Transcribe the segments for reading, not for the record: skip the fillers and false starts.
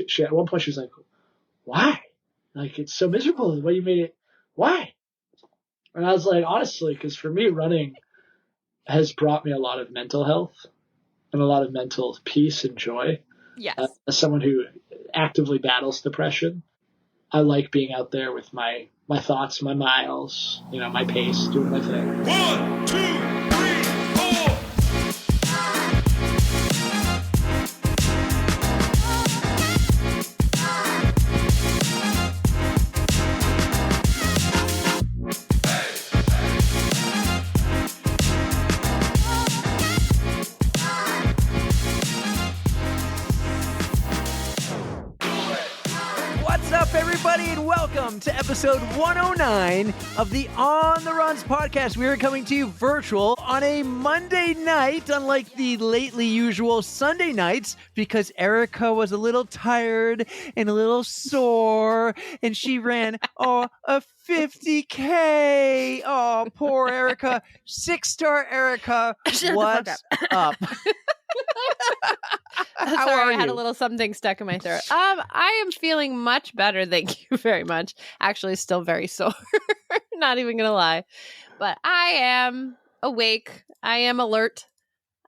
she at one point she was like, "Why? Like it's so miserable. The way you made it. Why?" And I was like, honestly, because for me, running has brought me a lot of mental health and a lot of mental peace and joy. Yes. As someone who actively battles depression, I like being out there with my thoughts, my miles, my pace, doing my thing. 1, 2, 3, 4. What's up, everybody, and welcome to episode 109 of the On the Runs podcast. We are coming to you virtual on a Monday night, unlike the lately usual Sunday nights, because Erika was a little tired and a little sore, and she ran a 50K. Oh, poor Erika. 6-star Erika. What's up? Sorry, I had a little something stuck in my throat. I am feeling much better, thank you very much. Actually, still very sore. Not even gonna lie. But I am awake. I am alert.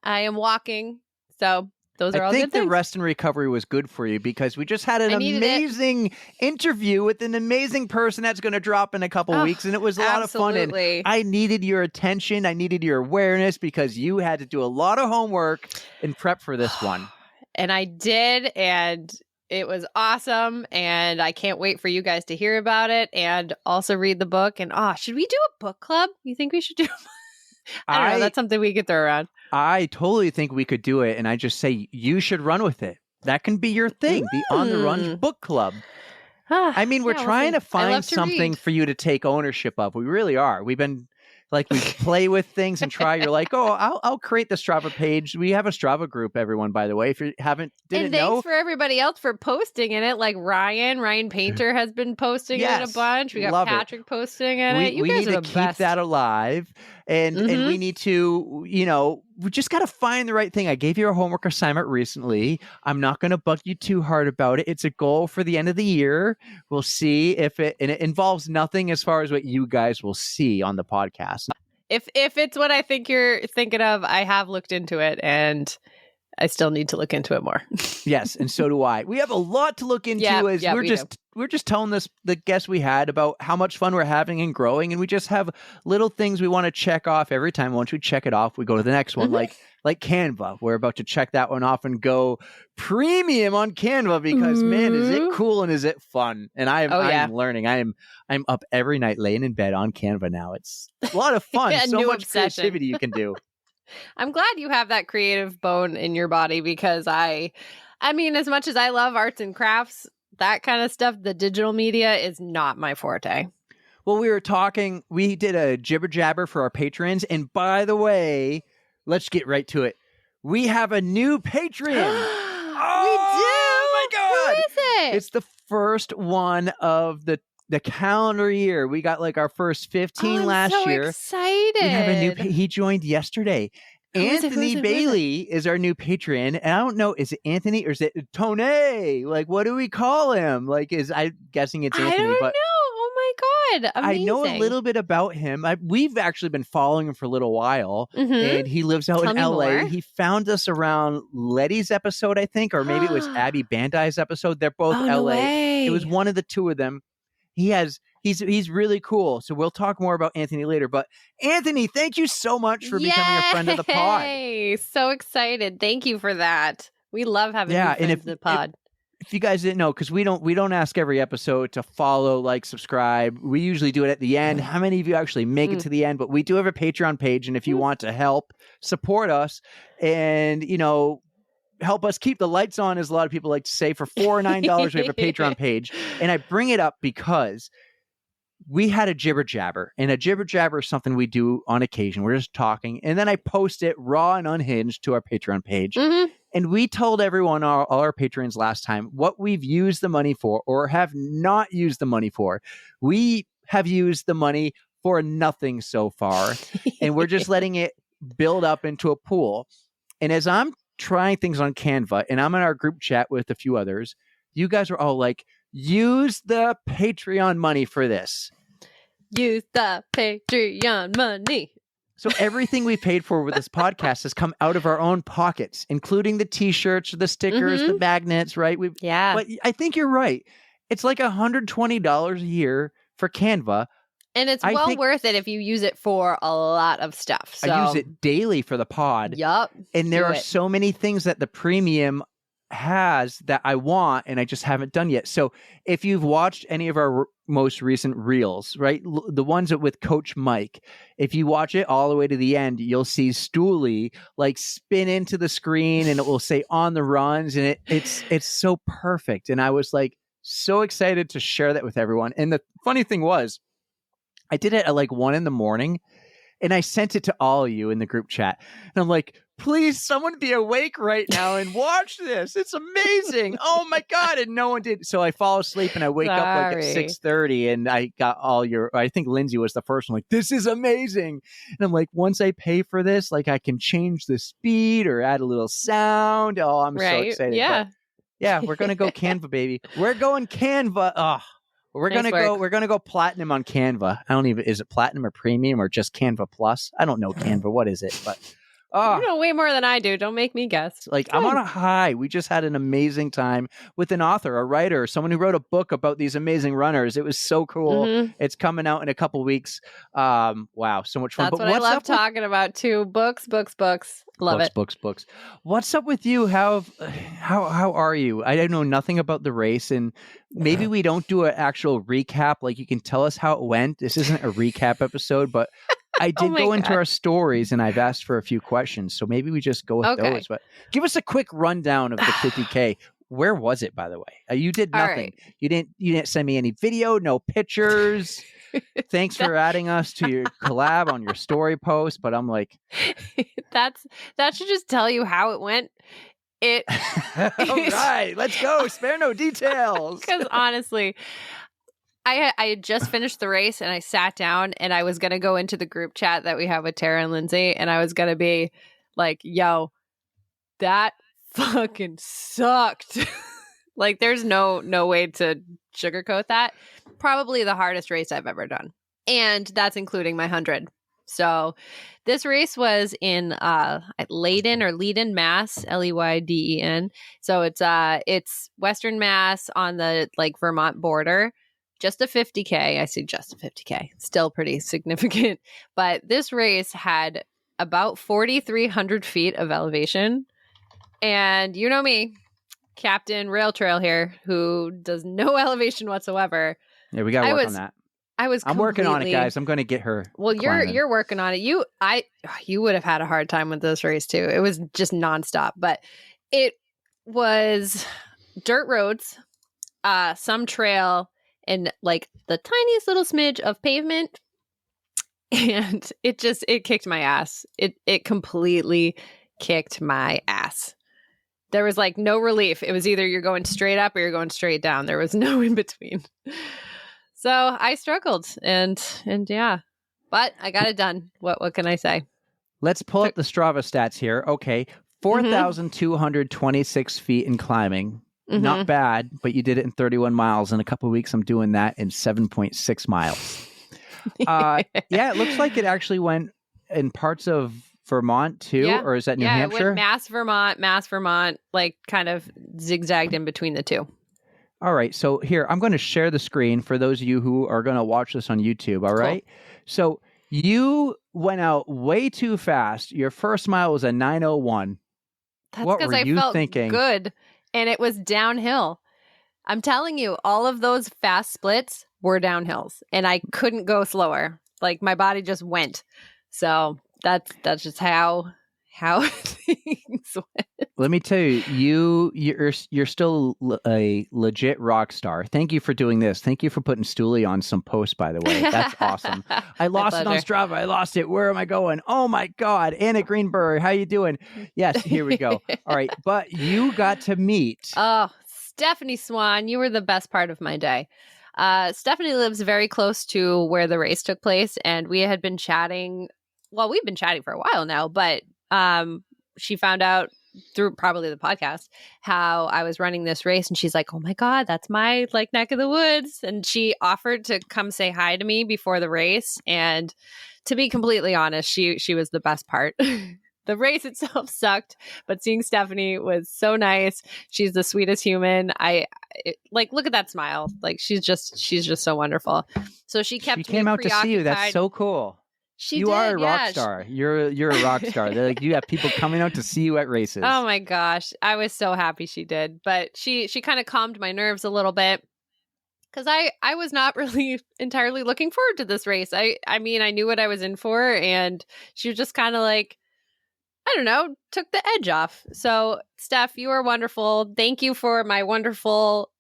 I am walking. So those are all good things. I think the rest and recovery was good for you because we just had an amazing interview with an amazing person that's going to drop in a couple weeks, and it was a lot of fun. And I needed your attention. I needed your awareness because you had to do a lot of homework and prep for this one. And I did, and it was awesome, and I can't wait for you guys to hear about it and also read the book. And should we do a book club? You think we should do? I don't know. That's something we could throw around. I totally think we could do it, and I just say you should run with it. That can be your thing, the On the Run book club. I mean, we're trying to find something for you to take ownership of. We really are. We've been we play with things and try. You're like, I'll create the Strava page. We have a Strava group, everyone, by the way. If you didn't know. And thanks for everybody else for posting in it. Like Ryan Painter has been posting in it a bunch. We got Patrick posting in it. You guys are the best. We need to keep that alive. And we need to, we just got to find the right thing. I gave you a homework assignment recently. I'm not going to bug you too hard about it. It's a goal for the end of the year. We'll see and it involves nothing as far as what you guys will see on the podcast. If it's what I think you're thinking of, I have looked into it and I still need to look into it more. Yes, and so do I. We have a lot to look into as we're just telling the guests we had about how much fun we're having and growing, and we just have little things we want to check off every time. Once we check it off, we go to the next one, like Canva. We're about to check that one off and go premium on Canva because man, is it cool and is it fun? And I am learning. I'm up every night laying in bed on Canva now. It's a lot of fun. So much creativity you can do. I'm glad you have that creative bone in your body because I mean, as much as I love arts and crafts, that kind of stuff, the digital media is not my forte. Well, we did a jibber jabber for our patrons. And by the way, let's get right to it. We have a new patron. We do? Oh my God. Who is it? It's the first one of the calendar year. We got our first 15 last year. I'm so excited. We have a new he joined yesterday. Anthony Bailey is our new patron. And I don't know, is it Anthony or is it Tony? What do we call him? I'm guessing it's Anthony. I don't know. Oh my God. Amazing. I know a little bit about him. We've actually been following him for a little while. And he lives out in LA. More. He found us around Letty's episode, I think, or maybe it was Abby Bandai's episode. They're both LA. No way. It was one of the two of them. He's really cool. So we'll talk more about Anthony later. But Anthony, thank you so much for becoming a friend of the pod. Hey, so excited. Thank you for that. We love having new friends of the pod. If you guys didn't know, because we don't ask every episode to follow, subscribe. We usually do it at the end. How many of you actually make it to the end? But we do have a Patreon page, and if you want to help support us, and help us keep the lights on, as a lot of people like to say, for $4 or $9, we have a Patreon page. And I bring it up because we had a jibber jabber, and a jibber jabber is something we do on occasion. We're just talking, and then I post it raw and unhinged to our Patreon page. And we told everyone, all our patrons last time, what we've used the money for or have not used the money for. We have used the money for nothing so far, and we're just letting it build up into a pool. And as I'm trying things on Canva, and I'm in our group chat with a few others, you guys were all like, use the Patreon money for this. Use the Patreon money. So everything we paid for with this podcast has come out of our own pockets, including the t-shirts, the stickers, the magnets, right? Yeah. But I think you're right. It's like $120 a year for Canva. And it's I well think- worth it if you use it for a lot of stuff. So, I use it daily for the pod. Yup. And there are so many things that the premium has that I want and I just haven't done yet. So if you've watched any of our most recent reels, right, the ones with Coach Mike, if you watch it all the way to the end, you'll see Stooley like spin into the screen and it will say on the runs, and it's so perfect. And I was like so excited to share that with everyone. And the funny thing was, I did it at like 1 a.m. and I sent it to all of you in the group chat. And I'm like, please, someone be awake right now and watch this. It's amazing. Oh my God. And no one did. So I fall asleep and I wake up like at 6:30 and I got I think Lindsay was the first one, like, this is amazing. And I'm like, once I pay for this, like I can change the speed or add a little sound. Oh, I'm so excited. Yeah. But yeah, we're going to go Canva, baby. We're going Canva. Oh, we're Nice gonna go platinum on Canva. I don't even, is it platinum or premium or just Canva Plus? I don't know Canva. What is it? But You know way more than I do. Don't make me guess. like I'm on a high. We just had an amazing time with an author, a writer, someone who wrote a book about these amazing runners. It was so cool. It's coming out in a couple weeks. Wow, so much fun. That's what I love talking about too. Books. Love it. Books. What's up with you? How are you? I don't know nothing about the race, and maybe we don't do an actual recap. Like you can tell us how it went. This isn't a recap episode, but I did go into our stories and I've asked for a few questions. So maybe we just go with those. But give us a quick rundown of the 50K. Where was it, by the way? You did nothing. Right. You didn't send me any video, no pictures. Thanks for adding us to your collab on your story post. But I'm like, that should just tell you how it went. All right, let's go. Spare no details. Because honestly, I had just finished the race and I sat down and I was going to go into the group chat that we have with Tara and Lindsay. And I was going to be like, yo, that fucking sucked. Like there's no way to sugarcoat that. Probably the hardest race I've ever done. And that's including my 100. So this race was in Leiden, Mass, Leyden. So it's Western Mass on the like Vermont border. Just a 50K. I say just a 50K. Still pretty significant. But this race had about 4,300 feet of elevation. And you know me, Captain Rail Trail here, who does no elevation whatsoever. Yeah, we got to work on that. I'm working on it, guys. I'm going to get her. Well, you're working on it. You would have had a hard time with this race too. It was just nonstop, but it was dirt roads, some trail, and like the tiniest little smidge of pavement. And it kicked my ass. It completely kicked my ass. There was like no relief. It was either you're going straight up or you're going straight down. There was no in between. So I struggled and yeah, but I got it done. What can I say? Let's pull up the Strava stats here. Okay. 4,226 feet in climbing. Not bad, but you did it in 31 miles. In a couple of weeks, I'm doing that in 7.6 miles. Yeah, it looks like it actually went in parts of Vermont too, or is that New Hampshire? Yeah, it went Mass, Vermont, like kind of zigzagged in between the two. All right, so here, I'm going to share the screen for those of you who are going to watch this on YouTube, all right? Cool. So you went out way too fast. Your first mile was a 9:01. That's because I felt thinking? Good. And it was downhill. I'm telling you, all of those fast splits were downhills, and I couldn't go slower. Like my body just went. So that's just how things went. Let me tell you, you're still a legit rock star. Thank you for doing this. Thank you for putting Stooley on some posts, by the way. That's awesome. I lost it on Strava. I lost it. Where am I going? Oh my God. Anna Greenberg, how you doing? Yes, here we go. All right. But you got to meet. Oh, Stephanie Swan, you were the best part of my day. Stephanie lives very close to where the race took place, and we had been chatting. Well, we've been chatting for a while now, but she found out through probably the podcast, how I was running this race, and she's like, "Oh my God, that's my like neck of the woods." And she offered to come say hi to me before the race. And to be completely honest, she was the best part. The race itself sucked, but seeing Stephanie was so nice. She's the sweetest human. Like, look at that smile. Like, she's just so wonderful. So she kept. She came out to see you. That's so cool. You are a rock star. You're a rock star. They're like, you have people coming out to see you at races. Oh my gosh, I was so happy she did. But she kind of calmed my nerves a little bit, because I was not really entirely looking forward to this race. I mean, I knew what I was in for, and she was just kind of like, I don't know, took the edge off. So, Steph, you are wonderful. Thank you for my wonderful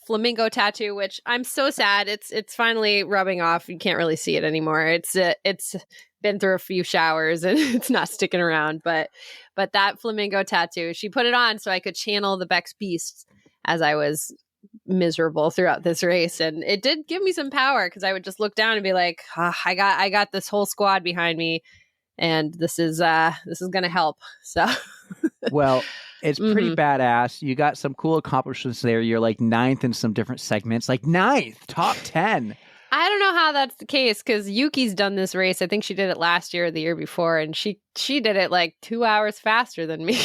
flamingo tattoo, which I'm so sad. It's finally rubbing off. You can't really see it anymore. It's been through a few showers and it's not sticking around. But that flamingo tattoo, she put it on so I could channel the Beck's beasts as I was miserable throughout this race, and it did give me some power, because I would just look down and be like, I got this whole squad behind me. And this is going to help. So, well, it's pretty badass. You got some cool accomplishments there. You're like 9th in some different segments, like 9th, top 10. I don't know how that's the case, because Yuki's done this race. I think she did it last year or the year before, and she did it like 2 hours faster than me.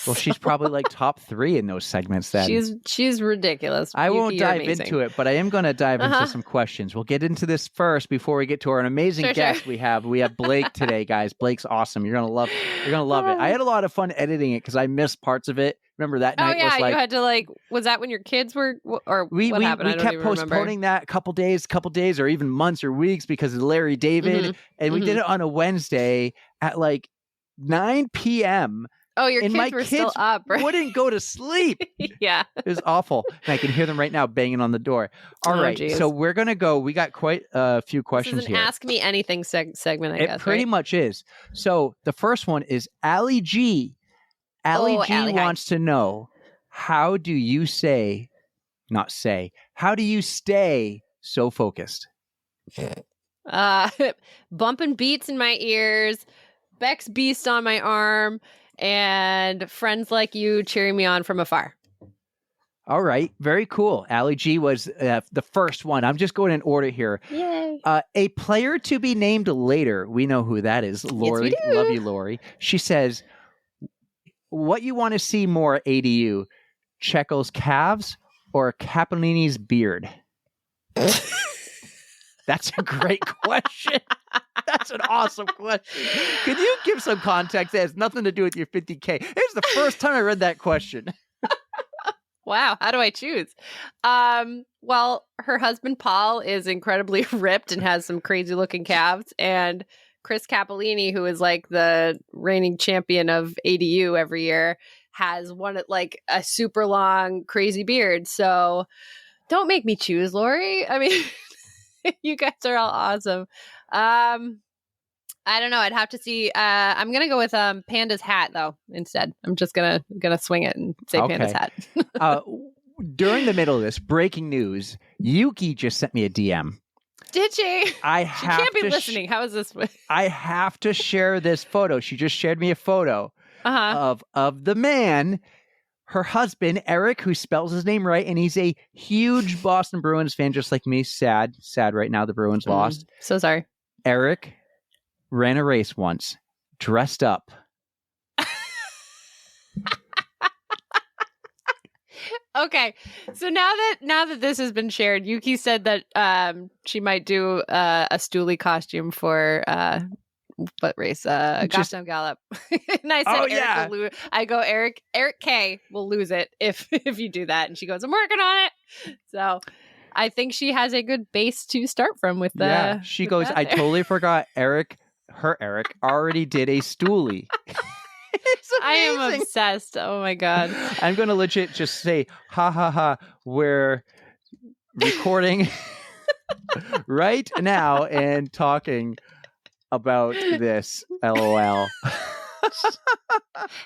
Well, she's probably like top 3 in those segments then. She's ridiculous. I Yuki, won't dive into it, but I am going to dive into some questions. We'll get into this first before we get to our amazing guest we have. We have Blake today, guys. Blake's awesome. You're going to love it. I had a lot of fun editing it because I missed parts of it. Remember that night was like, you had to was that when your kids were, or what happened? We kept postponing that a couple days, or even months or weeks because of Larry David. And we did it on a Wednesday at like 9 p.m. Oh, your kids were still up, right? Wouldn't go to sleep. Yeah. It was awful. And I can hear them right now banging on the door. All right. Geez. So we're going to go. We got quite a few questions this is an here. Ask Me Anything segment, I guess. It pretty much is. So the first one is Allie G. Allie G wants to know, how do you stay so focused? Bumping beats in my ears, Beck's Beast on my arm, and friends like you cheering me on from afar. All right. Very cool. Allie G was the first one. I'm just going in order here. Yay. A player to be named later. We know who that is. Lori. Yes, we do. Love you, Lori. She says, what you want to see more, ADU? Checo's calves or Capellini's beard? That's a great question. That's an awesome question. Can you give some context that has nothing to do with your 50K? It's the first time I read that question. Wow. How do I choose? Well, her husband, Paul, is incredibly ripped and has some crazy looking calves. And Chris Capellini, who is like the reigning champion of ADU every year, has one like a super long, crazy beard. So don't make me choose, Lori. I mean, you guys are all awesome. I don't know. I'd have to see. I'm gonna go with Panda's hat though. Instead, I'm just gonna swing it and say Panda's hat. During the middle of this, breaking news: Yuki just sent me a DM. Did she? She can't be listening. How is this? I have to share this photo. She just shared me a photo of the man, her husband, Eric, who spells his name right, and he's a huge Boston Bruins fan, just like me. Sad right now. The Bruins lost. So sorry. Eric ran a race once, dressed up. Okay, so now that this has been shared, Yuki said that she might do a Stooley costume for what race? Gotham Gallop. And I said, Eric will lose. I go, Eric K will lose it if you do that. And she goes, I'm working on it. So I think she has a good base to start from with the. Yeah, she goes, I totally forgot Eric already did a Stooley. I am obsessed. Oh my God. I'm going to legit just say, ha ha ha, we're recording right now and talking about this. LOL.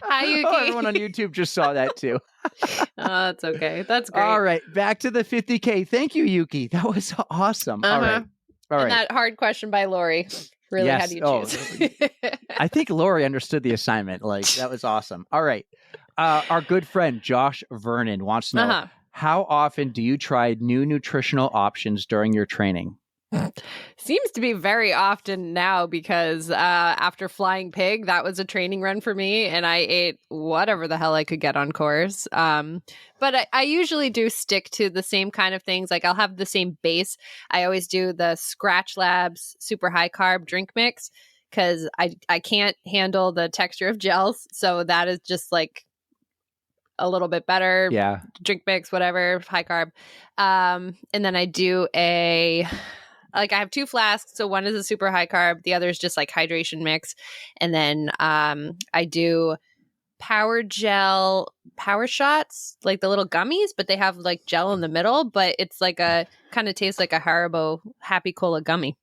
Hi, Yuki. Oh, everyone on YouTube just saw that too. Oh, that's okay. That's great. All right. Back to the 50K. Thank you, Yuki. That was awesome. All right. And that hard question by Lori. Really, yes. how do you choose? I think Lori understood the assignment. Like, that was awesome. All right. Our good friend Josh Vernon wants to know, Uh-huh. how often do you try new nutritional options during your training? Seems to be very often now because after Flying Pig, that was a training run for me, and I ate whatever the hell I could get on course. But I usually do stick to the same kind of things. Like I'll have the same base. I always do the Scratch Labs super high carb drink mix because I can't handle the texture of gels. So that is just like a little bit better. Yeah. Drink mix, whatever, high carb. And then I do I have 2 flasks. So one is a super high carb. The other is just like hydration mix. And then I do power shots, like the little gummies, but they have like gel in the middle, but it's like a kind of tastes like a Haribo Happy Cola gummy.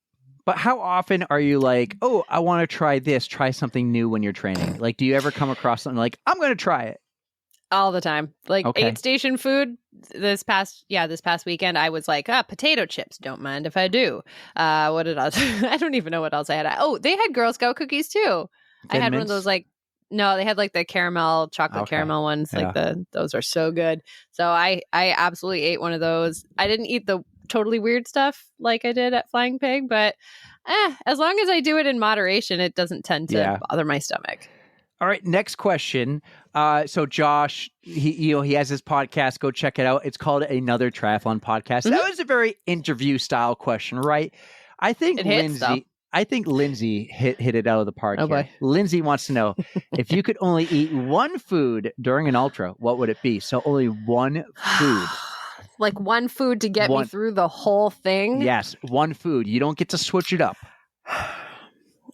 But how often are you like, oh, I want to try something new when you're training? Like, do you ever come across something like, I'm going to try it? All the time. Like Okay. aid station food this past weekend, I was like, potato chips. Don't mind if I do. What did I I don't even know what else I had. Oh, they had Girl Scout cookies too. I Thin had one of Mints? those like, no, they had like the chocolate Okay. caramel ones. Yeah. Like those are so good. So I absolutely ate one of those. I didn't eat the totally weird stuff like I did at Flying Pig, but as long as I do it in moderation, it doesn't tend to bother my stomach. All right, next question. So Josh, he has his podcast. Go check it out. It's called Another Triathlon Podcast. Mm-hmm. That was a very interview style question, right? I think It hits, Lindsay hit it out of the park. Oh, here. boy. Lindsay wants to know, if you could only eat one food during an ultra, what would it be? So only one food. Like one food to get me through the whole thing? Yes, one food. You don't get to switch it up.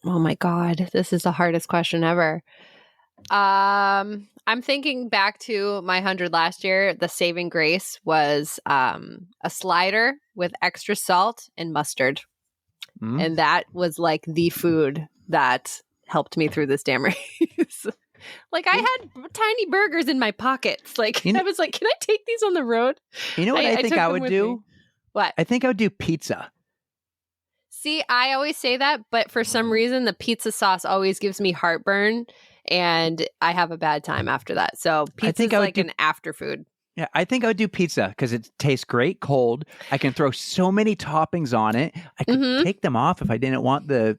Oh my God, this is the hardest question ever. I'm thinking back to my 100 last year. The saving grace was a slider with extra salt and mustard. Mm. And that was like the food that helped me through this damn race. Like I had tiny burgers in my pockets. Like I was like, can I take these on the road? You know what I think took I them would with do? me. What? I think I would do pizza. See, I always say that, but for some reason, the pizza sauce always gives me heartburn, and I have a bad time after that. So pizza's like an after food. Yeah, I think I would do pizza because it tastes great cold. I can throw so many toppings on it. I could take them off if I didn't want the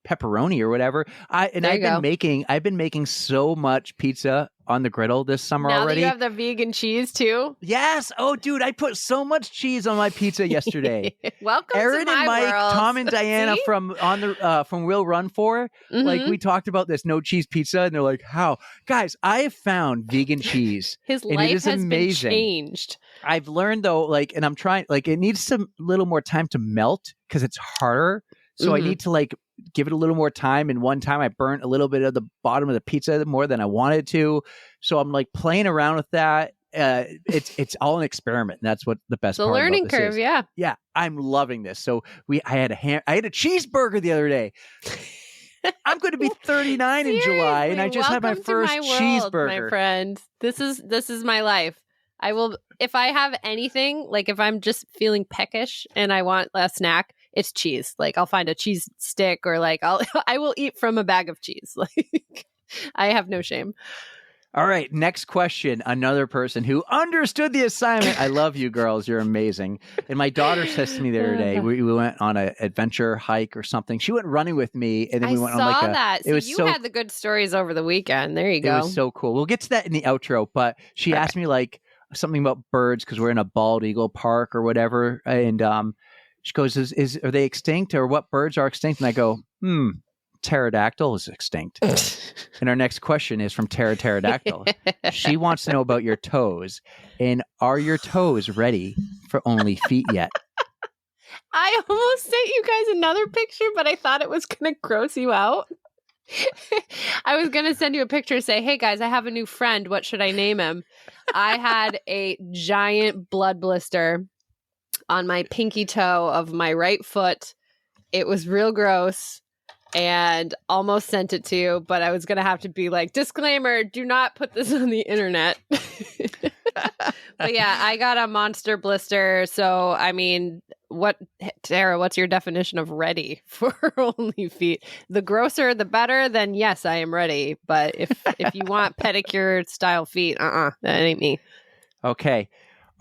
pepperoni or whatever. I've been making so much pizza on the griddle this summer already. Now that you have the vegan cheese too? Yes. Oh, dude, I put so much cheese on my pizza yesterday. Welcome Aaron to my and Mike, world. Tom and Diana from Will Run For, like we talked about this no cheese pizza, and they're like, how? Guys, I have found vegan cheese. His and life it is has amazing. been changed. I've learned though, and I'm trying, it needs some little more time to melt because it's harder. So I need to give it a little more time. And one time I burnt a little bit of the bottom of the pizza more than I wanted to. So I'm playing around with that. It's all an experiment. And that's what the best part The about learning this curve, is. yeah. Yeah, I'm loving this. So I had a cheeseburger the other day. I'm going to be 39 in July, and I just had my first cheeseburger. My friend. This is my life. I will, if I have anything, if I'm just feeling peckish and I want a snack, it's cheese. I'll find a cheese stick or I will eat from a bag of cheese. I have no shame. All right, next question. Another person who understood the assignment. I love you girls. You're amazing. And my daughter says to me the other day, we went on an adventure hike or something. She went running with me, and then we went on that. It was you had the good stories over the weekend. There you go. It was so cool. We'll get to that in the outro, but she asked me something about birds because we're in a bald eagle park or whatever. And she goes, are they extinct, or what birds are extinct? And I go, pterodactyl is extinct. And our next question is from Pterodactyl. She wants to know about your toes. And are your toes ready for only feet yet? I almost sent you guys another picture, but I thought it was going to gross you out. I was going to send you a picture and say, hey guys, I have a new friend. What should I name him? I had a giant blood blister on my pinky toe of my right foot. It was real gross and almost sent it to you, but I was going to have to be disclaimer, do not put this on the internet. But yeah, I got a monster blister. So, I mean, Tara, what's your definition of ready for only feet? The grosser, the better, then yes, I am ready. But if you want pedicure style feet, that ain't me. Okay.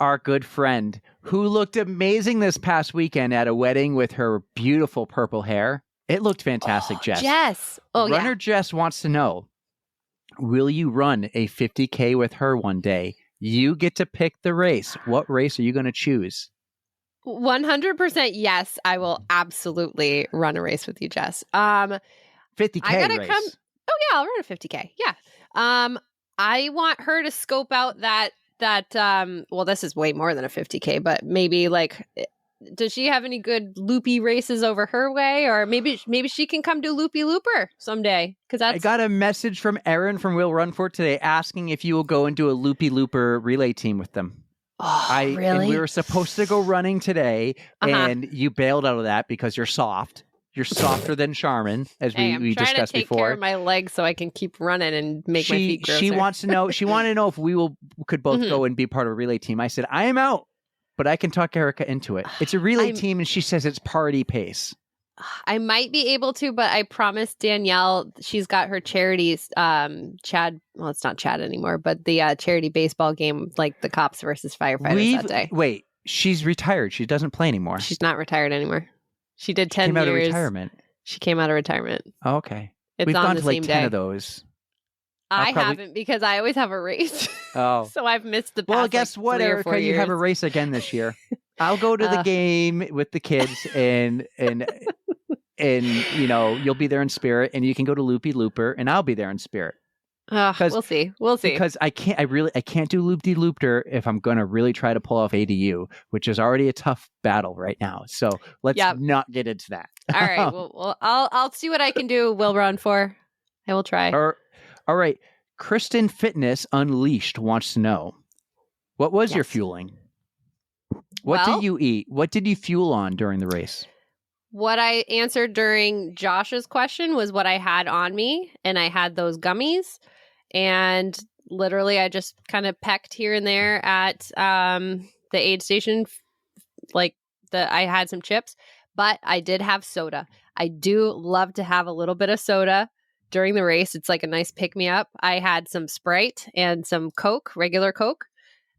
Our good friend who looked amazing this past weekend at a wedding with her beautiful purple hair. It looked fantastic, Jess. Jess. Oh, Runner yeah. Jess wants to know, will you run a 50K with her one day? You get to pick the race. What race are you going to choose? 100% yes, I will absolutely run a race with you, Jess. 50K I gotta race. come. Oh yeah, I'll run a 50K. Yeah. I want her to scope out that well, this is way more than a 50K, but maybe like, does she have any good loopy races over her way, or maybe she can come do Loopy Looper someday? Because I got a message from Erin from Will Run For It today asking if you will go and do a Loopy Looper relay team with them. Really? And we were supposed to go running today, and you bailed out of that because you're soft. You're softer than Charmin, as we discussed take before. Care of my legs so I can keep running and make my feet grosser. She wants to know. She wanted to know if could both go and be part of a relay team. I said I am out, but I can talk Erika into it. It's a relay team, and she says it's party pace. I might be able to, but I promised Danielle, she's got her charities, Chad, well, it's not Chad anymore, but the charity baseball game, like the cops versus firefighters that day. Wait, she's retired. She doesn't play anymore. She's not retired anymore. She did 10 years. Came out of retirement. She came out of retirement. Oh, okay. It's We've on gone the to like same 10 day. of those. I haven't, because I always have a race. Oh. So I've missed the past, Well, guess what, Erika? You have a race again this year. I'll go to the game with the kids and you'll be there in spirit, and you can go to Loopy Looper, and I'll be there in spirit. We'll see. Because I can't do Loop-de-Loopter if I'm going to really try to pull off ADU, which is already a tough battle right now. So let's not get into that. All right. Well, I'll see what I can do. Will Run For. I will try. All right. Kristen Fitness Unleashed wants to know, what was your fueling? What did you eat? What did you fuel on during the race? What I answered during Josh's question was what I had on me, and I had those gummies, and literally I just kind of pecked here and there at the aid station. I had some chips, but I did have soda. I do love to have a little bit of soda during the race. It's like a nice pick-me-up. I had some Sprite and some Coke, regular Coke,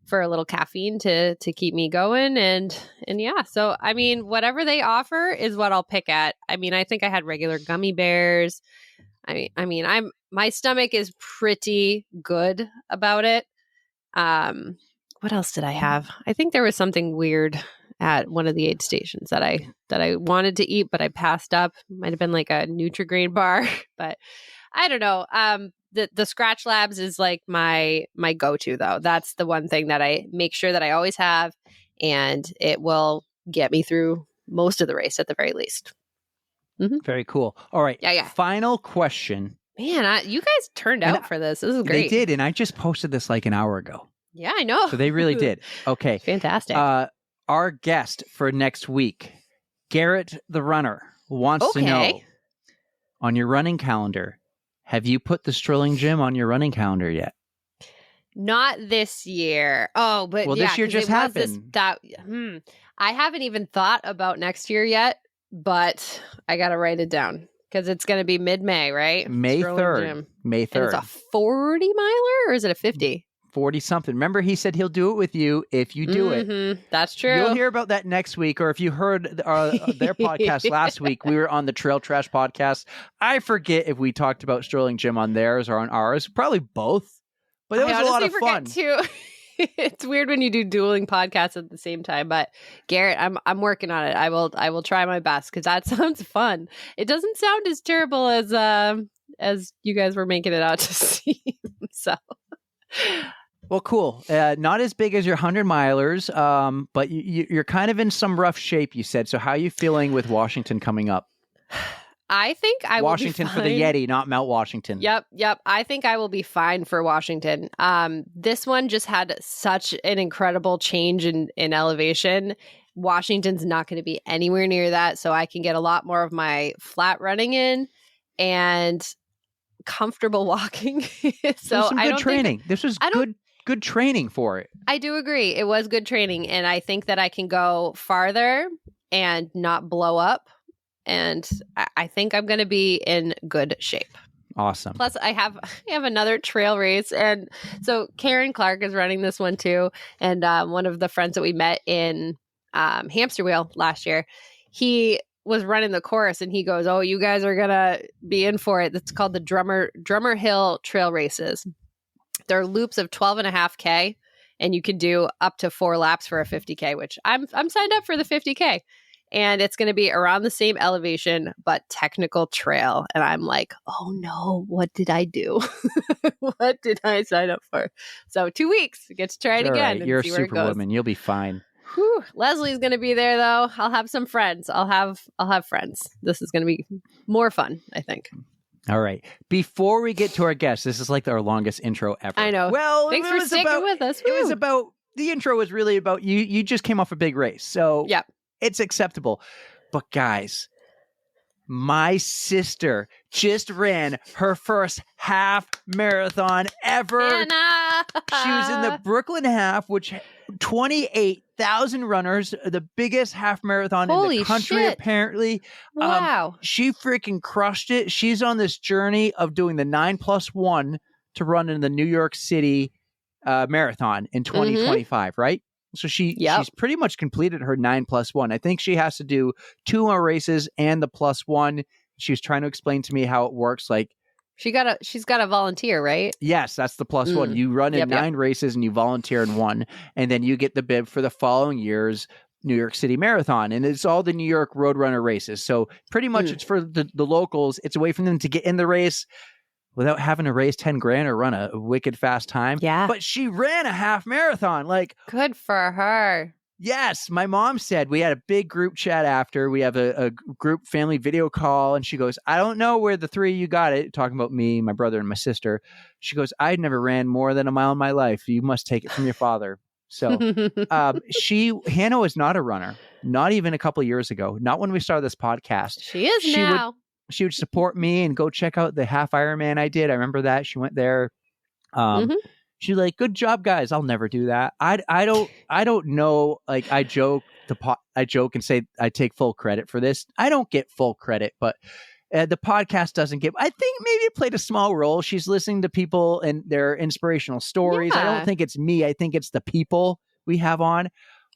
for a little caffeine to keep me going. And yeah, so I mean, whatever they offer is what I'll pick at. I mean, I think I had regular gummy bears. My stomach is pretty good about it. What else did I have? I think there was something weird at one of the aid stations that I wanted to eat, but I passed up. Might have been like a Nutri-Grain bar, but I don't know. The Scratch Labs is like my go-to, though. That's the one thing that I make sure that I always have, and it will get me through most of the race at the very least. Mm-hmm. Very cool. All right. Yeah. Final question. Man, you guys turned out for this. This is great. They did, and I just posted this like an hour ago. Yeah, I know. So they really did. Okay. Fantastic. Our guest for next week, Garrett the Runner, wants to know, on your running calendar, have you put the Strolling Gym on your running calendar yet? Not this year. Oh, but this year just happened. I haven't even thought about next year yet, but I got to write it down because it's going to be mid-May, right? May 3rd. May 3rd. And it's a 40 miler, or is it a 50? 40 something. Remember, he said he'll do it with you if you do it. That's true. You'll hear about that next week, or if you heard their podcast last week, we were on the Trail Trash podcast. I forget if we talked about Strolling Gym on theirs or on ours. Probably both. But it was a lot of fun. Too. It's weird when you do dueling podcasts at the same time. But Garrett, I'm working on it. I will try my best because that sounds fun. It doesn't sound as terrible as you guys were making it out to seem. So. Well, cool. Not as big as your 100-milers, but you're kind of in some rough shape, you said. So how are you feeling with Washington coming up? I think I will be fine. Washington for the Yeti, not Mount Washington. Yep. I think I will be fine for Washington. This one just had such an incredible change in elevation. Washington's not going to be anywhere near that, so I can get a lot more of my flat running in and comfortable walking. So some good training. This was good training for it. I do agree. It was good training, and I think that I can go farther and not blow up. And I think I'm going to be in good shape. Awesome. Plus, I have another trail race, and so Karen Clark is running this one too. And one of the friends that we met in Hamster Wheel last year, he was running the course, and he goes, "Oh, you guys are gonna be in for it." It's called the Drummer Hill Trail Races. They're loops of 12.5K, and you can do up to 4 laps for a 50K, which I'm signed up for the 50K. And it's going to be around the same elevation, but technical trail. And I'm like, oh no, what did I do? What did I sign up for? So 2 weeks, get to try it again. Right. And You're a see where it goes. superwoman. You'll be fine. Whew. Leslie's going to be there though. I'll have some friends. I'll have friends. This is going to be more fun, I think. All right. Before we get to our guests, this is like our longest intro ever. I know. Well, thanks for sticking with us. It was Woo. about the intro was really about you. You just came off a big race, so Yep. it's acceptable. But guys, my sister just ran her first half marathon ever. Anna! She was in the Brooklyn half, which 28,000 runners, the biggest half marathon in Holy the country, shit. apparently. Wow. She freaking crushed it. She's on this journey of doing the 9+1 to run in the New York City marathon in 2025, right? So she's pretty much completed her 9+1. I think she has to do 2 more races and the +1. She was trying to explain to me how it works. Like, she's got a volunteer, right? yes, that's the +1. You run in 9 races and you volunteer in 1, and then you get the bib for the following year's New York City Marathon. And it's all the New York Roadrunner races. So pretty much it's for the locals. It's a way for them to get in the race without having to raise 10 grand or run a wicked fast time. Yeah. But she ran a half marathon. Like, good for her. yes, my mom said, we had a big group chat after. We have a group family video call, and she goes, I don't know where the 3 of you got it, talking about me, my brother, and my sister. She goes, I'd never ran more than a mile in my life. You must take it from your father. So Hannah was not a runner, not even a couple of years ago, not when we started this podcast. She is now. She would support me and go check out the half Ironman I did. I remember that. She went there. She's like, good job, guys. I'll never do that. I don't know. Like, I joke and say I take full credit for this. I don't get full credit, but the podcast doesn't give. I think maybe it played a small role. She's listening to people and their inspirational stories. Yeah. I don't think it's me. I think it's the people we have on.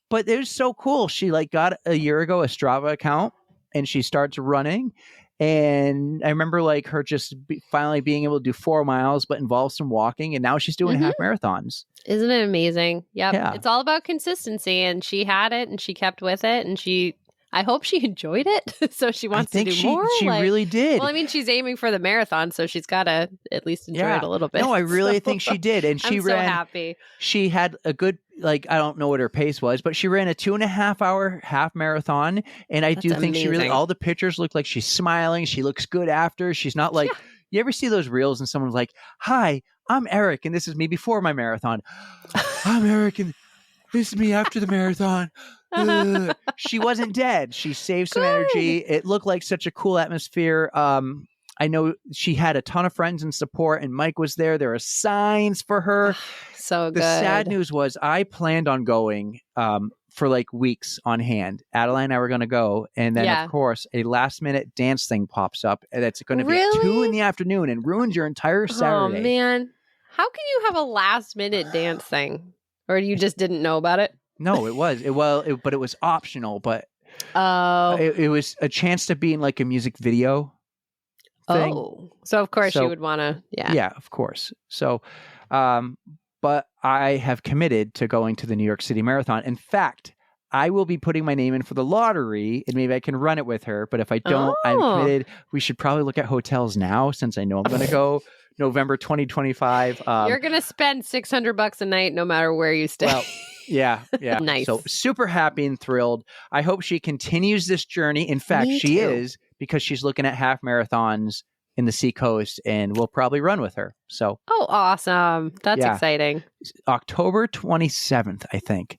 But it was so cool. She got a year ago a Strava account, and she starts running. And I remember her just finally being able to do 4 miles, but involves some walking. And now she's doing half marathons. Isn't it amazing? Yep. Yeah. It's all about consistency, and she had it and she kept with it, and I hope she enjoyed it. So she wants to do more. She really did. Well, I mean, she's aiming for the marathon, so she's got to at least enjoy it a little bit. No, I really think she did. And she I'm ran. so happy. She had a good, I don't know what her pace was, but she ran a 2.5 hour half marathon. And I do think she really, all the pictures look like she's smiling. She looks good after. She's not you ever see those reels and someone's like, hi, I'm Eric, and this is me before my marathon. I'm Eric, and this is me after the marathon. She wasn't dead. She saved some energy. It looked like such a cool atmosphere. I know she had a ton of friends and support, and Mike was there. There are signs for her. So good. The sad news was I planned on going for weeks on hand. Adeline and I were going to go. And then, of course, a last minute dance thing pops up. And it's going to be at 2 p.m. and ruins your entire Saturday. Oh, man. How can you have a last minute dance thing? Or you just didn't know about it? No, it was. But it was optional. But it was a chance to be in a music video thing. Oh, so of course you would want to. Yeah, of course. So, but I have committed to going to the New York City Marathon. In fact, I will be putting my name in for the lottery, and maybe I can run it with her. But if I don't, I'm committed. We should probably look at hotels now, since I know I'm going to go November 2025. You're going to spend $600 a night no matter where you stay. Well, yeah. Nice. So super happy and thrilled. I hope she continues this journey. In fact, she is, because she's looking at half marathons in the Seacoast, and we'll probably run with her. So, awesome. That's exciting. October 27th, I think,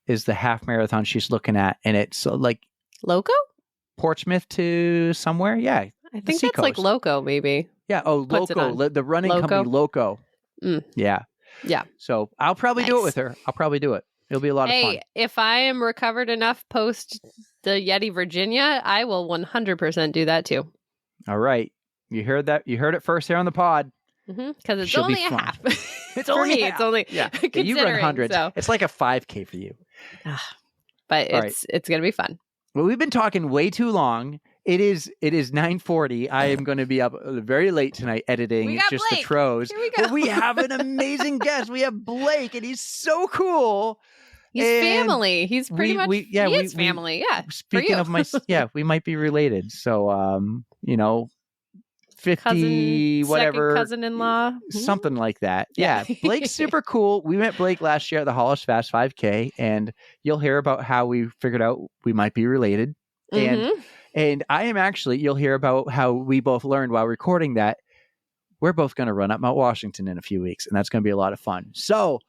is the half marathon she's looking at. And it's Loco? Portsmouth to somewhere. Yeah. I think that's Loco, maybe. Yeah. Oh, Loco. The running company Loco. Yeah. Yeah. So I'll probably do it with her. I'll probably do it. It'll be a lot of fun. Hey, if I am recovered enough post the Yeti Virginia, I will 100% do that too. All right. You heard that? You heard it first here on the pod. Because it's She'll be only a fun. half. It's For only me, half. it's only Yeah. considering. You run hundreds. So. It's like a 5K for you. But All it's going to be fun. Well, we've been talking way too long. It is 9:40. I am going to be up very late tonight editing We got just Blake. the Tros. Here we go. But we have an amazing guest. We have Blake, and he's so cool. He's And family. He's pretty much he is family. Yeah. Speaking of we might be related. So 50 whatever cousin-in-law, something like that. Yeah. Blake's super cool. We met Blake last year at the Hollis Fast 5K, and you'll hear about how we figured out we might be related. And I am actually, you'll hear about how we both learned while recording that we're both going to run up Mount Washington in a few weeks, and that's going to be a lot of fun. So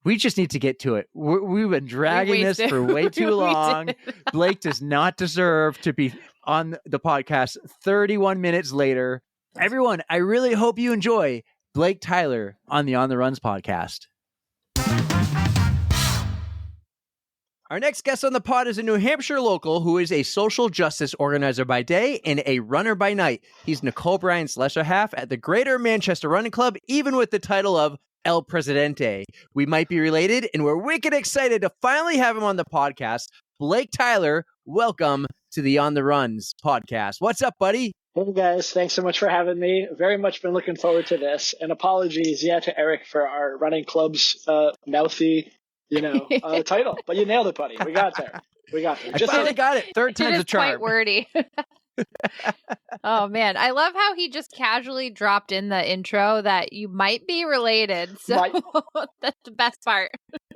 we just need to get to it. We've been dragging this for way too long. Blake does not deserve to be on the podcast 31 minutes later. Everyone, I really hope you enjoy Blake Tyler on the On the Runs podcast. Our next guest on the pod is a New Hampshire local who is a social justice organizer by day and a runner by night. He's Nicole Bryan's lesser half at the Greater Manchester Running Club, even with the title of El Presidente. We might be related, and we're wicked excited to finally have him on the podcast. Blake Tyler, welcome to the On the Runs podcast. What's up, buddy? Hey guys, thanks so much for having me. Very much been looking forward to this. And apologies, to Eric for our running club's mouthy, title. But you nailed it, buddy. We got there. I finally got it. Third time's a charm. Quite wordy. Oh man, I love how he just casually dropped in the intro that you might be related. So that's the best part.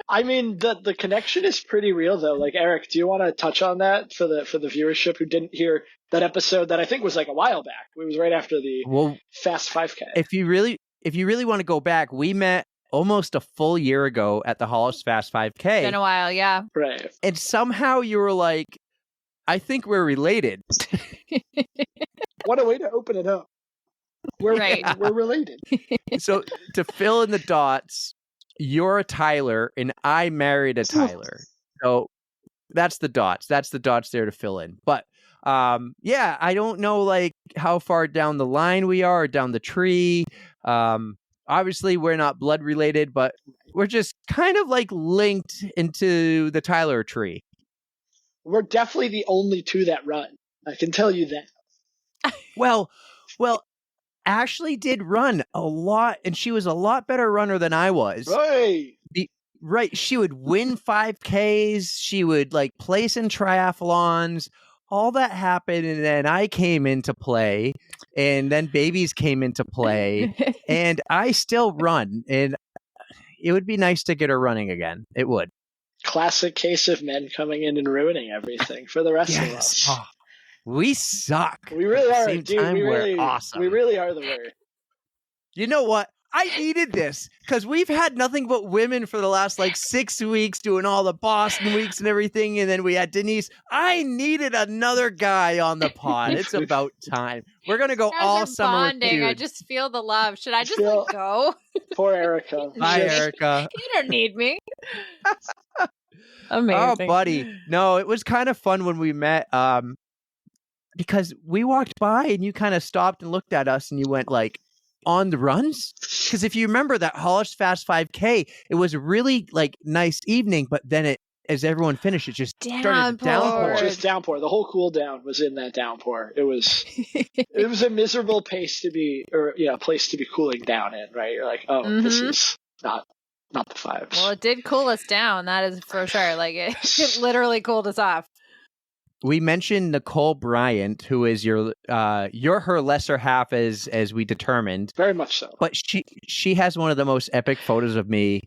I mean, the connection is pretty real though. Like, Eric, do you want to touch on that for the viewership who didn't hear that episode that I think was like a while back? It was right after the Fast 5K. If you really want to go back, we met almost a full year ago at the Hollis Fast 5K. It's been a while, yeah. Right. And somehow you were like, I think we're related. What a way to open it up. We're related. So to fill in the dots, you're a Tyler and I married a Tyler. So that's the dots. That's the dots there to fill in. But I don't know like how far down the line we are, or down the tree. Obviously we're not blood related, but we're just kind of like linked into the Tyler tree. We're definitely the only two that run. I can tell you that. Well, Ashley did run a lot, and she was a lot better runner than I was. Right. She would win 5Ks. She would like place in triathlons. All that happened, and then I came into play, and then babies came into play, and I still run, and it would be nice to get her running again. It would. Classic case of men coming in and ruining everything for the rest of us. Oh, we suck. We really are. Same Dude, time, we're awesome. We really are the worst. You know what? I needed this because we've had nothing but women for the last like 6 weeks doing all the Boston weeks and everything. And then we had Denise. I needed another guy on the pod. It's about time. We're going to go all summer with dudes. I just feel the love. Should I just go? Poor Erica. Hi, Erika. You don't need me. Amazing. Oh, buddy. No, it was kind of fun when we met because we walked by and you kind of stopped and looked at us and you went like, on the runs? Because if you remember that Hollis Fast 5K, it was a really like nice evening, but then it, as everyone finished, it just started to downpour. Just downpour. The whole cool down was in that downpour. It was a miserable place to be cooling down in, right? You're like, this is not the vibes. Well, it did cool us down, that is for sure. Like it literally cooled us off. We mentioned Nicole Bryant, who is you're her lesser half as we determined. Very much so. But she has one of the most epic photos of me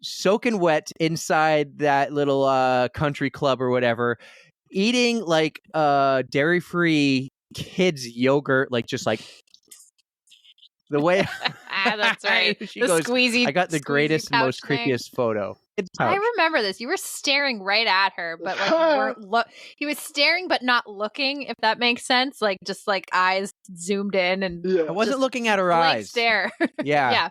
soaking wet inside that little country club or whatever, eating like dairy-free kids yogurt, like just like the way that's right. She goes, squeezy, I got the greatest, most creepiest photo. I remember this. You were staring right at her, but like he was staring but not looking, if that makes sense. Like just like eyes zoomed in, and I wasn't looking at her eyes. Stare. Yeah. Yeah.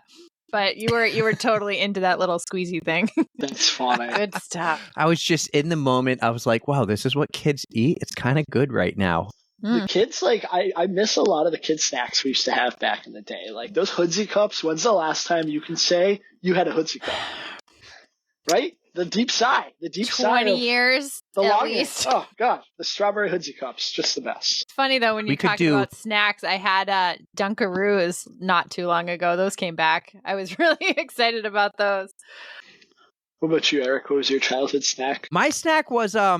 But you were totally into that little squeezy thing. That's funny. Good stuff. I was just in the moment. I was like, wow, this is what kids eat. It's kind of good right now. The kids, like, I miss a lot of the kids' snacks we used to have back in the day. Like those Hoodsie cups. When's the last time you can say you had a Hoodsie cup? Right? The deep sigh. 20 years The at longest. least. Oh, God. The strawberry Hoodsie cups. Just the best. It's funny, though, when you talk about snacks. I had Dunkaroos not too long ago. Those came back. I was really excited about those. What about you, Eric? What was your childhood snack? My snack was Yeah,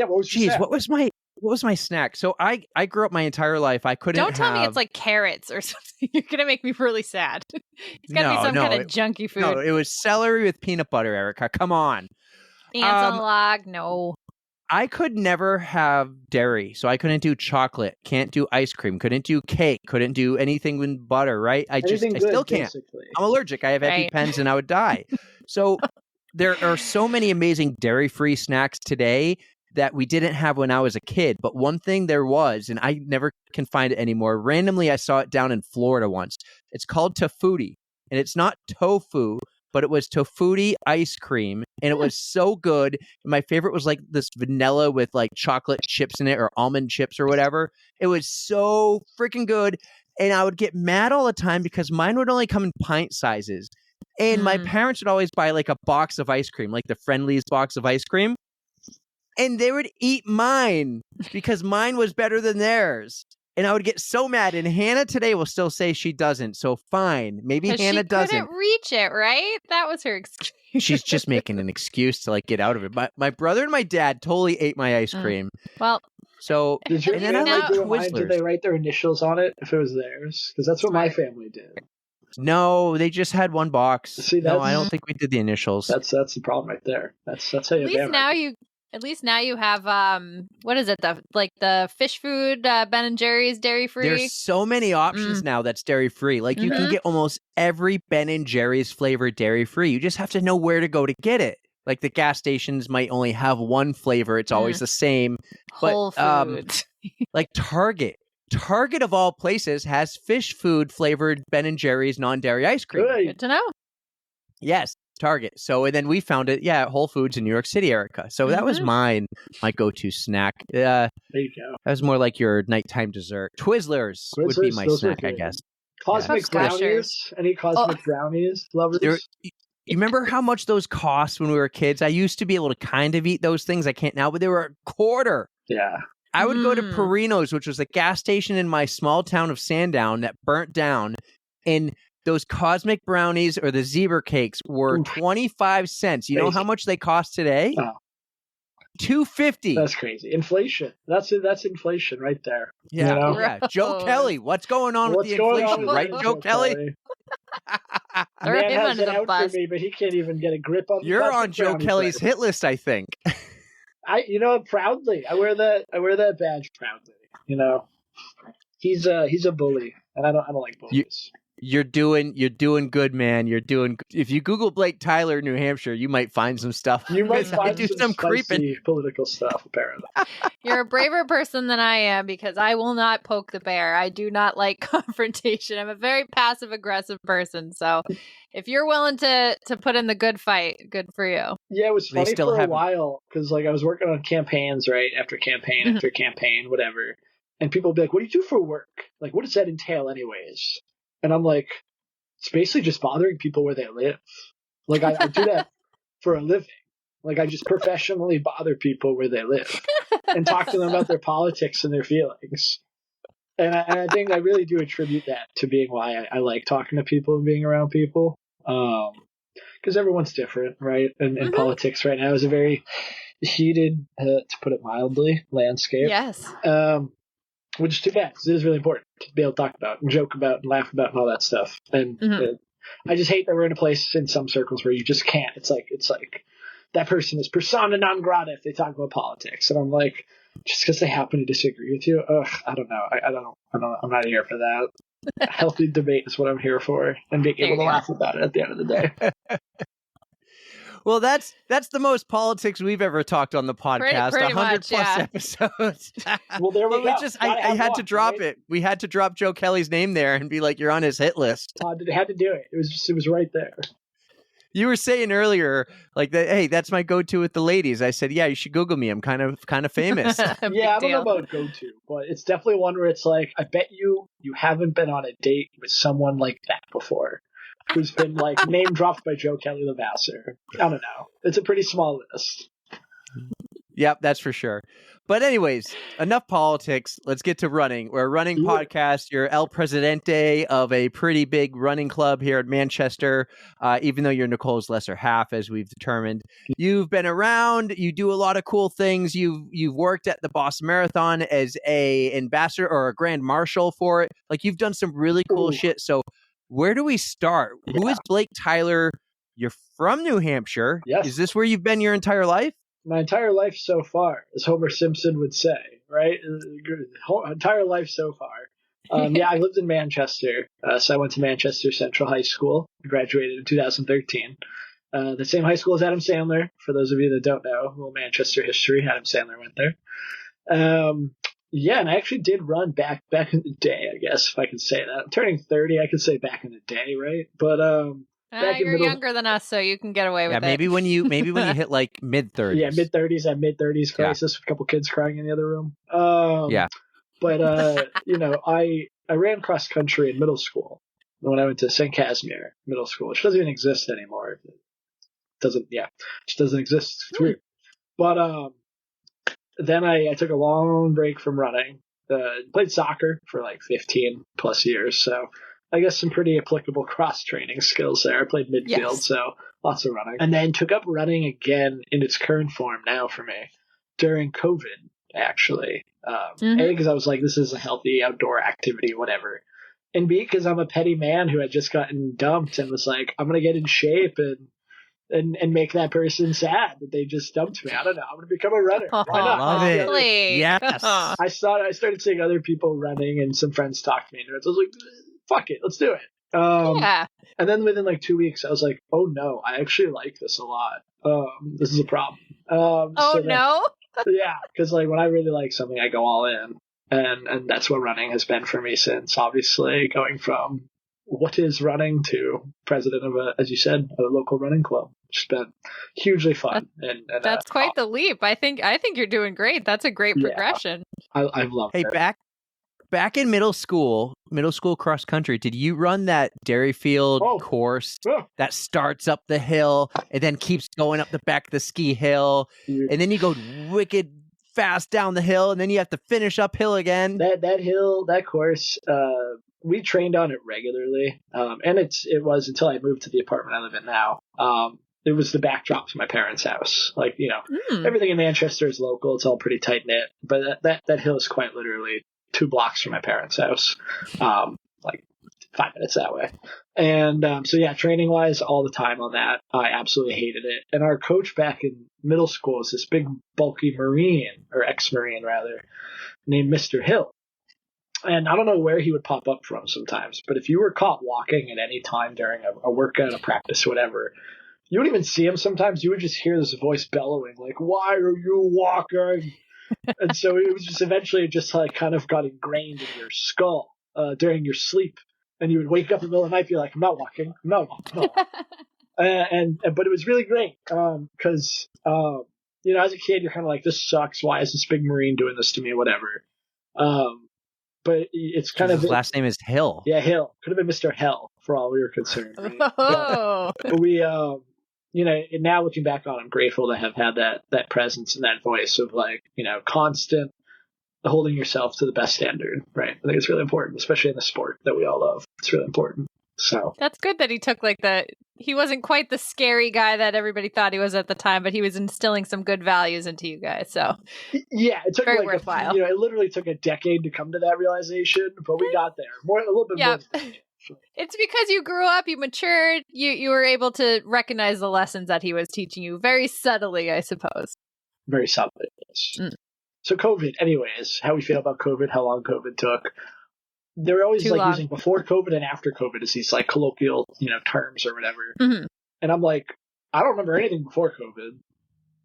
what was your snack? what was my snack? So I grew up my entire life. I couldn't. Don't tell me it's like carrots or something. You're gonna make me really sad. It's gotta be some kind of junky food. No, it was celery with peanut butter, Erica. Come on. Ants on a log. No. I could never have dairy, so I couldn't do chocolate. Can't do ice cream. Couldn't do cake. Couldn't do anything with butter. Right? I still can't. Basically. I'm allergic. I have EpiPens, and I would die. So there are so many amazing dairy-free snacks today that we didn't have when I was a kid. But one thing there was, and I never can find it anymore. Randomly, I saw it down in Florida once. It's called Tofutti, and it's not tofu, but it was Tofutti ice cream, and it was so good. My favorite was like this vanilla with like chocolate chips in it or almond chips or whatever. It was so freaking good. And I would get mad all the time because mine would only come in pint sizes. And my parents would always buy like a box of ice cream, like the Friendly's box of ice cream. And they would eat mine because mine was better than theirs. And I would get so mad. And Hannah today will still say she doesn't. So fine. Maybe Hannah doesn't. She couldn't reach it, right? That was her excuse. She's just making an excuse to like get out of it. My brother and my dad totally ate my ice cream. Well, so did you? And then I like Twizzlers. Did they write their initials on it if it was theirs? Because that's what my family did. No, they just had one box. See, no, I don't think we did the initials. That's the problem right there. That's how you. At least now you have what is it, the fish food Ben and Jerry's dairy free. There's so many options now that's dairy free. Like you can get almost every Ben and Jerry's flavor dairy free. You just have to know where to go to get it. Like the gas stations might only have one flavor. It's always the same. Whole Foods. Like Target of all places has fish food flavored Ben and Jerry's non-dairy ice cream. Good to know. Yes. Target. So, and then we found it, at Whole Foods in New York City, Erica. So that was my go-to snack. There you go. That was more like your nighttime dessert. Twizzlers would be my snack, I guess. Cosmic brownies? Any cosmic brownies? Lovers? You remember how much those cost when we were kids? I used to be able to kind of eat those things. I can't now, but they were a quarter. Yeah. I would go to Perino's, which was a gas station in my small town of Sandown that burnt down, and those cosmic brownies or the zebra cakes were 25 cents. You know how much they cost today? $2.50. That's crazy. Inflation. That's inflation right there. Yeah. You know? Yeah. Joe Kelly, what's going on with the inflation, right, Joe Kelly? Man has it out for me, but he can't even get a grip on. You're on Joe Kelly's hit list, I think. Proudly. I wear that badge proudly. You know, he's a bully, and I don't like bullies. You're doing good, man. You're doing. If you Google Blake Tyler, New Hampshire, you might find some stuff. You might find some creeping political stuff. Apparently, you're a braver person than I am because I will not poke the bear. I do not like confrontation. I'm a very passive aggressive person. So, if you're willing to put in the good fight, good for you. Yeah, it was funny for a while because I was working on campaigns, right after campaign after campaign, whatever, and people would be like, "What do you do for work? Like, what does that entail, anyways?" And I'm like, it's basically just bothering people where they live. Like, I do that for a living. Like, I just professionally bother people where they live and talk to them about their politics and their feelings. And I think I really do attribute that to being why I like talking to people and being around people. Because everyone's different, right? And politics right now is a very heated, to put it mildly, landscape. Yes. Which is too bad, because it is really important to be able to talk about and joke about and laugh about and all that stuff. And I just hate that we're in a place in some circles where you just can't. It's like that person is persona non grata if they talk about politics. And I'm like, just because they happen to disagree with you, I don't know. I'm not here for that. Healthy debate is what I'm here for, and being able to laugh about it at the end of the day. Well, that's the most politics we've ever talked on the podcast. Pretty 100 much, plus yeah. episodes. Well, there we But go. I Gotta have had one, to drop right? it. We had to drop Joe Kelly's name there and be like, you're on his hit list. Had to do it. It was right there. You were saying earlier, like that. Hey, that's my go-to with the ladies. I said, yeah, you should Google me. I'm kind of famous. Yeah, I don't know about go-to, but it's definitely one where it's like, I bet you haven't been on a date with someone like that before, who's been like name dropped by Joe Kelly the Vassar. I don't know. It's a pretty small list. Yep, that's for sure. But anyways, enough politics. Let's get to running. We're a running podcast. You're El Presidente of a pretty big running club here at Manchester, even though you're Nicole's lesser half, as we've determined. You've been around. You do a lot of cool things. You've worked at the Boston Marathon as a ambassador or a grand marshal for it. Like, you've done some really cool shit. So where do we start? Yeah. Who is Blake Tyler? You're from New Hampshire. Yes. Is this where you've been your entire life? My entire life so far, as Homer Simpson would say, right? Entire life so far. Yeah, I lived in Manchester, so I went to Manchester Central High School. Graduated in 2013. The same high school as Adam Sandler. For those of you that don't know, a little Manchester history. Adam Sandler went there. Yeah, and I actually did run back in the day, I guess, if I can say that. I'm turning 30, I could say back in the day, right? But you're younger than us, so you can get away with it. Maybe when you hit like mid-30s. Yeah, mid-30s. I had mid-30s crisis with a couple kids crying in the other room. Yeah. But, I ran cross country in middle school when I went to St. Casimir Middle School, which doesn't even exist anymore. It just doesn't exist. It's weird. But then I took a long break from running. Played soccer for like 15 plus years, so I guess some pretty applicable cross-training skills there. I played midfield, so lots of running. And then took up running again in its current form now for me during COVID, actually. A, because I was like, this is a healthy outdoor activity, whatever. And B, because I'm a petty man who had just gotten dumped and was like, I'm going to get in shape and make that person sad that they just dumped me. I don't know. I'm going to become a runner. Why not? Love it. Yes. I started seeing other people running, and some friends talked me into it. So I was like, fuck it, let's do it. And then within like 2 weeks, I was like, oh no, I actually like this a lot. This is a problem. Yeah, because like when I really like something, I go all in, and that's what running has been for me since. Obviously, going from what is running to president of as you said, a local running club. It's been hugely fun. And that's quite the leap. I think you're doing great. That's a great progression. I've loved it. Hey, back in middle school cross country, did you run that Dairyfield course that starts up the hill and then keeps going up the back of the ski hill, and then you go wicked fast down the hill, and then you have to finish uphill again? That course, we trained on it regularly, and it was until I moved to the apartment I live in now. It was the backdrop to my parents' house. Like, everything in Manchester is local. It's all pretty tight knit, but that hill is quite literally 2 blocks from my parents' house, like 5 minutes that way. And so yeah, training wise, all the time on that. I absolutely hated it. And our coach back in middle school was this big, bulky Marine, or ex-Marine rather, named Mr. Hill. And I don't know where he would pop up from sometimes, but if you were caught walking at any time during a workout, a practice, whatever, you wouldn't even see him sometimes. You would just hear this voice bellowing, like, "Why are you walking?" And so it was just eventually just like kind of got ingrained in your skull during your sleep, and you would wake up in the middle of the night, be like, "I'm not walking, I'm not walking." But it was really great because as a kid you're kind of like, this sucks. Why is this big Marine doing this to me? Whatever. But it's kind of his last name is Hill. Yeah, Hill. Could have been Mr. Hell for all we were concerned. Right? But we now looking back on it, I'm grateful to have had that presence and that voice of like, constant holding yourself to the best standard, right? I think it's really important, especially in the sport that we all love. It's really important. So that's good that he took he wasn't quite the scary guy that everybody thought he was at the time, but he was instilling some good values into you guys. So yeah, it took very worthwhile. It literally took a decade to come to that realization, but we got there. A little bit more. It's because you grew up, you matured, you were able to recognize the lessons that he was teaching you very subtly, I suppose. Very subtly, yes. So COVID, anyways, how we feel about COVID, how long COVID took. They're always using before COVID and after COVID as these like colloquial, terms or whatever. Mm-hmm. And I'm like, I don't remember anything before COVID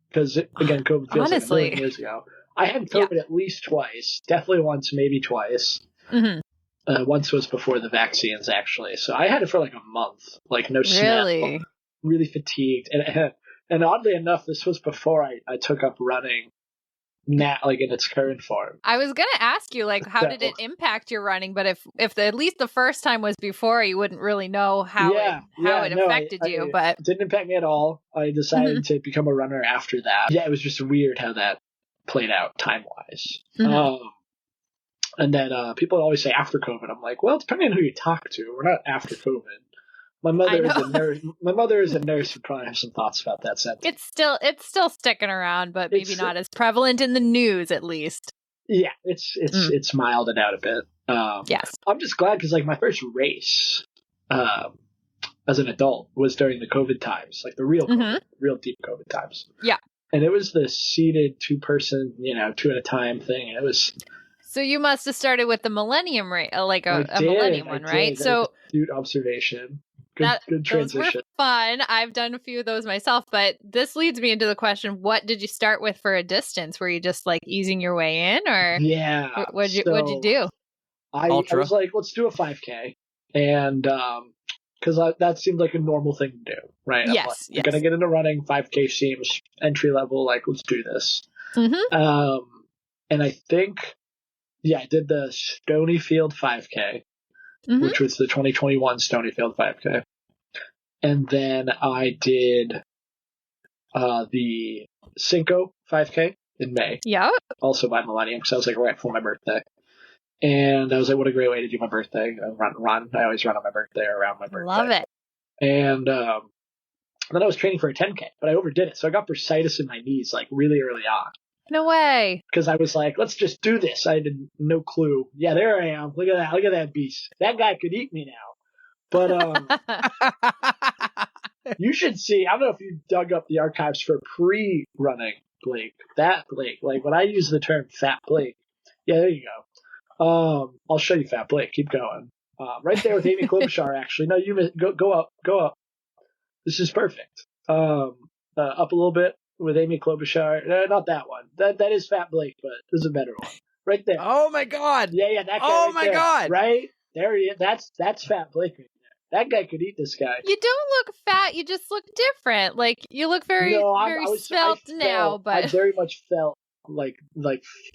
because again, COVID feels like a Honestly. million years ago. I had Yeah. COVID at least twice, definitely once, maybe twice. Mhm. Once was before the vaccines, actually. So I had it for like a month, like no smell, Really? really fatigued, and oddly enough, this was before I took up running, like in its current form. I was gonna ask you, like, how So- did it impact your running? But if at least the first time was before, you wouldn't really know how it affected you. But it didn't impact me at all. I decided to become a runner after that. Yeah, it was just weird how that played out time wise. Mhm. And then people always say after COVID. I'm like, well, depending on who you talk to, we're not after COVID. My mother is a nurse. My mother is a nurse. Would probably have some thoughts about that sentence. it's still sticking around, but maybe It's- not as prevalent in the news, at least. Yeah, it's mild out a bit. Yes. I'm just glad because like my first race as an adult was during the COVID times, like the real COVID, real deep COVID times. Yeah. And it was the seated 2-person, 2 at a time thing. And it was So you must have started with the Millennium rate, like a I did, Millennium I one, did. right? That So is astute observation. Good those transition. were fun. I've done a few of those myself, but this leads me into the question: what did you start with for a distance? Were you just like easing your way in, or Yeah. what'd you do? I Ultra. was like, let's do a 5K, and because that seemed like a normal thing to do, right? I'm Yes, like, yes. I'm gonna get into running. 5K seems entry level. Like, let's do this. Mhm. And I think, I did the Stonyfield 5K, Mhm. which was the 2021 Stonyfield 5K, and then I did the Cinco 5K in May, Yeah. also by Millennium, because I was like right before my birthday. And I was like, what a great way to do my birthday. Run. I always run on my birthday or around my birthday. Love it. And then I was training for a 10K, but I overdid it. So I got bursitis in my knees like really early on. No way. Because I was like, let's just do this. I had no clue. Yeah, there I am. Look at that. Look at that beast. That guy could eat me now. But you should see. I don't know if you dug up the archives for pre-running Blake. That Blake. Like when I use the term Fat Blake. Yeah, there you go. I'll show you Fat Blake. Keep going. Right there with Amy Klobuchar, actually. No, you go up. Go up. This is perfect. Up a little bit with Amy Klobuchar. Not that one. That is Fat Blake, but this is a better one. Right there. Oh my God. Yeah, that guy. Oh right my there. God. Right there he is. That's Fat Blake right there. That guy could eat this guy. You don't look fat. You just look different. Like you look very, very svelte now. I But very much felt like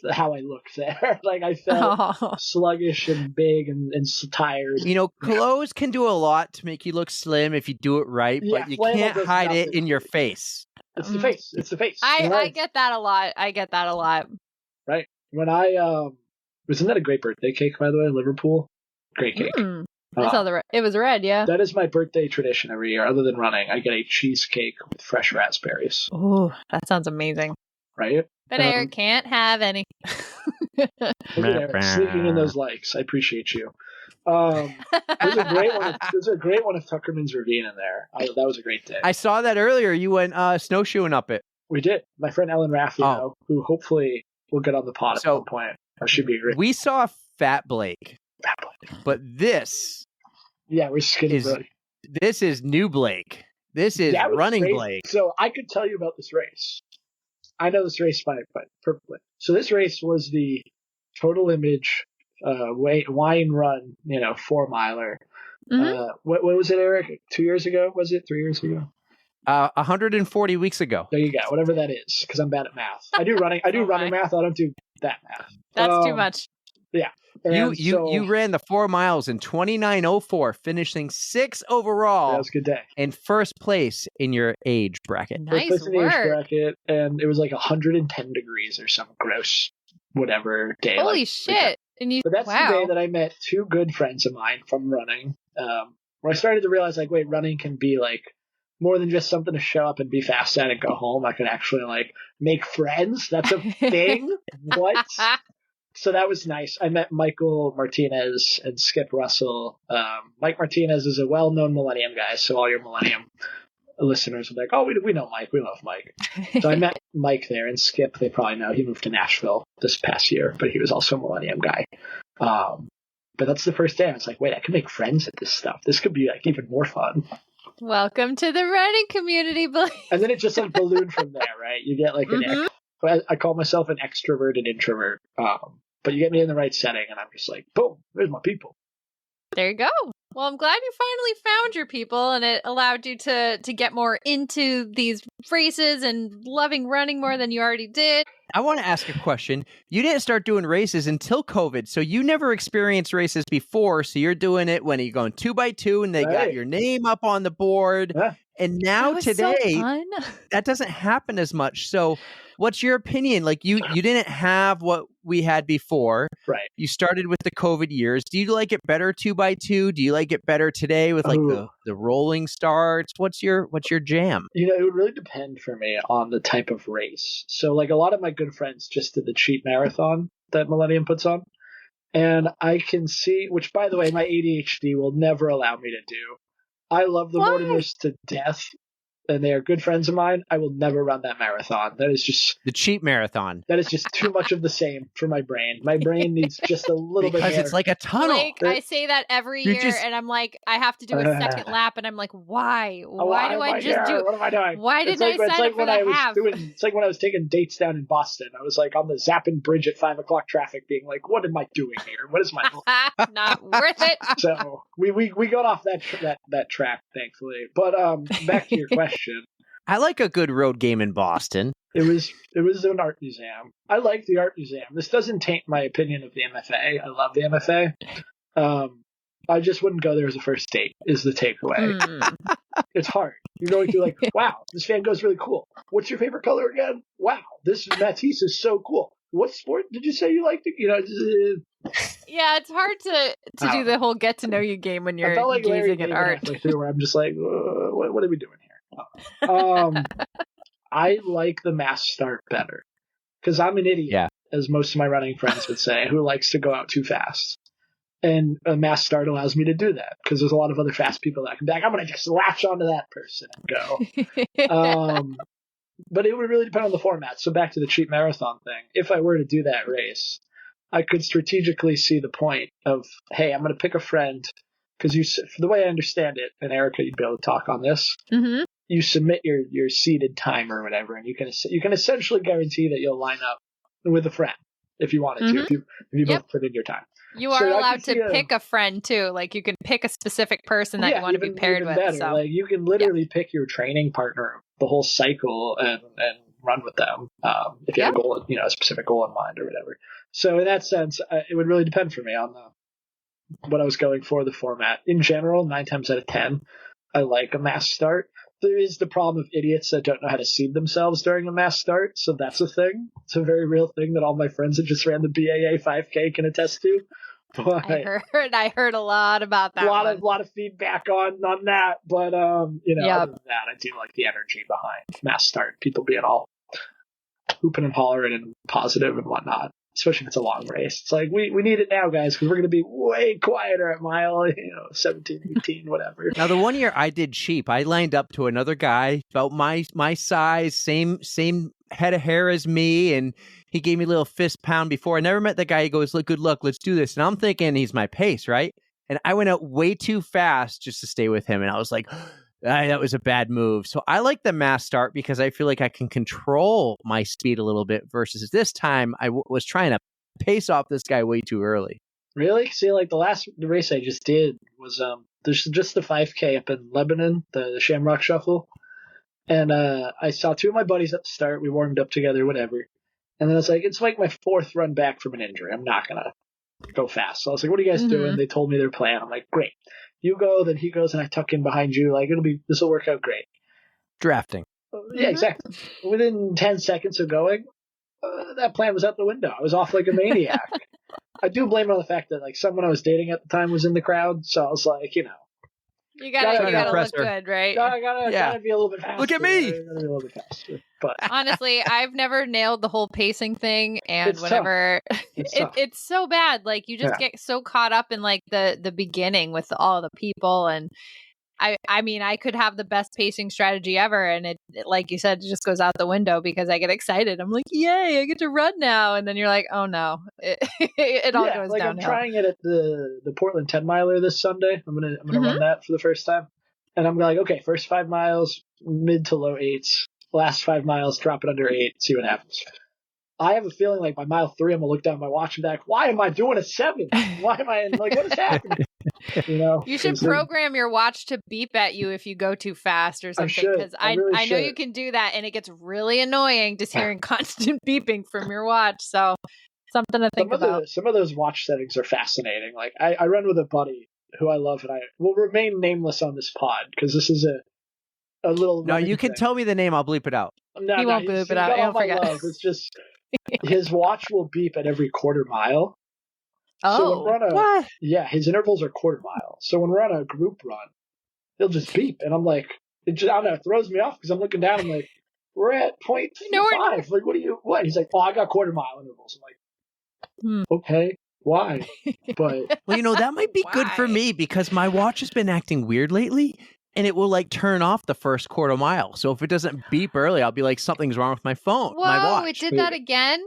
how I look there. Like I felt sluggish and big and tired. You know, clothes can do a lot to make you look slim if you do it right, Yeah, but you flannel can't does hide it nothing. in your face. It's the face. It's the face. I get that a lot. Right. When I wasn't that a great birthday cake, by the way? Liverpool, great cake. I saw it was red. Yeah. That is my birthday tradition every year. Other than running, I get a cheesecake with fresh raspberries. Oh, that sounds amazing. Right. But Eric can't have any. Look at Eric sneaking in those likes. I appreciate you. There's a great one. There's a great one of Tuckerman's Ravine in there. That was a great day. I saw that earlier. You went snowshoeing up it. We did. My friend Ellen Raffio, who hopefully will get on the pod at some point. Or should be great. We saw Fat Blake. But this we're skinny Blake. This is new Blake. This is running crazy. Blake. So I could tell you about this race. I know this race perfectly. So this race was the Total Image wine run, 4-miler. What was it, Eric? 2 years ago? Was it 3 years ago? 140 weeks ago. There you go. Whatever that is, because I'm bad at math. I do running. I do running math. I don't do that math. That's too much. Yeah. You ran the 4 miles in 29:04, finishing 6th overall. That was a good day. And first place in your age bracket. Nice First place in the age work. bracket, and it was like 110 degrees or some gross whatever day. Holy like, shit! And you, But that's the day that I met two good friends of mine from running. Where I started to realize, like, wait, running can be like more than just something to show up and be fast at and go home. I can actually like make friends. That's a thing. What? So that was nice. I met Michael Martinez and Skip Russell. Mike Martinez is a well-known Millennium guy, so all your Millennium listeners are like, oh, we know Mike. We love Mike. So I met Mike there, and Skip, they probably know. He moved to Nashville this past year, but he was also a Millennium guy. But that's the first day. I was like, wait, I can make friends at this stuff. This could be like even more fun. Welcome to the running community, Blake. And then it just like ballooned from there, right? You get like I call myself an extroverted introvert, but you get me in the right setting, and I'm just like, boom, there's my people. There you go. Well, I'm glad you finally found your people, and it allowed you to get more into these races and loving running more than you already did. I want to ask a question. You didn't start doing races until COVID, so you never experienced races before. So you're doing it when you're going 2x2, and they got your name up on the board. Yeah. And now today, so fun. that doesn't happen as much. So what's your opinion? Like you didn't have what we had before. Right. You started with the COVID years. Do you like it better 2x2? Do you like it better today with like the rolling starts? What's your jam? You know, it would really depend for me on the type of race. So like a lot of my good friends just did the cheap marathon that Millennium puts on. And I can see, which by the way, my ADHD will never allow me to do. I love the Mortimers to death, and they are good friends of mine. I will never run that marathon. That is just the cheap marathon. That is just too much of the same for my brain. My brain needs just a little bit more. Because it's like a tunnel. Like, I say that every year, and I'm like, I have to do a second lap, and I'm like, why? Why do I just do? What am I doing? Why didn't I sign up for the half? It's like when I was taking dates down in Boston. I was like on the Zappin Bridge at 5 o'clock traffic, being like, "What am I doing here? What is my?" Not worth it. So we got off that track, thankfully. But back to your question. I like a good road game in Boston. It was an art museum. I like the art museum. This doesn't taint my opinion of the MFA. I love the MFA. I just wouldn't go there as a first date, is the takeaway. It's hard. You're going through like, wow, this Van Gogh's really cool. What's your favorite color again? Wow, this Matisse is so cool. What sport did you say you liked? You know, yeah, it's hard to do the whole get to know you game when you're like gazing at art. Where I'm just like, what are we doing here? I like the mass start better because I'm an idiot, as most of my running friends would say, who likes to go out too fast. And a mass start allows me to do that because there's a lot of other fast people that can be like, I'm going to just latch onto that person and go. But it would really depend on the format. So back to the cheap marathon thing. If I were to do that race, I could strategically see the point of, hey, I'm going to pick a friend because the way I understand it, and Erika, you'd be able to talk on this. Mm-hmm. You submit your seeded time or whatever, and you can essentially guarantee that you'll line up with a friend if you wanted to, if you both put in your time. You are allowed to pick a friend too. Like you can pick a specific person that you want to be paired with. Better. So. Like you can literally pick your training partner the whole cycle and run with them if you have a goal, a specific goal in mind or whatever. So in that sense, it would really depend for me on what I was going for, the format. In general, 9 times out of 10, I like a mass start. There is the problem of idiots that don't know how to seed themselves during a mass start, so that's a thing. It's a very real thing that all my friends that just ran the BAA 5K can attest to. But I heard a lot about that. A lot of feedback on that, but other than that, I do like the energy behind mass start. People being all hooping and hollering and positive and whatnot. Especially if it's a long race. It's like, we need it now, guys, because we're going to be way quieter at mile 17, 18, whatever. Now, the one year I did cheap, I lined up to another guy, about my size, same head of hair as me, and he gave me a little fist pound before. I never met the guy. He goes, look, good luck, let's do this. And I'm thinking he's my pace, right? And I went out way too fast just to stay with him. And I was like, that was a bad move. So I like the mass start because I feel like I can control my speed a little bit versus this time I was trying to pace off this guy way too early. Really? See, like the race I just did was there's just the 5K up in Lebanon, the Shamrock Shuffle. And I saw two of my buddies at the start. We warmed up together, whatever. And then I was like, it's like my fourth run back from an injury. I'm not going to go fast. So I was like, what are you guys doing? They told me their plan. I'm like, great. You go, then he goes, and I tuck in behind you. Like, this will work out great. Drafting. Yeah, exactly. Within 10 seconds of going, that plan was out the window. I was off like a maniac. I do blame it on the fact that, like, someone I was dating at the time was in the crowd. So I was like, You gotta look good, right? Gotta be a little bit faster. Look at me! Gotta be a little bit faster. But honestly, I've never nailed the whole pacing thing, and it's whenever tough. It's so bad. Like you just get so caught up in like the beginning with all the people, and I mean, I could have the best pacing strategy ever, and it like you said, it just goes out the window because I get excited. I'm like, yay, I get to run now, and then you're like, oh no, it all goes downhill. I'm trying it at the Portland 10 miler this Sunday. I'm gonna run that for the first time, And I'm like, okay, first 5 miles, mid to low 8s. Last 5 miles, drop it under 8, see what happens. I have a feeling like by mile 3, I'm going to look down at my watch and be like, why am I doing a 7? Why am I like, what is happening? You should program your watch to beep at you if you go too fast or something. Because I know you can do that, and it gets really annoying just hearing constant beeping from your watch. So something to think about. Some of those watch settings are fascinating. Like I run with a buddy who I love, and I will remain nameless on this pod because this is a little. No, you can tell me the name. I'll bleep it out. No, he won't bleep it out. He'll forget. It's just his watch will beep at every quarter mile. Oh, so when we're what? Yeah, his intervals are quarter mile. So when we're on a group run, he'll just beep, and I'm like, I don't know, it throws me off because I'm looking down. I'm like, we're at 0.5. Like, what? He's like, oh, I got quarter mile intervals. I'm like, okay, why? But well, that might be good for me because my watch has been acting weird lately. And it will like turn off the first quarter mile. So if it doesn't beep early, I'll be like, something's wrong with my phone. Whoa, my watch. It did that again?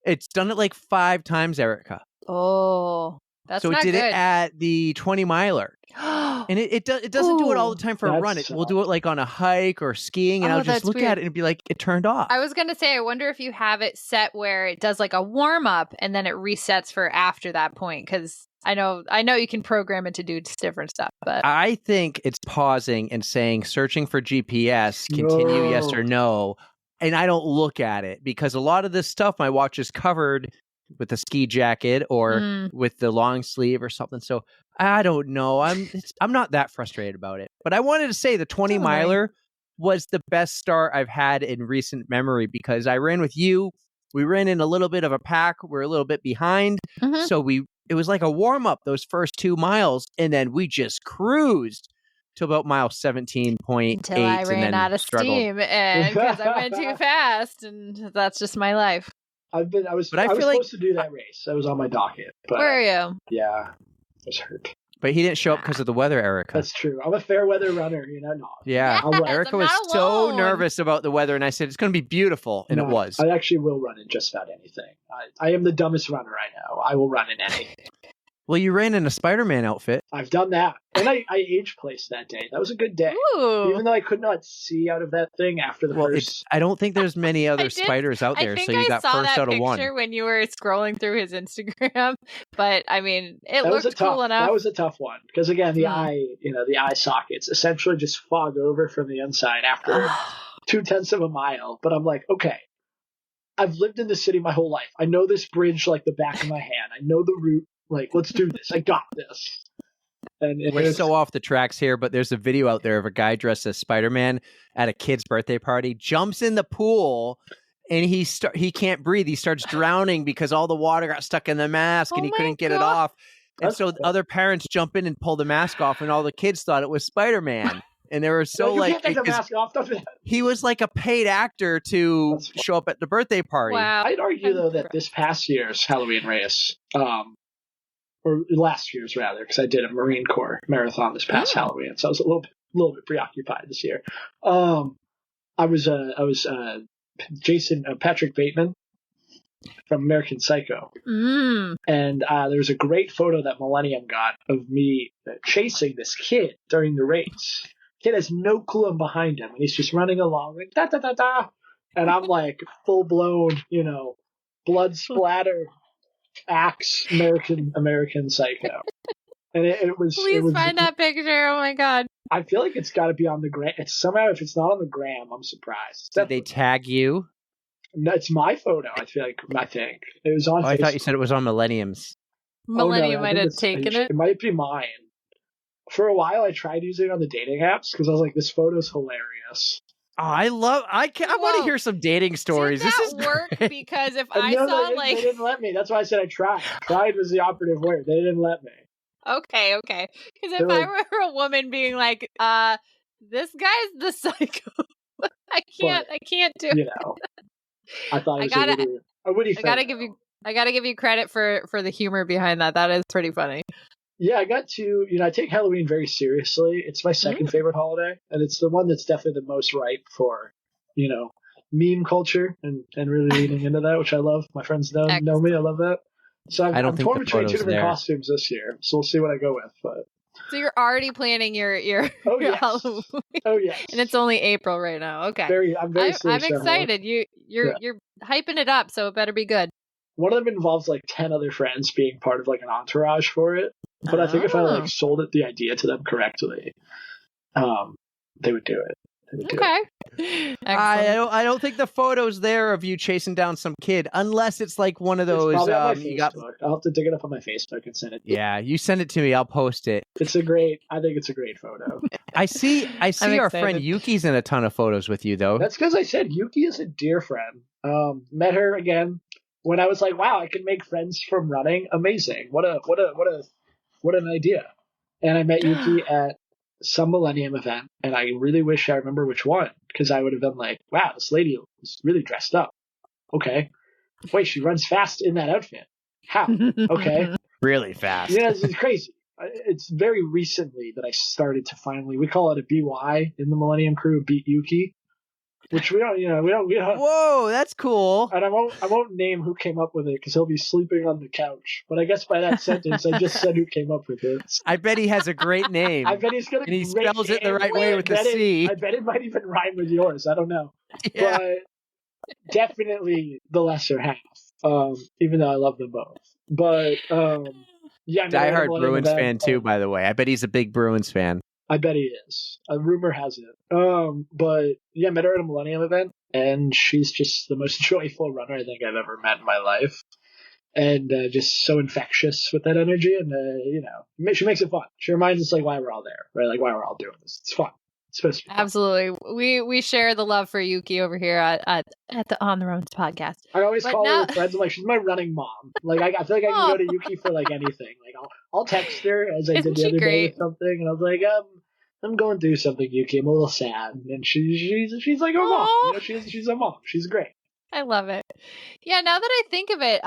It's done it like 5 times, Erika. Oh, that's so not it did good. it at the 20 miler. And it doesn't do it all the time for a run. We'll do it like on a hike or skiing, and I'll just look at it and be like, it turned off. I was gonna say, I wonder if you have it set where it does like a warm up and then it resets for after that point, because I know you can program it to do different stuff, but I think it's pausing and saying, searching for GPS, continue yes or no, and I don't look at it because a lot of this stuff my watch is covered with a ski jacket or with the long sleeve or something. So I don't know. I'm not that frustrated about it. But I wanted to say the 20 miler was the best start I've had in recent memory because I ran with you. We ran in a little bit of a pack. We're a little bit behind. So it was like a warm up those first 2 miles. And then we just cruised to about mile 17.8 until I ran out of steam and because I went too fast, and that's just my life. I was supposed to do that race. I was on my docket. But, where are you? Yeah, I was hurt. But he didn't show up because of the weather, Erika. That's true. I'm a fair weather runner, No. Yeah. Erika was so nervous about the weather, and I said, it's going to be beautiful. And it was. I actually will run in just about anything. I am the dumbest runner I know. I will run in anything. Well, you ran in a Spider-Man outfit. I've done that. And I age placed that day. That was a good day. Ooh. Even though I could not see out of that thing after the first. I don't think there's many other spiders out there, so you got first out of one. I saw that picture when you were scrolling through his Instagram, but I mean, it looked cool enough. That was a tough one. Because again, the eye sockets essentially just fog over from the inside after 0.2 of a mile. But I'm like, okay, I've lived in this city my whole life. I know this bridge like the back of my hand. I know the route. Like, let's do this. I got this. And we're so off the tracks here, but there's a video out there of a guy dressed as Spider-Man at a kid's birthday party, jumps in the pool, and he can't breathe. He starts drowning because all the water got stuck in the mask, and he couldn't get it off. And so other parents jump in and pull the mask off, and all the kids thought it was Spider-Man. And they were so can't take the mask off. He was like a paid actor to show up at the birthday party. Wow. I'd argue, though, that this past year's Halloween race, or last year's rather, because I did a Marine Corps marathon this past Halloween, so I was a little bit preoccupied this year. I was Patrick Bateman from American Psycho, and there was a great photo that Millennium got of me chasing this kid during the race. Kid has no clue I'm behind him, and he's just running along like da da da da, and I'm like full blown, blood splatter. Axe American Psycho, and it was. Please find that picture. Oh my god! I feel like it's got to be on the gram. It's somehow if it's not on the gram, I'm surprised. Did they tag you? No, it's my photo. I think it was on. I thought you said it was on Millennium's. Millennium might have taken it. It might be mine. For a while, I tried using it on the dating apps because I was like, this photo's hilarious. Oh, I want to hear some dating stories. Did that work? Because if I saw they didn't let me. That's why I said I tried. Tried was the operative word. They didn't let me. Okay. Because if I were a woman being like, this guy's the psycho, I can't do it. I thought it was a witty thing. I gotta give you credit for the humor behind that. That is pretty funny. Yeah, I got to, I take Halloween very seriously. It's my second favorite holiday, and it's the one that's definitely the most ripe for, meme culture and really leaning into that, which I love. My friends know me. I love that. So I'm torn between two different costumes this year, so we'll see what I go with. But So you're already planning your Oh your yes. Halloween, Oh yes. and it's only April right now. Okay, I'm very I'm serious about Halloween. excited. You're hyping it up, so it better be good. One of them involves like 10 other friends being part of like an entourage for it. But I think if I Oh. like sold it the idea to them correctly, they would do it. They would do it. Okay. Excellent. I don't think the photo's there of you chasing down some kid, unless it's like one of It's those. probably on my You got, Facebook. I'll have to dig it up on my Facebook and send it. yeah, you send it to me. I'll post it. I think it's a great photo. I see our excited. friend Yuki's in a ton of photos with you, though. That's because I said Yuki is a dear friend. Met her again when I was like, wow, I can make friends from running. Amazing. What an idea. And I met Yuki at some Millennium event, and I really wish I remember which one, because I would have been like, wow, this lady is really dressed up. Okay. Wait, she runs fast in that outfit. How? Okay. Really fast. Yeah, it's crazy. It's very recently that I started to finally, we call it a BY in the Millennium Crew, beat Yuki, which we don't. Whoa, that's cool. And I won't name who came up with it because he'll be sleeping on the couch. But I guess by that sentence, I just said who came up with it. I bet he has a great name. I bet he's gonna. And he spells it the right way with the C. I bet it might even rhyme with yours. I don't know. Yeah. But definitely the lesser half. Even though I love them both. But yeah, Diehard Bruins fan too, by the way. I bet he's a big Bruins fan. I bet he is. A rumor has it. But yeah, I met her at a Millennium event, and she's just the most joyful runner I think I've ever met in my life. And just so infectious with that energy, and she makes it fun. She reminds us like why we're all there, right? Like why we're all doing this. It's fun. It's supposed to be fun. Absolutely. We share the love for Yuki over here at the On the Roads podcast. I always But call now- her friends. I'm like, she's my running mom. Like I feel like I can go to Yuki for like anything. Like I'll text her as I Isn't did the she other day great? with something, and I was like, I'm going through something, Yuki. I'm a little sad, and she's like a mom. Aw. You know, she's a mom. She's great. I love it. Yeah, now that I think of it,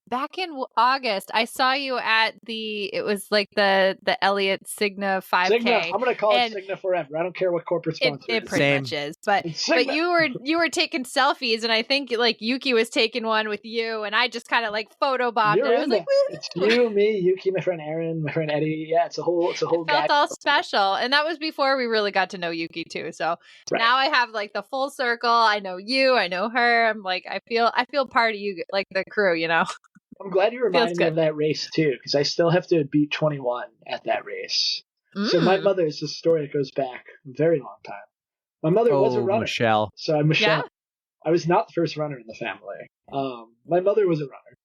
back in August, I saw you at it was like the Elliott Signa 5K. Signa. I'm gonna call it and Signa forever. I don't care what corporate sponsor it is. pretty Same. much is. But It's Signa. you were taking selfies, and I think like Yuki was taking one with you, and I just kind of like photobombed You're it. I in was there. like, woo! It's you, me, Yuki, my friend Aaron, my friend Eddie. Yeah, it's a whole It guy. felt all special, and that was before we really got to know Yuki too. So Right. now I have like the full circle. I know you, I know her. I'm like, I feel part of you, like the crew, you know. I'm glad you reminded me good. of that race too, because I still have to beat 21 at that race. So my mother is a story that goes back a very long time. My mother was a runner. Michelle. So I'm Michelle. Yeah. I was not the first runner in the family. My mother was a runner,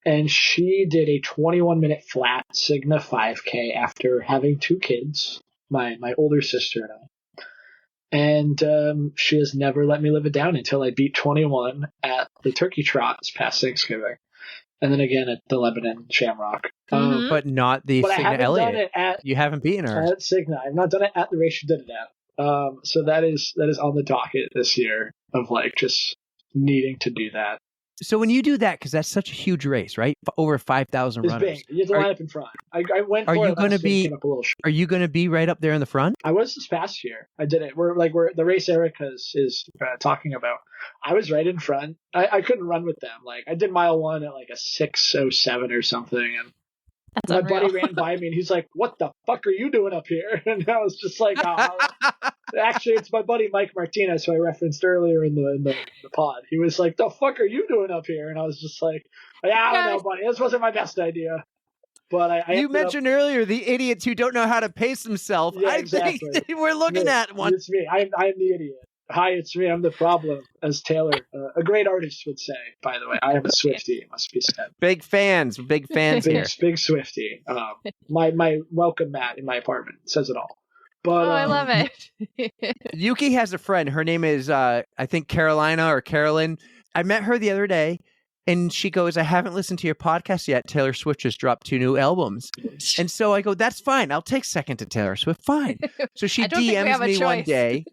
and she did a 21-minute flat Signa 5K after having 2 kids, my older sister and I. And she has never let me live it down until I beat 21 at the Turkey Trot this past Thanksgiving, and then again at the Lebanon Shamrock. Mhm. But not the But I Signa haven't Elliott. done it at You haven't beaten her. Signa. I've not done it at the race she did it at. So that is on the docket this year of like just needing to do that. So when you do that, because that's such a huge race, right? Over 5,000 It's runners. big. You have to Are- line up in front. I went are for you it gonna last year, be- came up a little short. Are you going to be right up there in the front? I was this past year. I did it. We're the race Erika is talking about. I was right in front. I couldn't run with them. Like I did mile 1 at like a 6:07 or something, and That's my unreal. buddy ran by me and he's like, "What the fuck are you doing up here?" And I was just like, actually, it's my buddy Mike Martinez, who I referenced earlier in the pod. He was like, "The fuck are you doing up here?" And I was just like, "Yeah, I don't know, buddy. This wasn't my best idea." But I You ended up- mentioned earlier the idiots who don't know how to pace themselves. Yeah, I exactly. think we're looking at one. It's me. I'm the idiot. Hi, it's me. I'm the problem, as Taylor, a great artist, would say. By the way, I am a Swiftie. It must be said. Big fans here. Big Swiftie. My welcome mat in my apartment says it all. But Oh, I love it. Yuki has a friend. Her name is, I think, Carolina or Carolyn. I met her the other day, and she goes, "I haven't listened to your podcast yet. Taylor Swift just dropped 2 new albums." And so I go, "That's fine. I'll take second to Taylor Swift. Fine." So she I don't think we DMs have a me one choice. day.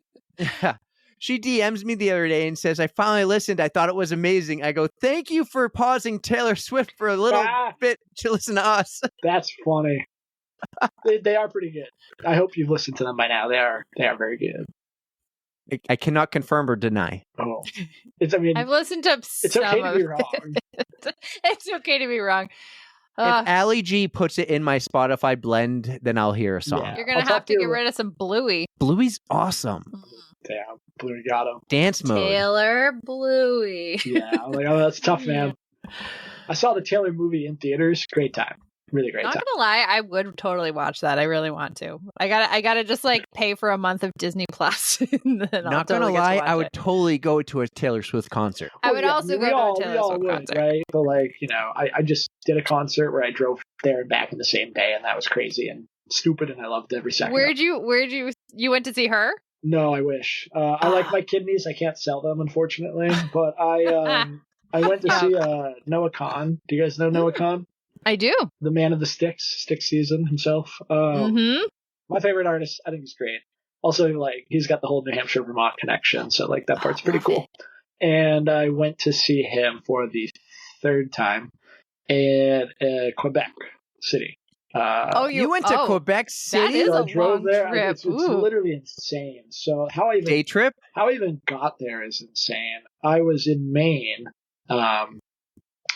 She DMs me the other day and says, "I finally listened. I thought it was amazing." I go, "Thank you for pausing Taylor Swift for a little bit to listen to us." that's funny. They are pretty good. I hope you've listened to them by now. They are very good. I cannot confirm or deny. Oh, I mean, I've listened to it's some okay to of be wrong. It's okay to be wrong. Ugh, Ali G puts it in my Spotify blend, then I'll hear a song. Yeah. you're gonna I'll have talk to to get you- rid of some Bluey. Bluey's awesome. Damn, Blue Gato. Dance mode. Taylor Bluey. Yeah, I'm like, oh, that's tough, man. I saw the Taylor movie in theaters. Great time. Really great Not time. gonna lie, I would totally watch that. I really want to. I gotta just like pay for a month of Disney Plus. And then I'll Not totally gonna get to lie, watch I would it. totally go to a Taylor Swift concert. I would Well, yeah, also we go to all- a we Taylor all Swift would, concert. right? But like, I just did a concert where I drove there and back in the same day, and that was crazy and stupid, and I loved every second. Where'd you went to see her? No, I wish. I like my kidneys. I can't sell them, unfortunately. But I went to see Noah Khan. Do you guys know Noah Khan? I do. The man of the stick season himself. Mm-hmm. My favorite artist. I think he's great. Also, like, he's got the whole New Hampshire Vermont connection, so like that part's pretty cool. And I went to see him for the third time in Quebec City. You went to Quebec That City? is So a I drove long there. trip. It's Ooh. literally insane. So Day trip? how I even got there is insane. I was in Maine,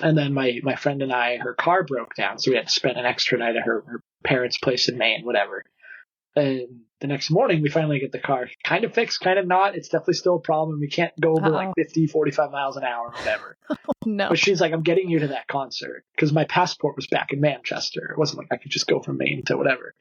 and then my friend and I, her car broke down, so we had to spend an extra night at her parents' place in Maine, whatever. And the next morning, we finally get the car kind of fixed, kind of not. It's definitely still a problem. We can't go over like 50, 45 miles an hour or whatever. No. But she's like, I'm getting you to that concert because my passport was back in Manchester. It wasn't like I could just go from Maine to whatever.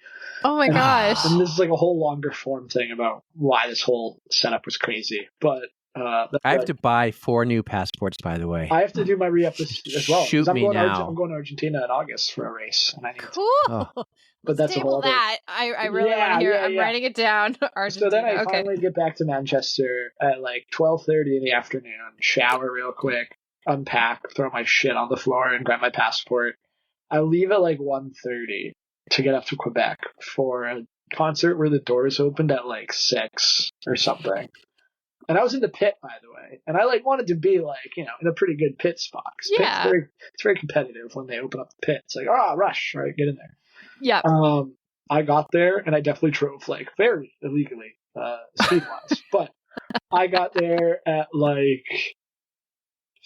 Oh my gosh. And this is like a whole longer form thing about why this whole setup was crazy. But I have to buy 4 new passports, by the way. I have to do my re-up as well. 'cause Shoot I'm me going now. I'm going to Argentina in August for a race, and I need to. Cool. Oh. But Let's that's a whole table other- that. I really want Yeah, to hear. yeah, I'm yeah. writing it down. Argentina. So then I Okay. finally get back to Manchester at like 12:30 in the afternoon, shower real quick, unpack, throw my shit on the floor, and grab my passport. I leave at like 1:30 to get up to Quebec for a concert where the doors opened at like 6 or something. And I was in the pit, by the way, and I like wanted to be like, in a pretty good pit spot. 'Cause Yeah. it's very competitive when they open up the pit. It's like, rush, right, get in there. Yeah. I got there and I definitely drove like very illegally, speed wise, but I got there at like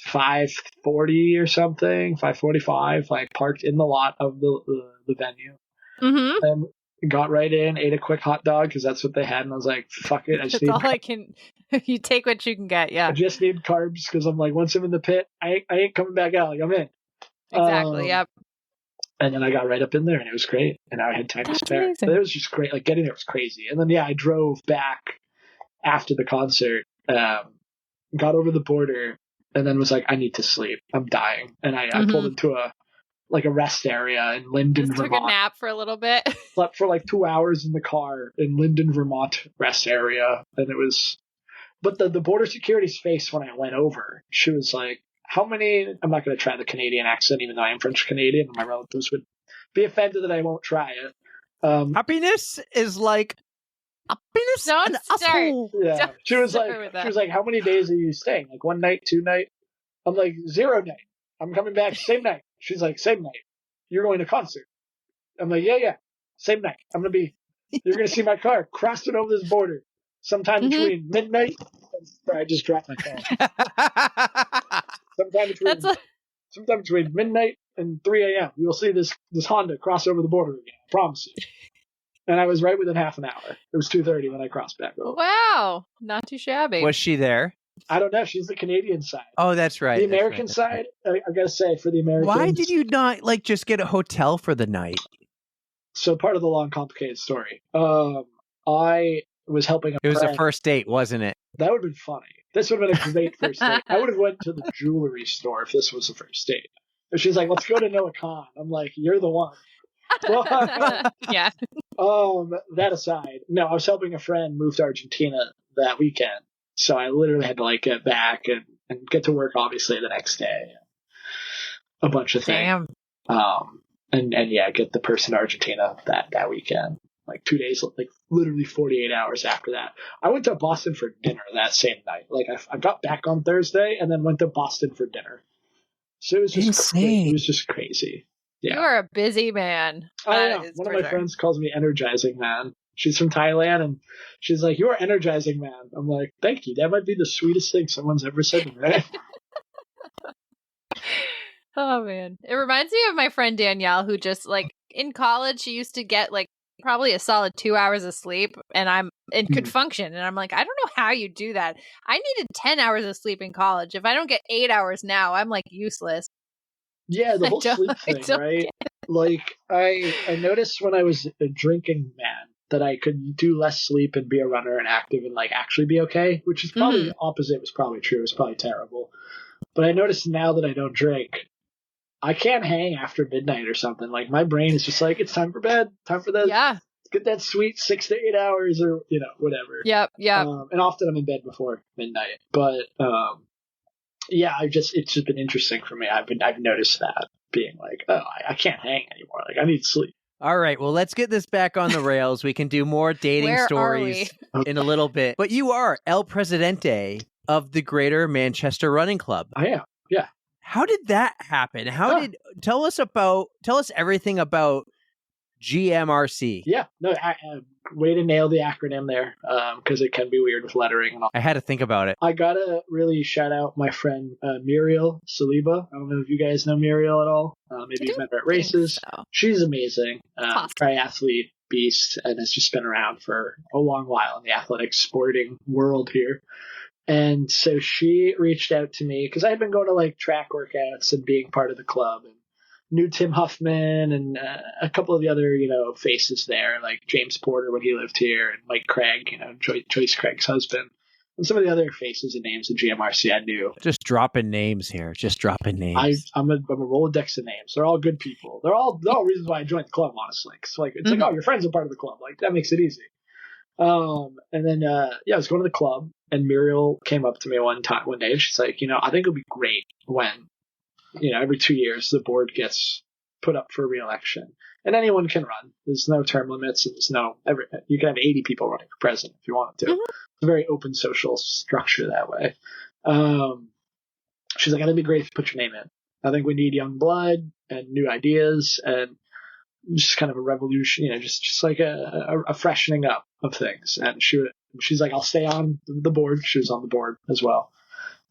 5:40 or something, 5:45, like parked in the lot of the venue, Mm-hmm. and got right in, ate a quick hot dog because that's what they had, and I was like, fuck it, That's all I can. You take what you can get. I Yeah. just need carbs because I'm like, once I'm in the pit, I ain't coming back out. Like I'm in. Exactly. Yep. And then I got right up in there, and it was great. And I had time That's to spare. amazing. But it was just great. Like getting there was crazy. And then I drove back after the concert, got over the border, and then was like, I need to sleep. I'm dying. And I pulled into a rest area in Linden, Just took a Vermont. nap for a little bit. Slept for like 2 hours in the car in Linden, Vermont rest area, and it was. But the border security's face when I went over, she was like, how many, I'm not going to try the Canadian accent, even though I am French Canadian, and my relatives would be offended that I won't try it. Happiness is like happiness. Don't and start. asshole. Yeah, Don't she was start like, with that. how many days are you staying? Like 1 night, 2 night? I'm like, 0 night. I'm coming back same night. She's like, same night. You're going to concert. I'm like, yeah, same night. You're going to see my car crossing over this border sometime Mhm. between midnight. I just dropped my phone. Sometime between midnight and 3 a.m. You will see this Honda cross over the border again. I promise you. And I was right within half an hour. It was 2:30 when I crossed back over. Wow. Not too shabby. Was she there? I don't know. She's the Canadian side. Oh, that's right. The that's American right, that's right. side, I gotta say, for the Americans. Why did you not just get a hotel for the night? So part of the long, complicated story. I was helping It was a friend. first date, wasn't it? That would have been funny. This would have been a great first date. I would have went to the jewelry store if this was the first date. But she's like, let's go to Noah Khan. I'm like, you're the one. Yeah. That aside, no, I was helping a friend move to Argentina that weekend. So I literally had to get back and get to work obviously the next day. A bunch of things. Damn. And get the person to Argentina that weekend. Like 2 days, like literally 48 hours after that. I went to Boston for dinner that same night. Like I got back on Thursday and then went to Boston for dinner. So it was just Insane. It was just crazy. Yeah. You are a busy man. I That know. is One of for my sure. friends calls me Energizing Man. She's from Thailand, and she's like, "You are Energizing Man." I'm like, "Thank you. That might be the sweetest thing someone's ever said to me." Oh man. It reminds me of my friend Danielle, who just like in college she used to get like probably a solid 2 hours of sleep and could function. And I'm like, I don't know how you do that. I needed 10 hours of sleep in college. If I don't get 8 hours now, I'm like useless. Yeah, the whole sleep I thing, don't right? get Like I noticed when I was a drinking man that I could do less sleep and be a runner and active and like actually be okay, which is probably the opposite was probably true. It was probably terrible. But I noticed now that I don't drink, I can't hang after midnight or something. Like my brain is just like, it's time for bed, time for that. Yeah. Get that sweet 6 to 8 hours or, whatever. Yep. And often I'm in bed before midnight. But yeah, it's just been interesting for me. I've noticed that being like, oh, I can't hang anymore. Like I need sleep. All right, well, let's get this back on the rails. We can do more dating Where are stories in a little bit. But you are El Presidente of the Greater Manchester Running Club. I am. Yeah. How did that happen? Tell us everything about GMRC. Yeah. No, way to nail the acronym there, because it can be weird with lettering and all. I had to think about it. I gotta really shout out my friend Muriel Saliba. I don't know if you guys know Muriel at all. Maybe you've met her at races. So. She's amazing. Awesome. Triathlete beast, and has just been around for a long while in the athletic sporting world here. And so she reached out to me because I had been going to like track workouts and being part of the club, and knew Tim Huffman and a couple of the other, faces there, like James Porter when he lived here, and Mike Craig, Joyce Craig's husband, and some of the other faces and names of GMRC I knew. Just dropping names here. Just dropping names. I'm a Rolodex of names. They're all good people. They're all reasons why I joined the club, honestly. Cause like it's like, oh, your friends are part of the club. Like that makes it easy. And then I was going to the club, and Muriel came up to me one day, and she's like, I think it'll be great when, every 2 years the board gets put up for re-election, and anyone can run. There's no term limits, and you can have 80 people running for president if you wanted to. Mm-hmm. It's a very open social structure that way. She's like, I think it'd be great if you put your name in. I think we need young blood and new ideas and just kind of a revolution, just like a freshening up of things. And she's like, I'll stay on the board. She was on the board as well.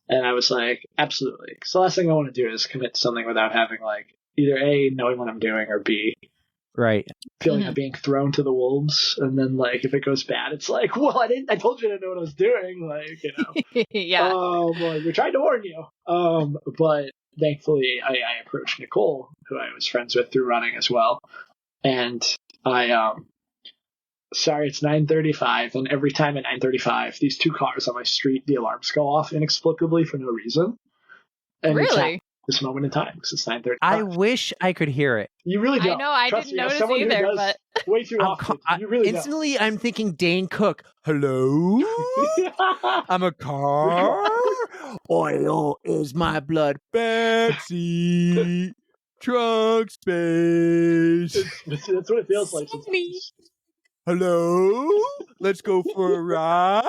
And I was like, absolutely. Because the last thing I want to do is commit to something without having like either A, knowing what I'm doing, or B, right, feeling like being thrown to the wolves. And then like if it goes bad, it's like, well, I told you I didn't know what I was doing. Like, yeah. Like, we tried to warn you. But thankfully I approached Nicole, who I was friends with through running as well. And sorry, it's 9:35, and every time at 9:35, these two cars on my street, the alarms go off inexplicably for no reason. And really? This moment in time, because it's 9:35. I wish I could hear it. You really don't. I know, I didn't notice either, but way too often. You really instantly don't. I'm thinking Dane Cook. Hello? I'm a car. Oil is my blood. Backseat. Trunk space. That's what it feels like sometimes. Hello? Let's go for a ride?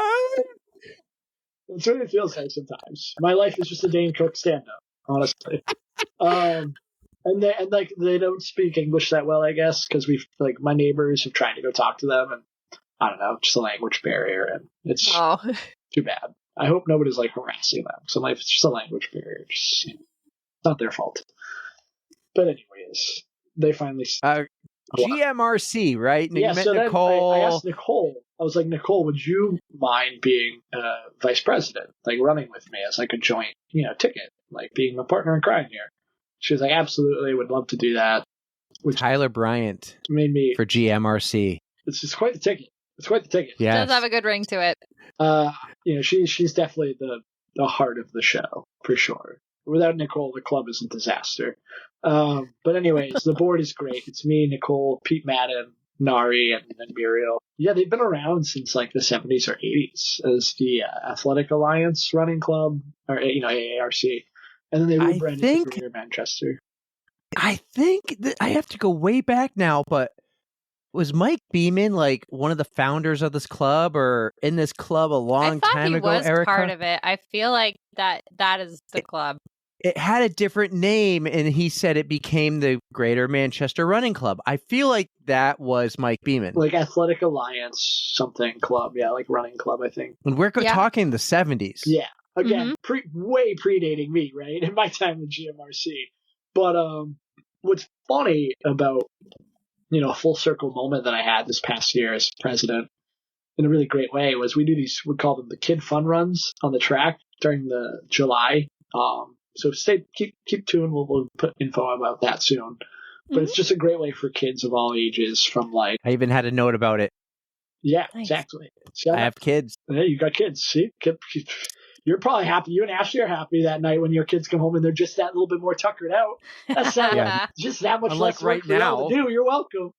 That's what it feels like sometimes. My life is just a Dane Cook stand-up, honestly. And they don't speak English that well, I guess, because my neighbors have tried to go talk to them, and I don't know, just a language barrier, and it's too bad. I hope nobody's like harassing them. So it's just a language barrier. It's not their fault. But anyways, they finally. GMRC, right? Yeah, you met so Nicole. I asked Nicole. I was like, Nicole, would you mind being vice president, like running with me as like a joint, ticket, like being a partner in crime here? She was like, absolutely, would love to do that. Which Tyler Bryant made me for GMRC. It's just quite the ticket. It's quite the ticket. Yeah, it does have a good ring to it. She's definitely the heart of the show for sure. Without Nicole, the club is a disaster. But anyways, the board is great. It's me, Nicole, Pete Madden, Nari, and Muriel. Yeah, they've been around since like the 70s or 80s as the Athletic Alliance Running Club, or AARC. And then they rebranded to Greater Manchester. I think that I have to go way back now, but was Mike Beeman like one of the founders of this club or in this club a long time ago, Erika? He was part of it. I feel like that is the club. It had a different name, and he said it became the Greater Manchester Running Club. I feel like that was Mike Beeman. Like Athletic Alliance something club. Yeah, like running club, I think. And we're talking the 70s. Yeah. Again, way predating me, right? In my time in GMRC. But what's funny about, a full circle moment that I had this past year as president in a really great way was we do these, we call them the kid fun runs on the track during the July. So keep tuned. We'll put info about that soon. But it's just a great way for kids of all ages from like. I even had a note about it. Yeah, Nice. exactly. So I have kids. Yeah, you got kids. See, you're probably happy. You and Ashley are happy that night when your kids come home and they're just that little bit more tuckered out. That's that, Yeah. just that much Unlike less work right for y'all to now. do. You're welcome.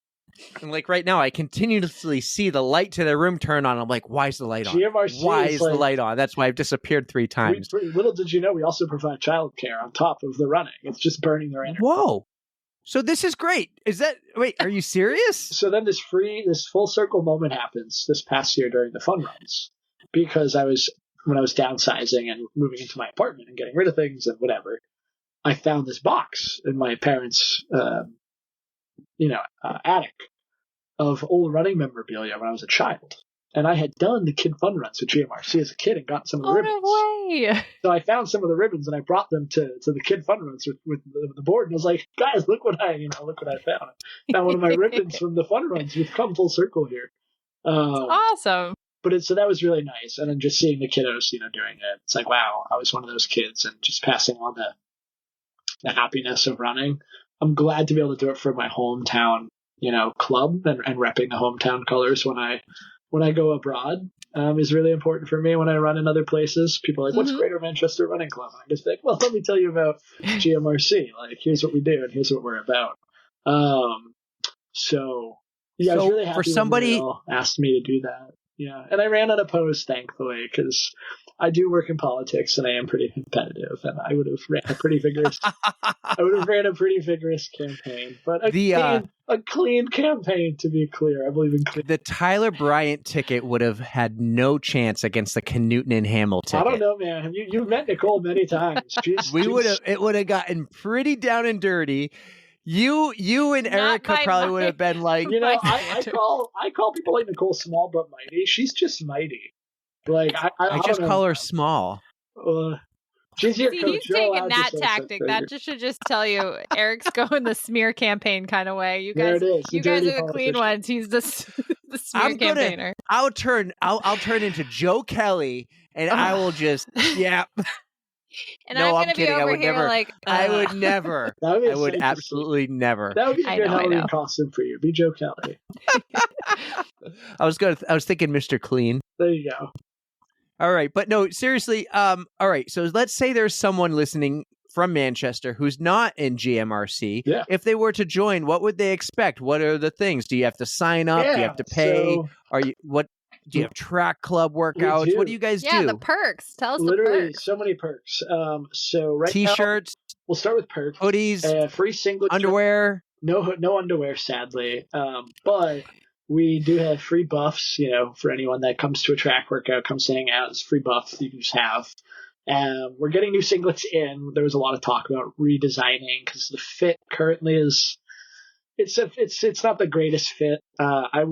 And like right now, I continuously see the light to their room turn on. I'm like, why is the light on? GMRC Why is is the like- light on? That's why I've disappeared 3 times. Little did you know, we also provide childcare on top of the running. It's just burning their energy. Whoa. So this is great. Wait, are you serious? So then this full circle moment happens this past year during the fun runs because when I was downsizing and moving into my apartment and getting rid of things and whatever, I found this box in my parents' attic of old running memorabilia when I was a child. And I had done the kid fun runs with GMRC as a kid and gotten some of the ribbons. Oh, no way. So I found some of the ribbons and I brought them to the kid fun runs with the board. And I was like, guys, look what I found. I found one of my ribbons from the fun runs. We've come full circle here. Awesome. But so that was really nice. And then just seeing the kiddos, doing it, it's like, wow, I was one of those kids and just passing on the happiness of running. I'm glad to be able to do it for my hometown, club and repping the hometown colors when I go abroad is really important for me when I run in other places. People are like, what's Greater Manchester Running Club? And I just think, well, let me tell you about GMRC. Like, here's what we do and here's what we're about. So I was really happy for somebody when they all asked me to do that. Yeah, and I ran unopposed, thankfully, because I do work in politics and I am pretty competitive, and I would have ran a pretty vigorous. Campaign, but a clean campaign, to be clear. I believe in clean. The Tyler Bryant ticket would have had no chance against the Knutson and Hamill ticket. I don't know, man. Have you've met Nicole many times? It would have gotten pretty down and dirty. You and Erika probably would have been like, I call people like Nicole small but mighty. She's just mighty. Like I just call her small. She's your coach. He's You're taking allowed to that say tactic. something. That should just tell you Eric's going the smear campaign kind of way. You There guys, it is. you guys dirty are the clean politician. ones. He's the smear campaigner. I'll turn into Joe Kelly, and I will just And No, I'm I'm gonna kidding. be I over would here never. like I would never. That would be I would safe. absolutely never. That would be a I good know, I Halloween know. costume for you. Be Joe Kelly. I was thinking Mr. Clean. There you go. All right, but no, seriously. All right. So let's say there's someone listening from Manchester who's not in GMRC. Yeah. If they were to join, what would they expect? What are the things? Do you have to sign up? Do you have to pay? Do you have track club workouts? do. What do you guys yeah, do? the perks. Tell us Literally, the perks. so many perks. So right T-shirts, now, we'll start with perks. hoodies, Free singlet. underwear. No underwear, sadly. But we do have free buffs, for anyone that comes to a track workout, comes hang out, it's free buff you can just have. We're getting new singlets in. There was a lot of talk about redesigning because the fit currently is it's not the greatest fit. I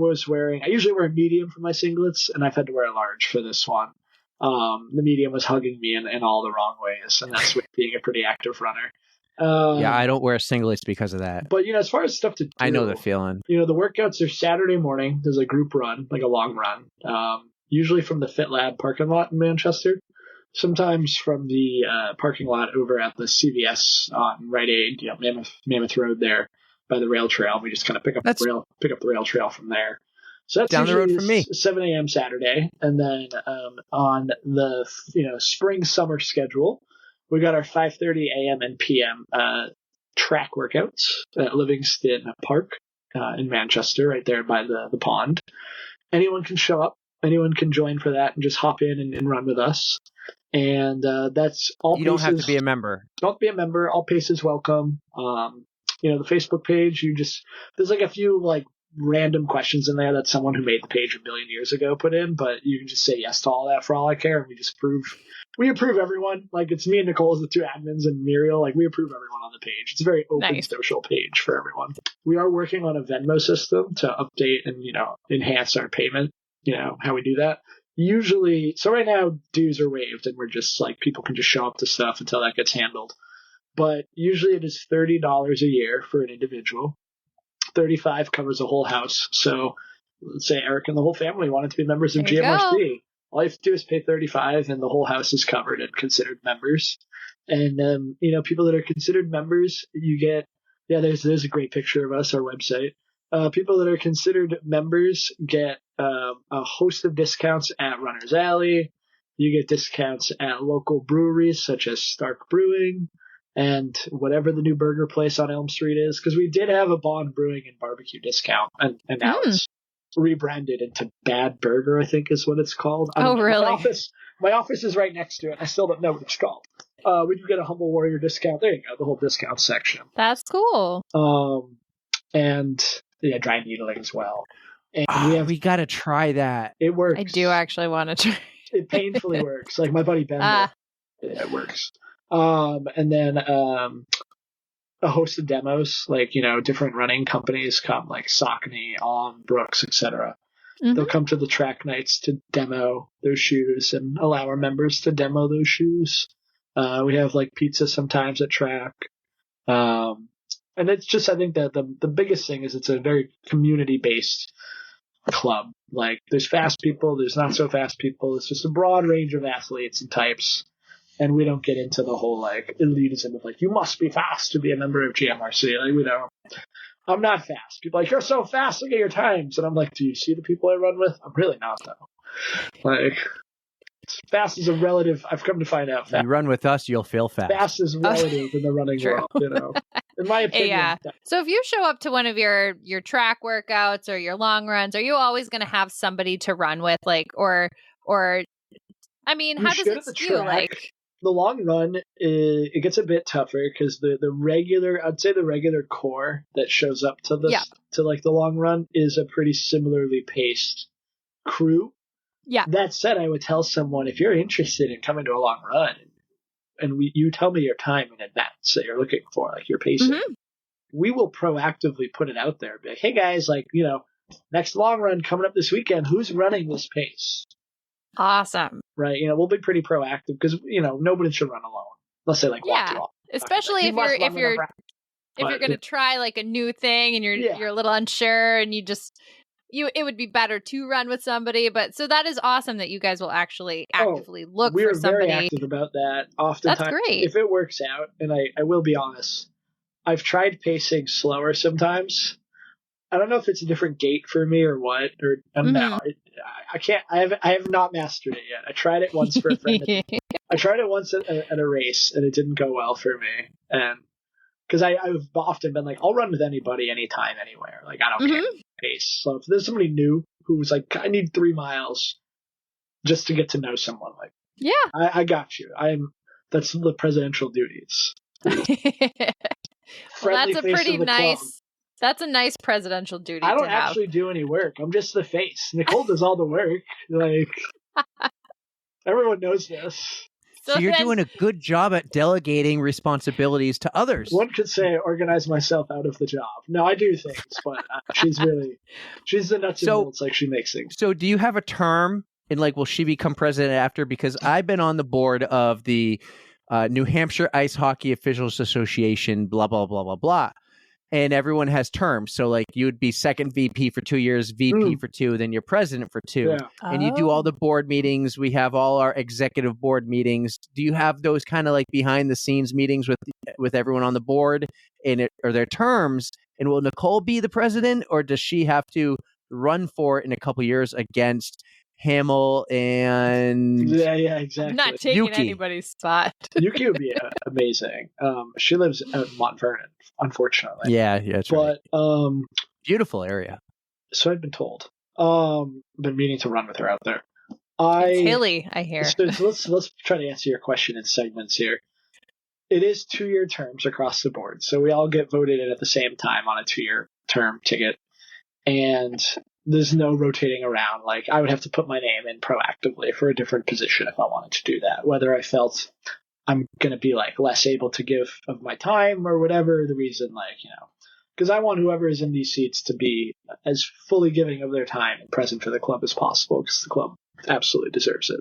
usually wear a medium for my singlets, and I've had to wear a large for this one. The medium was hugging me in all the wrong ways, and that's with being a pretty active runner. Yeah, I don't wear singlets because of that. But as far as stuff to do, I know the feeling. The workouts are Saturday morning. There's a group run, like a long run, usually from the Fit Lab parking lot in Manchester. Sometimes from the parking lot over at the CVS on Rite Aid, Mammoth Road there by the rail trail. We just kind of pick up the rail trail from there. So that's down the road from me. 7 a.m. Saturday, and then on the spring summer schedule, we got our 5:30 a.m. and p.m. Track workouts at Livingston Park in Manchester, right there by the pond. Anyone can show up. Anyone can join for that and just hop in and run with us. And that's all. You don't have to be a member. Don't be a member. All paces welcome. The Facebook page. There's like a few like random questions in there that someone who made the page a million years ago put in, but you can just say yes to all that for all I care. And we approve everyone. Like it's me and Nicole as the two admins and Muriel. Like we approve everyone on the page. It's a very open social page for everyone. We are working on a Venmo system to update and enhance our payment. How we do that. Usually, so right now dues are waived and we're just like people can just show up to stuff until that gets handled. but usually it is $30 a year for an individual. $35 covers a whole house. So let's say Eric and the whole family wanted to be members of There you go. GMRC. All you have to do is pay $35 and the whole house is covered and considered members. And, people that are considered members, you get, there's a great picture of us, our website. People that are considered members get a host of discounts at Runner's Alley. You get discounts at local breweries such as Stark Brewing and whatever the new burger place on Elm Street is. Because we did have a Bond Brewing and barbecue discount, and now it's rebranded into Bad Burger, I think is what it's called. Really? My office is right next to it. I still don't know what it's called. We can get a Humble Warrior discount. There you go, the whole discount section. That's cool. And dry needling as well. And we got to try that. It works. I do actually want to try. It painfully works. Like my buddy Ben, it works. And then a host of demos, like, different running companies come, like Saucony, On, Brooks, etc. Mm-hmm. They'll come to the track nights to demo their shoes and allow our members to demo those shoes. We have like pizza sometimes at track. And it's just, I think that the biggest thing is it's a very community-based club. Like, there's fast people, there's not so fast people. It's just a broad range of athletes and types. And we don't get into the whole, like, elitism of, like, you must be fast to be a member of GMRC. Like, we don't. I'm not fast. People are like, you're so fast, look at your times. And I'm like, do you see the people I run with? I'm really not, though. Like, fast is a relative. I've come to find out. You run with us, you'll feel fast. Fast is relative in the running True. world, In my opinion. Yeah. So if you show up to one of your track workouts or your long runs, are you always going to have somebody to run with, like, or I mean, how does it skew? Like, the long run, it gets a bit tougher because the regular core that shows up to to like the long run is a pretty similarly paced crew. Yeah. That said, I would tell someone, if you're interested in coming to a long run, and you tell me your time in advance that you're looking for, like your pacing, we will proactively put it out there. Be like, hey guys, like, next long run coming up this weekend, who's running this pace? Awesome. Right. We'll be pretty proactive because, nobody should run alone unless they like walk you off. Especially if you're going to try like a new thing and you're a little unsure and it would be better to run with somebody. But so that is awesome that you guys will actually actively look for somebody. We're very active about that. Oftentimes, that's great. If it works out, and I will be honest, I've tried pacing slower sometimes. I don't know if it's a different gait for me or what, or no, I can't. I have not mastered it yet. I tried it once for a friend. I tried it once at a race, and it didn't go well for me. And because I've often been like, I'll run with anybody, anytime, anywhere. Like, I don't care pace. So if there's somebody new who's like, I need 3 miles just to get to know someone, like, I got you. That's the presidential duties. That's a nice presidential duty. I don't actually do any work. I'm just the face. Nicole does all the work. Like, everyone knows this. So you're doing a good job at delegating responsibilities to others. One could say I organize myself out of the job. No, I do things, but she's the nuts and bolts. Like, she makes things. So do you have a term in, like, will she become president after? Because I've been on the board of the New Hampshire Ice Hockey Officials Association, blah, blah, blah, blah, blah. And everyone has terms. So, like, you would be second VP for 2 years, VP for 2, then you're president for 2. Yeah. And you do all the board meetings. We have all our executive board meetings. Do you have those kind of like behind the scenes meetings with everyone on the board? And are there terms? And will Nicole be the president, or does she have to run for it in a couple years against Hamill and exactly. I'm not taking Yuki. Anybody's spot. Yuki would be amazing. She lives out in Mont Vernon, unfortunately. Yeah, that's right. But beautiful area. So I've been told. Been meaning to run with her out there. It's hilly, I hear. So let's try to answer your question in segments here. It is 2-year terms across the board, so we all get voted in at the same time on a 2-year term ticket, and there's no rotating around. Like, I would have to put my name in proactively for a different position if I wanted to do that, whether I felt I'm going to be, like, less able to give of my time or whatever the reason, like, because I want whoever is in these seats to be as fully giving of their time and present for the club as possible, because the club absolutely deserves it.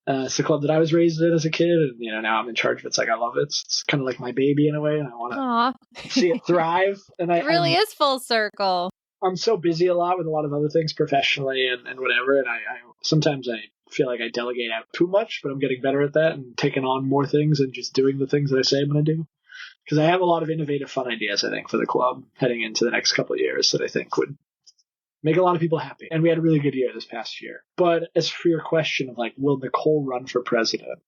It's a club that I was raised in as a kid, and now I'm in charge of it. It's like I love it. It's kind of like my baby in a way, and I want to see it thrive. And It really is full circle. I'm so busy a lot with a lot of other things professionally and whatever, and I sometimes I feel like I delegate out too much, but I'm getting better at that and taking on more things and just doing the things that I say I'm going to do. Because I have a lot of innovative, fun ideas, I think, for the club heading into the next couple of years that I think would make a lot of people happy. And we had a really good year this past year. But as for your question of, like, will Nicole run for president?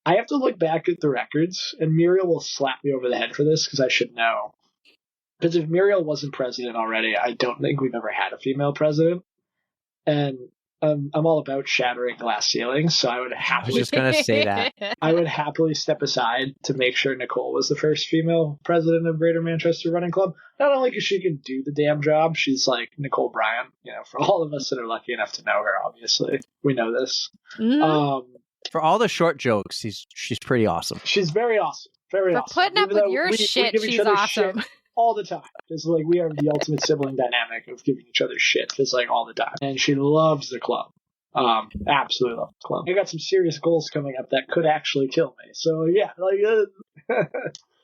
I have to look back at the records, and Muriel will slap me over the head for this because I should know. Because if Muriel wasn't president already, I don't think we've ever had a female president. And I'm all about shattering glass ceilings, so I would I was happily just going to say that. I would happily step aside to make sure Nicole was the first female president of Greater Manchester Running Club. Not only because she can do the damn job, she's like Nicole Bryan. For all of us that are lucky enough to know her, obviously we know this. Mm-hmm. For all the short jokes, she's pretty awesome. She's very awesome, very For awesome. putting up Even with though your we shit, give each she's other awesome. shit all the time. It's like we are the ultimate sibling dynamic of giving each other shit, just like all the time. And she loves the club. Absolutely love the club. I got some serious goals coming up that could actually kill me. So yeah,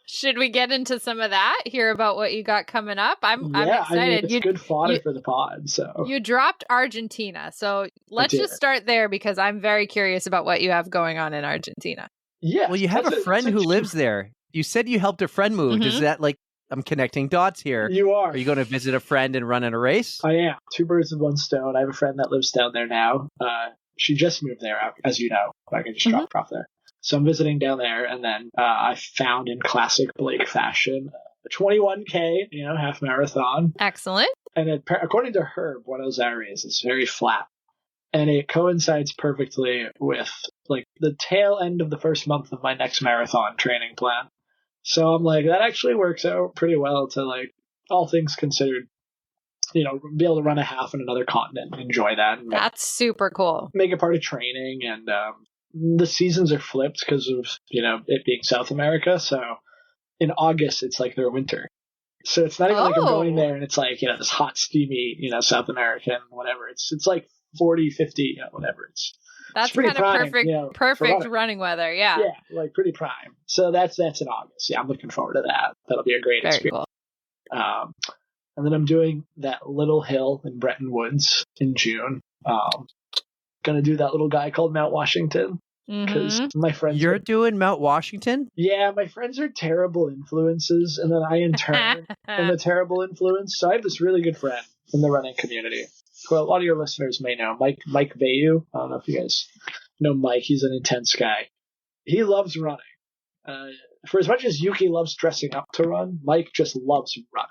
Should we get into some of that? Hear about what you got coming up? I'm excited. I mean, it's good fodder for the pod. So you dropped Argentina, so let's just start there because I'm very curious about what you have going on in Argentina. Yeah. Well, you have a friend who lives there. You said you helped a friend move. Mm-hmm. Is that like, I'm connecting dots here? You are. Are you going to visit a friend and run in a race? I am. 2 birds with 1 stone. I have a friend that lives down there now. She just moved there, as you know. I can just drop her off there. So I'm visiting down there, and then I found in classic Blake fashion a 21K, half marathon. Excellent. And according to her, Buenos Aires is very flat. And it coincides perfectly with like the tail end of the first month of my next marathon training plan. So I'm like, that actually works out pretty well to, like, all things considered, be able to run a half in another continent and enjoy that. And that's super cool. Make it part of training. And the seasons are flipped because of, it being South America. So in August, it's like their winter. So it's not even like I'm going there and it's like, this hot, steamy, South American, whatever. It's like 40, 50, whatever. That's pretty kind of prime, perfect running weather. Yeah. Yeah, like pretty prime. So that's in August. Yeah, I'm looking forward to that. That'll be a great experience. Cool. And then I'm doing that little hill in Bretton Woods in June. Gonna do that little guy called Mount Washington because my friends. You're doing Mount Washington? Yeah, my friends are terrible influences, and then I in turn am a terrible influence. So I have this really good friend in the running community, who a lot of your listeners may know, Mike Bayu. I don't know if you guys know Mike. He's an intense guy. He loves running. For as much as Yuki loves dressing up to run, Mike just loves running.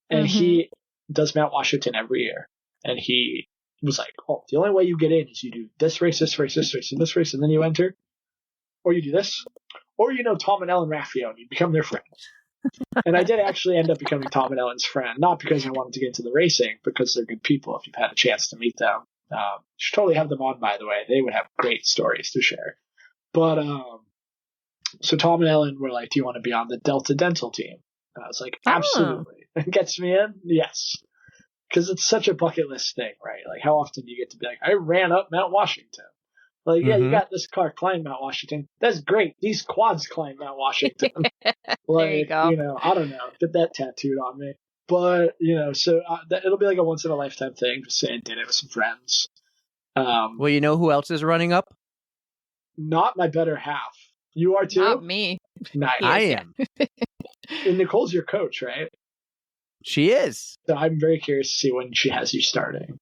And he does Mount Washington every year. And he was like, the only way you get in is you do this race, this race, this race, and this race, and then you enter. Or you do this. Or Tom and Ellen Raffio, and you become their friend. And I did actually end up becoming Tom and Ellen's friend, not because I wanted to get into the racing, because they're good people if you've had a chance to meet them. You should totally have them on, by the way. They would have great stories to share. But, so Tom and Ellen were like, do you want to be on the Delta Dental team? And I was like, absolutely. It gets me in? Yes. Because it's such a bucket list thing, right? Like, how often do you get to be like, I ran up Mount Washington? Like, yeah, you got this car climb Mount Washington. That's great. These quads climb Mount Washington. There you go. I don't know. Get that tattooed on me. But, so it'll be like a once-in-a-lifetime thing. Just say I did it with some friends. Well, you know who else is running up? Not my better half. You are too? Not me. Nice. I am. And Nicole's your coach, right? She is. So I'm very curious to see when she has you starting.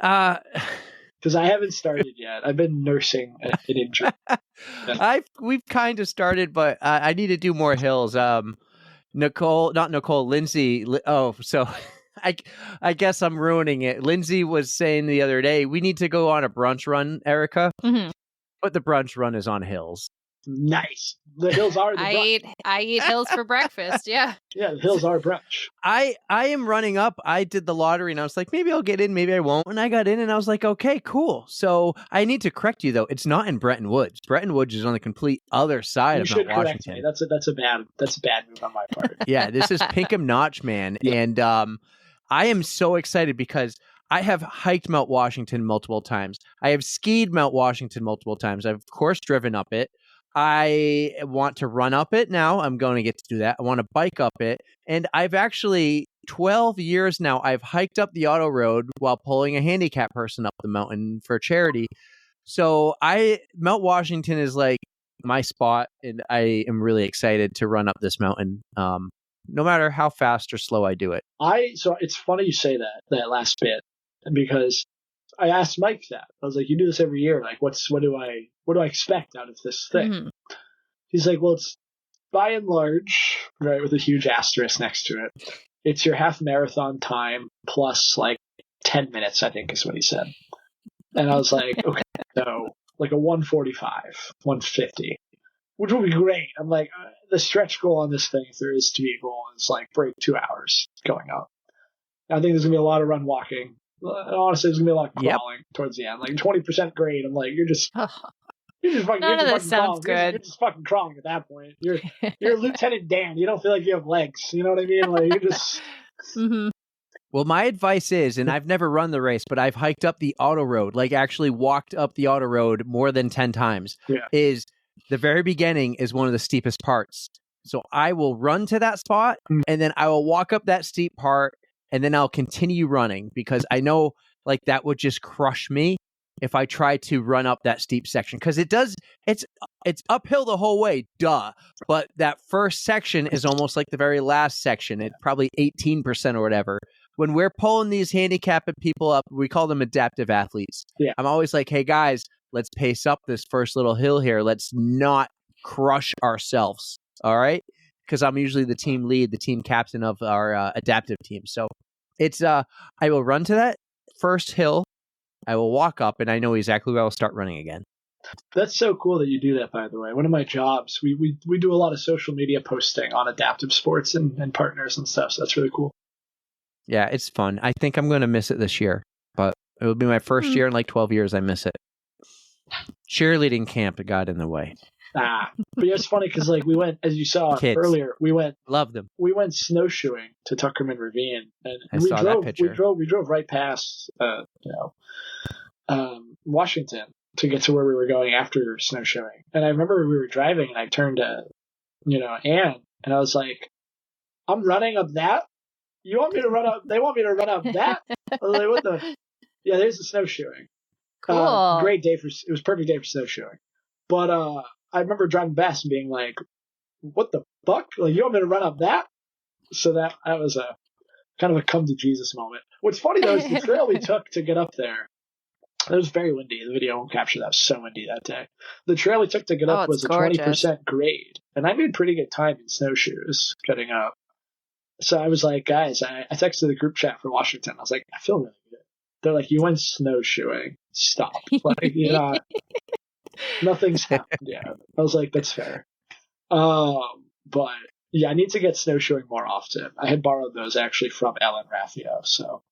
Because I haven't started yet. I've been nursing an injury. We've kind of started, but I need to do more hills. Lindsay. So I guess I'm ruining it. Lindsay was saying the other day, we need to go on a brunch run, Erika. But the brunch run is on hills. Nice. The hills are the brunch. I eat hills for breakfast. Yeah. Yeah, the hills are brunch. I am running up. I did the lottery and I was like, maybe I'll get in, maybe I won't. And I got in and I was like, okay, cool. So I need to correct you though. It's not in Bretton Woods. Bretton Woods is on the complete other side of Mount Washington. Me. That's a bad move on my part. Yeah, this is Pinkham Notch, man. And I am so excited because I have hiked Mount Washington multiple times. I have skied Mount Washington multiple times. I've, of course, driven up it. I want to run up it now. I'm going to get to do that. I want to bike up it. And I've actually, 12 years now, I've hiked up the auto road while pulling a handicapped person up the mountain for charity. So Mount Washington is like my spot, and I am really excited to run up this mountain, no matter how fast or slow I do it. So it's funny you say that last bit, because I asked Mike that. I was like, you do this every year. Like, what do I expect out of this thing? Mhm. He's like, well, it's by and large, right, with a huge asterisk next to it. It's your half marathon time plus like 10 minutes, I think is what he said. And I was like, okay, so like a 145, 150, which will be great. I'm like, the stretch goal on this thing, if there is to be a goal, is like break 2 hours going up. I think there's going to be a lot of run walking. Honestly, there's going to be a lot of crawling towards the end. Like 20% grade. I'm like, you're just fucking, None of this sounds crawling. You're just fucking crawling at that point. You're Lieutenant Dan. You don't feel like you have legs. You know what I mean? Like, you're just... Mhm. Well, my advice is, and I've never run the race, but I've hiked up the auto road, like actually walked up the auto road more than 10 times, is the very beginning is one of the steepest parts. So I will run to that spot, and then I will walk up that steep part, and then I'll continue running, because I know like that would just crush me if I try to run up that steep section, because it's uphill the whole way, but that first section is almost like the very last section. It's probably 18% or whatever. When we're pulling these handicapped people up, we call them adaptive athletes. Yeah. I'm always like, hey guys, let's pace up this first little hill here. Let's not crush ourselves. All right. Because I'm usually the team lead, the team captain of our adaptive team. So it's, I will run to that first hill. I will walk up, and I know exactly where I'll start running again. That's so cool that you do that, by the way. One of my jobs, we do a lot of social media posting on adaptive sports and partners and stuff. So that's really cool. Yeah, it's fun. I think I'm going to miss it this year, but it will be my first year in like 12 years I miss it. Cheerleading camp got in the way. But yeah, it's funny because like we went, as you saw Kids. earlier, Love them. we went snowshoeing to Tuckerman Ravine, and I we saw drove. that picture. We drove right past, Washington to get to where we were going after snowshoeing. And I remember we were driving, and I turned to, Anne, and I was like, "I'm running up that. You want me to run up? They want me to run up that? I was like, what the? Yeah, there's the snowshoeing. Cool. Great day it was a perfect day for snowshoeing. But I remember driving past and being like, what the fuck? Like, you want me to run up that? So that was a kind of a come to Jesus moment. What's funny though is the trail we took to get up there. It was very windy. The video won't capture that. It was so windy that day. The trail we took to get up was a 20% grade, and I made pretty good time in snowshoes getting up. So I was like, guys, I texted the group chat for Washington. I was like, I feel really good. They're like, you went snowshoeing. Stop. Like, nothing's happened yet. I was like, that's fair. But yeah, I need to get snowshoeing more often. I had borrowed those actually from Ellen Raffio. So,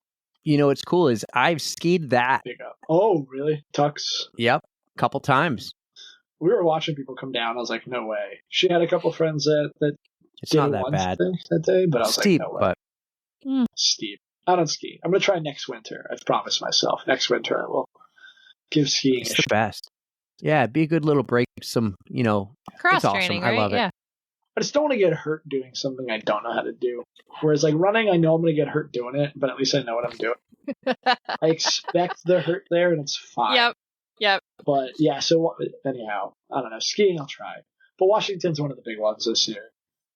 What's cool is I've skied that. big up. Oh, really? Tux? Yep. A couple times. We were watching people come down. I was like, no way. She had a couple friends that It's did not it that once, bad. I think, that day, but I was Steep, like, no way. but Steep. I don't ski. I'm going to try next winter. I've promised myself. Next winter I will give skiing it's a the shot. best. Yeah, it'd be a good little break. Some, Cross it's awesome. training, I right? love it. Yeah. I just don't want to get hurt doing something I don't know how to do. Whereas like running, I know I'm going to get hurt doing it, but at least I know what I'm doing. I expect the hurt there, and it's fine. Yep. But yeah, so anyhow, I don't know. Skiing, I'll try. But Washington's one of the big ones this year.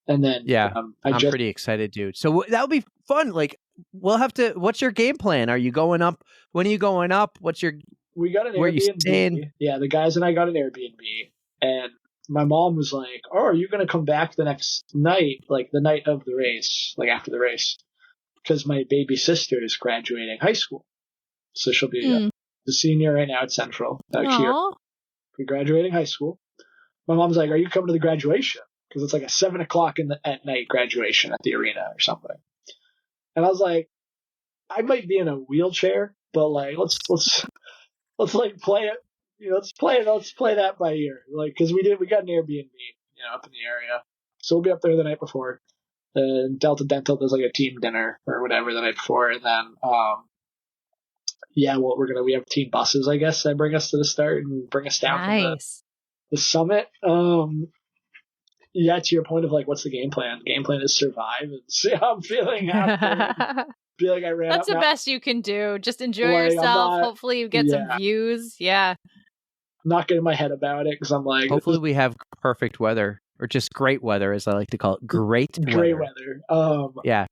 And then Yeah, I'm pretty excited, dude. So that'll be fun. Like, we'll have to. What's your game plan? Are you going up? When are you going up? We got an where you Airbnb. staying? Yeah, the guys and I got an Airbnb, and my mom was like, "Oh, are you going to come back the next night, like the night of the race, like after the race?" Because my baby sister is graduating high school, so she'll be the senior right now at Central. Here, be graduating high school. My mom's like, "Are you coming to the graduation?" Because it's like a 7:00 at night graduation at the arena or something. And I was like, I might be in a wheelchair, but like, let's like play it. Let's play that by ear. Like, because we got an Airbnb, up in the area, so we'll be up there the night before. And Delta Dental does like a team dinner or whatever the night before, and then yeah, well, we have team buses, I guess, that bring us to the start and bring us down from Nice. the summit. Yeah, to your point of like, what's the game plan? The game plan is survive and see how I'm feeling after. Feel like I ran That's up. the best you can do. Just enjoy Like, I'm yourself. not- Hopefully you get some yeah. views. Yeah. I'm not getting my head about it because I'm like, Hopefully we have perfect weather, or just great weather, as I like to call it. Great great weather. weather. Yeah.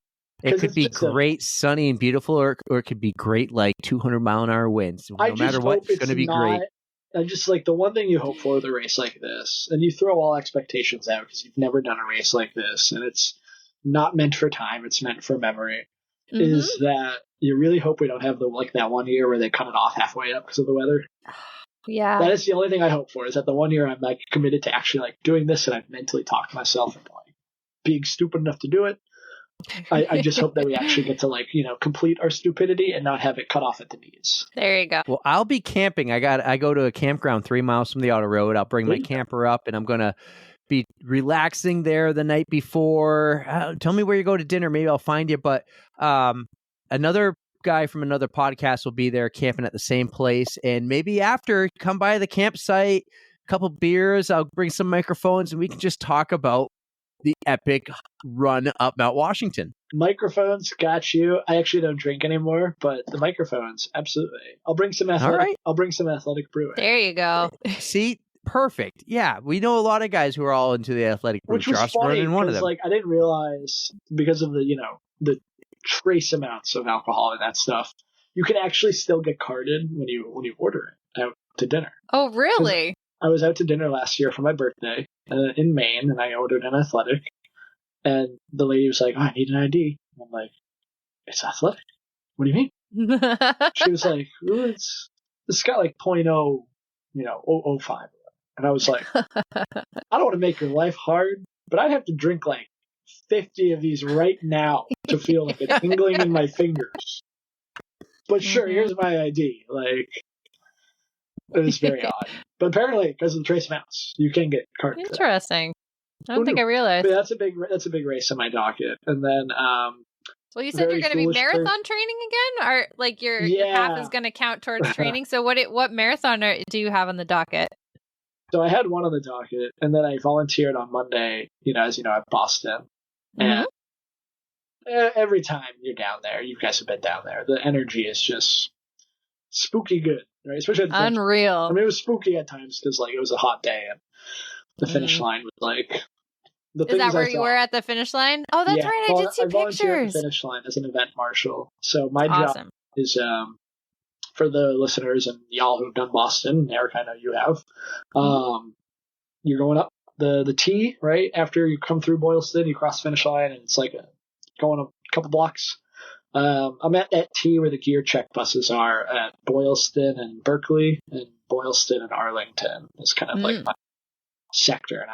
It 'Cause could it's be just a- great, sunny and beautiful, or it could be great, like 200-mile-an-hour winds. No I just matter what, hope it's going to be not. great. I just like the one thing you hope for with a race like this, and you throw all expectations out because you've never done a race like this, and it's not meant for time; it's meant for memory. Is that you really hope we don't have that one year where they cut it off halfway up because of the weather? Yeah. That is the only thing I hope for. Is that the one year I'm like committed to actually like doing this, and I've mentally talked to myself and like being stupid enough to do it. I just hope that we actually get to complete our stupidity and not have it cut off at the knees. There you go. Well, I'll be camping. I go to a campground 3 miles from the auto road. I'll bring my camper up, and I'm going to be relaxing there the night before. Tell me where you go to dinner. Maybe I'll find you. But another guy from another podcast will be there camping at the same place. And maybe after, come by the campsite, a couple beers. I'll bring some microphones, and we can just talk about the epic run up Mount Washington. Microphones, got you. I actually don't drink anymore, but the microphones, absolutely. I'll bring some athletic. All right. I'll bring some athletic brewing. There you go. See, perfect. Yeah, we know a lot of guys who are all into the athletic brew. Which was Josh funny Vernon, one of because them. I didn't realize because of the trace amounts of alcohol and that stuff, you can actually still get carded when you order it out to dinner. Oh, really? I was out to dinner last year for my birthday in Maine, and I ordered an athletic. And the lady was like, "Oh, I need an ID." And I'm like, "It's athletic. What do you mean?" She was like, "Ooh, it's got like 0.0, 005." And I was like, "I don't want to make your life hard, but I'd have to drink like 50 of these right now to feel like a tingling in my fingers. But sure, here's my ID." Like, it was very odd. But apparently, because of the trace amounts, you can get carded. Interesting. I don't think I realized. But that's a big race on my docket. And then well, you said you're going to be marathon training again, or like your half is going to count towards training. So what marathon do you have on the docket? So I had one on the docket, and then I volunteered on Monday. As you know, at Boston, and every time you're down there, you guys have been down there. The energy is just spooky good, right? Especially at the unreal. I mean, it was spooky at times because it was a hot day, and the finish line was like. Is that where you were at the finish line? Oh, that's right. I did see pictures. At the finish line as an event marshal. So my job is for the listeners and y'all who've done Boston, Erika, I know you have. You're going up the T, right? After you come through Boylston, you cross the finish line, and it's like going a couple blocks. I'm at that T where the gear check buses are at Boylston and Berkeley, and Boylston and Arlington is kind of like my sector. And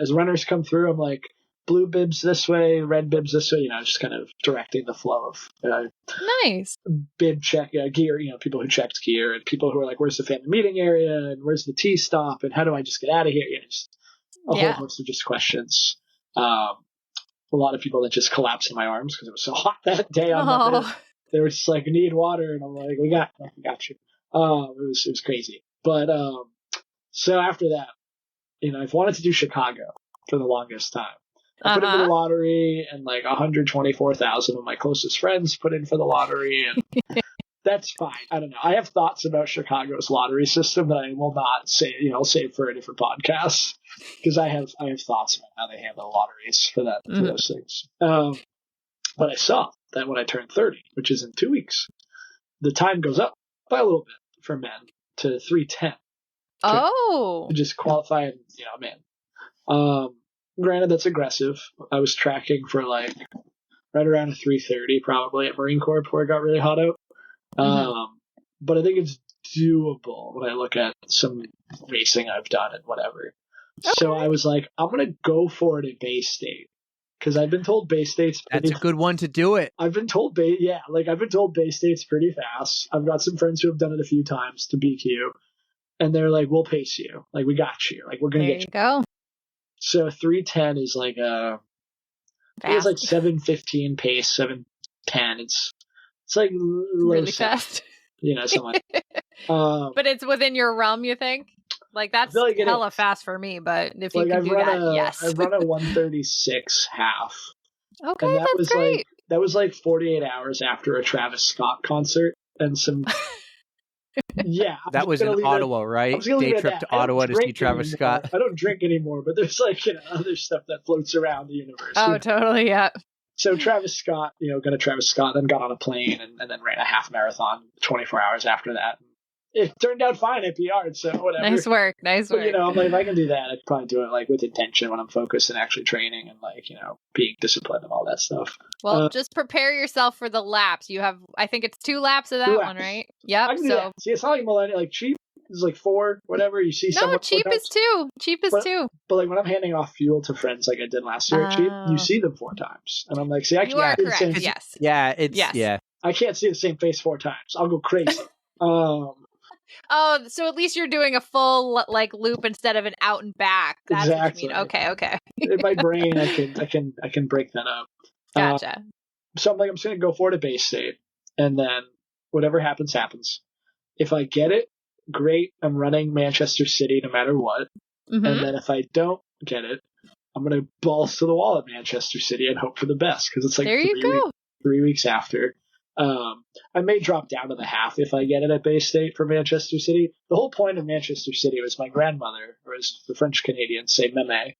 as runners come through, I'm like, blue bibs this way, red bibs this way, just kind of directing the flow of nice bib check gear, people who checked gear, and people who are like, where's the family meeting area, and where's the T stop, and how do I just get out of here? Just a whole host of just questions. A lot of people that just collapsed in my arms because it was so hot that day on Monday. They were just like, need water, and I'm like, we got you. It was crazy. But so after that, I've wanted to do Chicago for the longest time. I put in for the lottery, and like 124,000 of my closest friends put in for the lottery, and that's fine. I don't know. I have thoughts about Chicago's lottery system that I will not say. I'll save for a different podcast because I have thoughts about how they handle lotteries for that for those things. But I saw that when I turn 30, which is in 2 weeks, the time goes up by a little bit for men to 3:10. Oh, to just qualify, and granted that's aggressive. I was tracking for like right around 3:30 probably at Marine Corps before it got really hot out. But I think it's doable when I look at some racing I've done and whatever. Okay. So I was like, I'm gonna go for it at Bay State because I've been told Bay State's that's a good one to do it. I've been told Bay State's pretty fast. I've got some friends who have done it a few times to BQ. And they're like, we'll pace you. Like, we got you. Like, we're going to get you. There you go. So 3:10 is like it's like 7:15 pace, 7:10. It's like low really fast. something like that. But it's within your realm, you think? Like that's feel like it hella is. fast for me, but if you Like can I've do run that, a yes. I've run a 136 half. Okay, And that that's was great. that was like 48 hours after a Travis Scott concert and some. Yeah, That was in Ottawa, I right? was gonna leave Day it at trip that. to I don't Ottawa to see drink Travis anymore. Scott. I don't drink anymore, but there's like other stuff that floats around the universe. Oh, totally, yeah. So Travis Scott, got a Travis Scott, then got on a plane and then ran a half marathon 24 hours after that. It turned out fine at PR, so whatever. Nice work. But I'm like, if I can do that, I could probably do it like with intention when I'm focused and actually training and like being disciplined and all that stuff. Well, just prepare yourself for the laps. You have, I think it's 2 laps of that one, right? Yep. I can do that. See, it's not like millennial, like cheap is like 4, whatever. You see, no, cheap is 2. Cheap is 2. But like when I'm handing off fuel to friends, like I did last year at cheap, you see them 4 times, and I'm like, see, I you are can't. correct. Yes. Yeah, it's yes. yeah. I can't see the same face 4 times. I'll go crazy. Oh, so at least you're doing a full like loop instead of an out and back. That's exactly. what you mean. Okay. In my brain, I can break that up. Gotcha. So I'm like, I'm just gonna go for it at Bay State, and then whatever happens, happens. If I get it, great. I'm running Manchester City no matter what. Mm-hmm. And then if I don't get it, I'm gonna balls to the wall at Manchester City and hope for the best because it's like there you go. 3 weeks after. I may drop down to the half if I get it at Bay State for Manchester City. The whole point of Manchester City was my grandmother, or as the French Canadians say, Meme.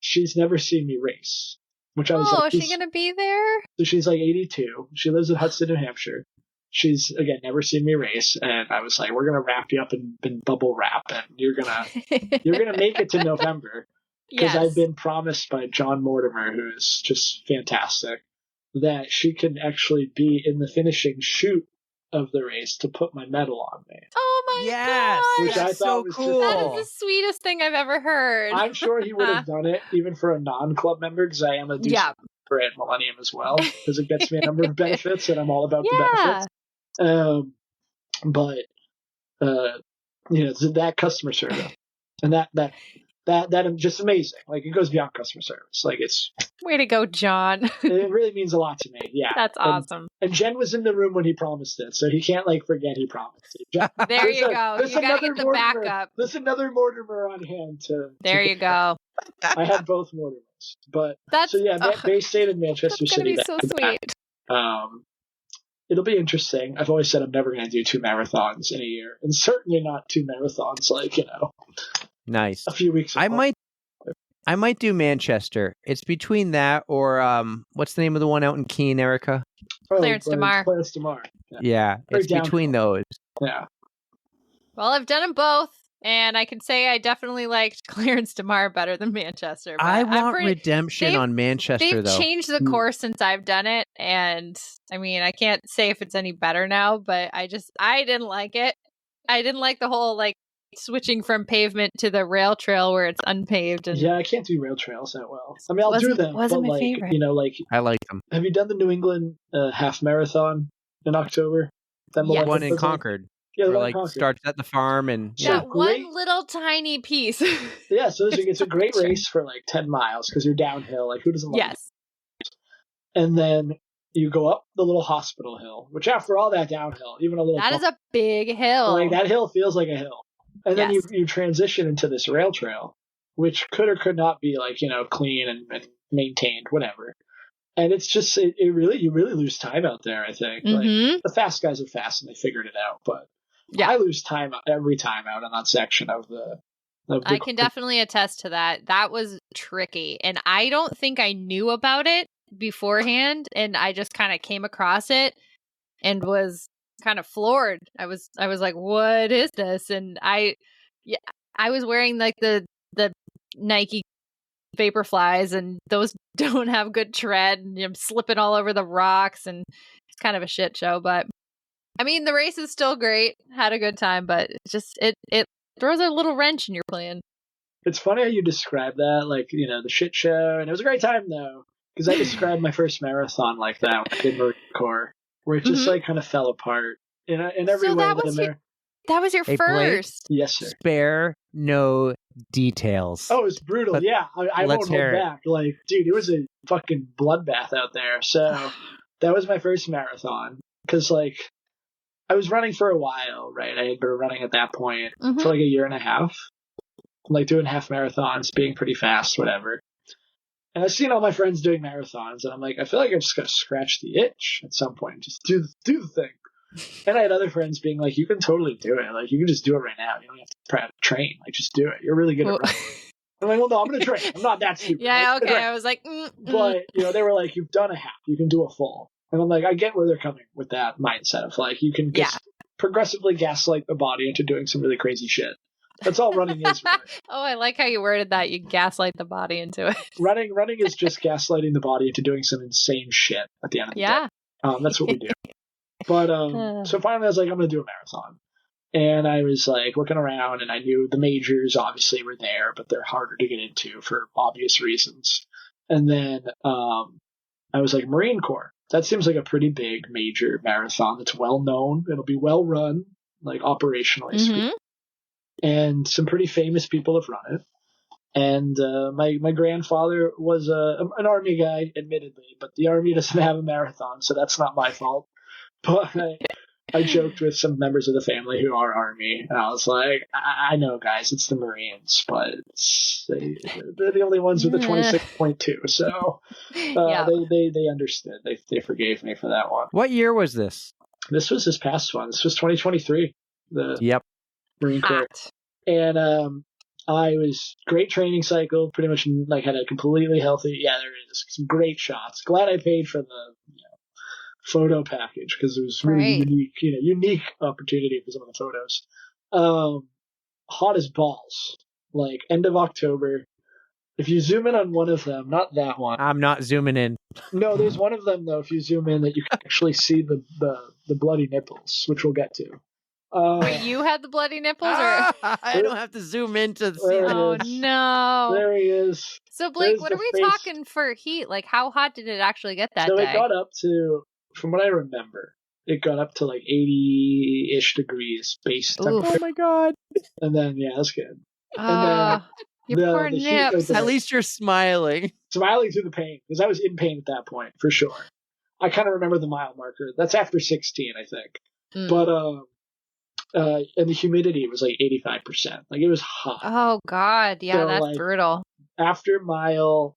She's never seen me race, which I was like, is she gonna be there? So she's like 82. She lives in Hudson, New Hampshire. She's again never seen me race, and I was like, we're gonna wrap you up in bubble wrap, and you're gonna make it to November because I've been promised by John Mortimer, who is just fantastic, that she can actually be in the finishing shoot of the race to put my medal on me. Oh my god! Which I thought was cool. That is the sweetest thing I've ever heard. I'm sure he would have done it even for a non-club member because I am a dude at Millennium as well because it gets me a number of benefits and I'm all about the benefits. But that customer service and that just amazing. Like it goes beyond customer service. Like it's way to go, John. It really means a lot to me. Yeah, that's awesome. And Jen was in the room when he promised it, so he can't like forget he promised it. There you go. You gotta get the backup. There's another Mortimer on hand to. There you go. I had both Mortimers, but Bay State and Manchester City. That's gonna be so sweet. It'll be interesting. I've always said I'm never going to do 2 marathons in a year, and certainly not 2 marathons like nice. A few weeks. I might do Manchester. It's between that or what's the name of the one out in Keene, Erika? Clarence DeMar. Clarence DeMar. Yeah, it's between those. Yeah. Well, I've done them both, and I can say I definitely liked Clarence DeMar better than Manchester. But I want redemption on Manchester, they've though. They've changed the course since I've done it, and I mean, I can't say if it's any better now, but I didn't like it. I didn't like the whole switching from pavement to the rail trail where it's unpaved. And yeah, I can't do rail trails that well. I mean, I'll do them, wasn't but my favorite. I like them. Have you done the New England half marathon in October? That one in Concord. Yeah, the starts at the farm and that one little tiny piece. Yeah, so it's a great race for 10 miles because you're downhill. Like who doesn't love it? And then you go up the little hospital hill, which after all that downhill, even a little that is a big hill. That hill feels like a hill. And then you transition into this rail trail, which could or could not be clean and maintained, whatever. And it's just you really lose time out there. I think the fast guys are fast and they figured it out, but I lose time every time out on that section of the. I can definitely attest to that. That was tricky, and I don't think I knew about it beforehand, and I just kind of came across it and was kind of floored. I was like, what is this? And I was wearing the Nike Vaporflies, and those don't have good tread, and I'm slipping all over the rocks, and it's kind of a shit show. But I mean, the race is still great. Had a good time, but it throws a little wrench in your plan. It's funny how you describe that, the shit show, and it was a great time though, because I described my first marathon like that when I did Marine Corps, where it just kind of fell apart in every way. That was your first. Blake? Yes, sir. Spare no details. Oh, it was brutal. Yeah, I won't hold back. Dude, it was a fucking bloodbath out there. So that was my first marathon. Because, I was running for a while, right? I had been running at that point Mhm. for like a year and a half, like doing half marathons, being pretty fast, whatever. And I've seen all my friends doing marathons, and I'm like, I feel like I just got to scratch the itch at some point. Just do the thing. And I had other friends being like, you can totally do it. Like, you can just do it right now. You don't have to train. Like, just do it. You're really good at running. I'm like, well, no, I'm going to train. I'm not that stupid. Yeah, Like, okay. I was like, But, they were like, you've done a half. You can do a full. And I'm like, I get where they're coming with that mindset of like, you can just progressively gaslight the body into doing some really crazy shit. That's all running is. Really. Oh, I like how you worded that. You gaslight the body into it. Running is just gaslighting the body into doing some insane shit at the end of the day. That's what we do. But so finally I was like, I'm going to do a marathon. And I was like looking around, and I knew the majors obviously were there, but they're harder to get into for obvious reasons. And then I was like, Marine Corps. That seems like a pretty big major marathon. It's well known. It'll be well run, like operationally speaking. And some pretty famous people have run it. And my grandfather was an Army guy, admittedly, but the Army doesn't have a marathon, so that's not my fault. But I joked with some members of the family who are Army, and I was like, I know, guys, it's the Marines, but they're the only ones with the 26.2, so they understood. They forgave me for that one. What year was this? This was this past one. This was 2023. The Marine Corps. And I was great training cycle, pretty much like had a completely healthy. Yeah, there it is. Some great shots. Glad I paid for the photo package because it was really unique opportunity for some of the photos. Hot as balls. Like end of October. If you zoom in on one of them, not that one. I'm not zooming in. No, there's one of them though. If you zoom in, that you can actually see the bloody nipples, which we'll get to. Wait, you had the bloody nipples, or I don't have to zoom in to see. Oh no! There he is. So Blake, There's what the are we face. talking for heat? Like, how hot did it actually get that So day? it got up to, from what I remember, it got up to like 80-ish degrees base temperature. Oh my god! And then that's good. Your poor nips. At least you're smiling. Smiling through the pain, because I was in pain at that point for sure. I kind of remember the mile marker. That's after 16, I think. But and the humidity was like 85%. Like it was hot. Oh god, yeah, so, that's like, brutal. After mile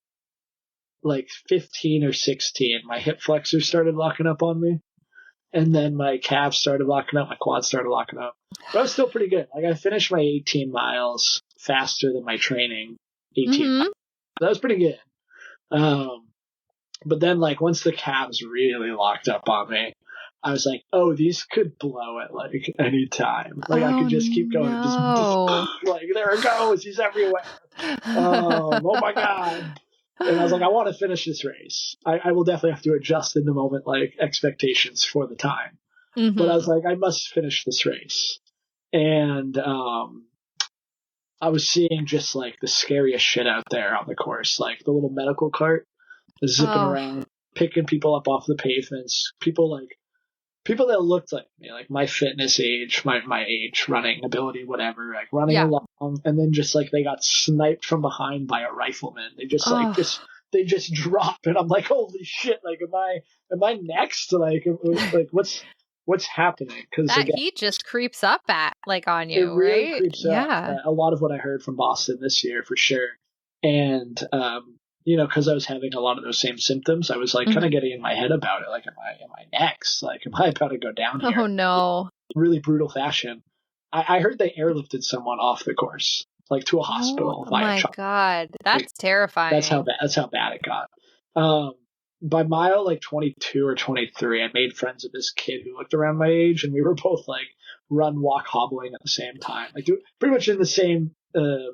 like 15 or 16, my hip flexors started locking up on me, and then my calves started locking up, my quads started locking up. But I was still pretty good. Like I finished my 18 miles faster than my training 18 miles. That was pretty good. But then like once the calves really locked up on me, I was like, oh, these could blow at like any time. Like I could just keep going. No. Just like there it goes. He's everywhere. Oh my god. And I was like, I want to finish this race. I will definitely have to adjust in the moment like expectations for the time. But I was like, I must finish this race. And I was seeing just like the scariest shit out there on the course, like the little medical cart zipping around, picking people up off the pavements, people that looked like me, like my fitness age, my age, running ability, whatever, like running along, and then just like they got sniped from behind by a rifleman. They just they just drop, and I'm like, holy shit! Like, am I next? Like what's happening? Because that heat just creeps up on you, it really right? Creeps up. A lot of what I heard from Boston this year, for sure, and because I was having a lot of those same symptoms, I was like kind of getting in my head about it. Like, am I next? Like, am I about to go down here? Oh no! Really brutal fashion. I heard they airlifted someone off the course, like to a hospital. Oh my god, that's terrifying. That's how bad it got. By mile like 22 or 23, I made friends with this kid who looked around my age, and we were both like run, walk, hobbling at the same time, like pretty much in the same, the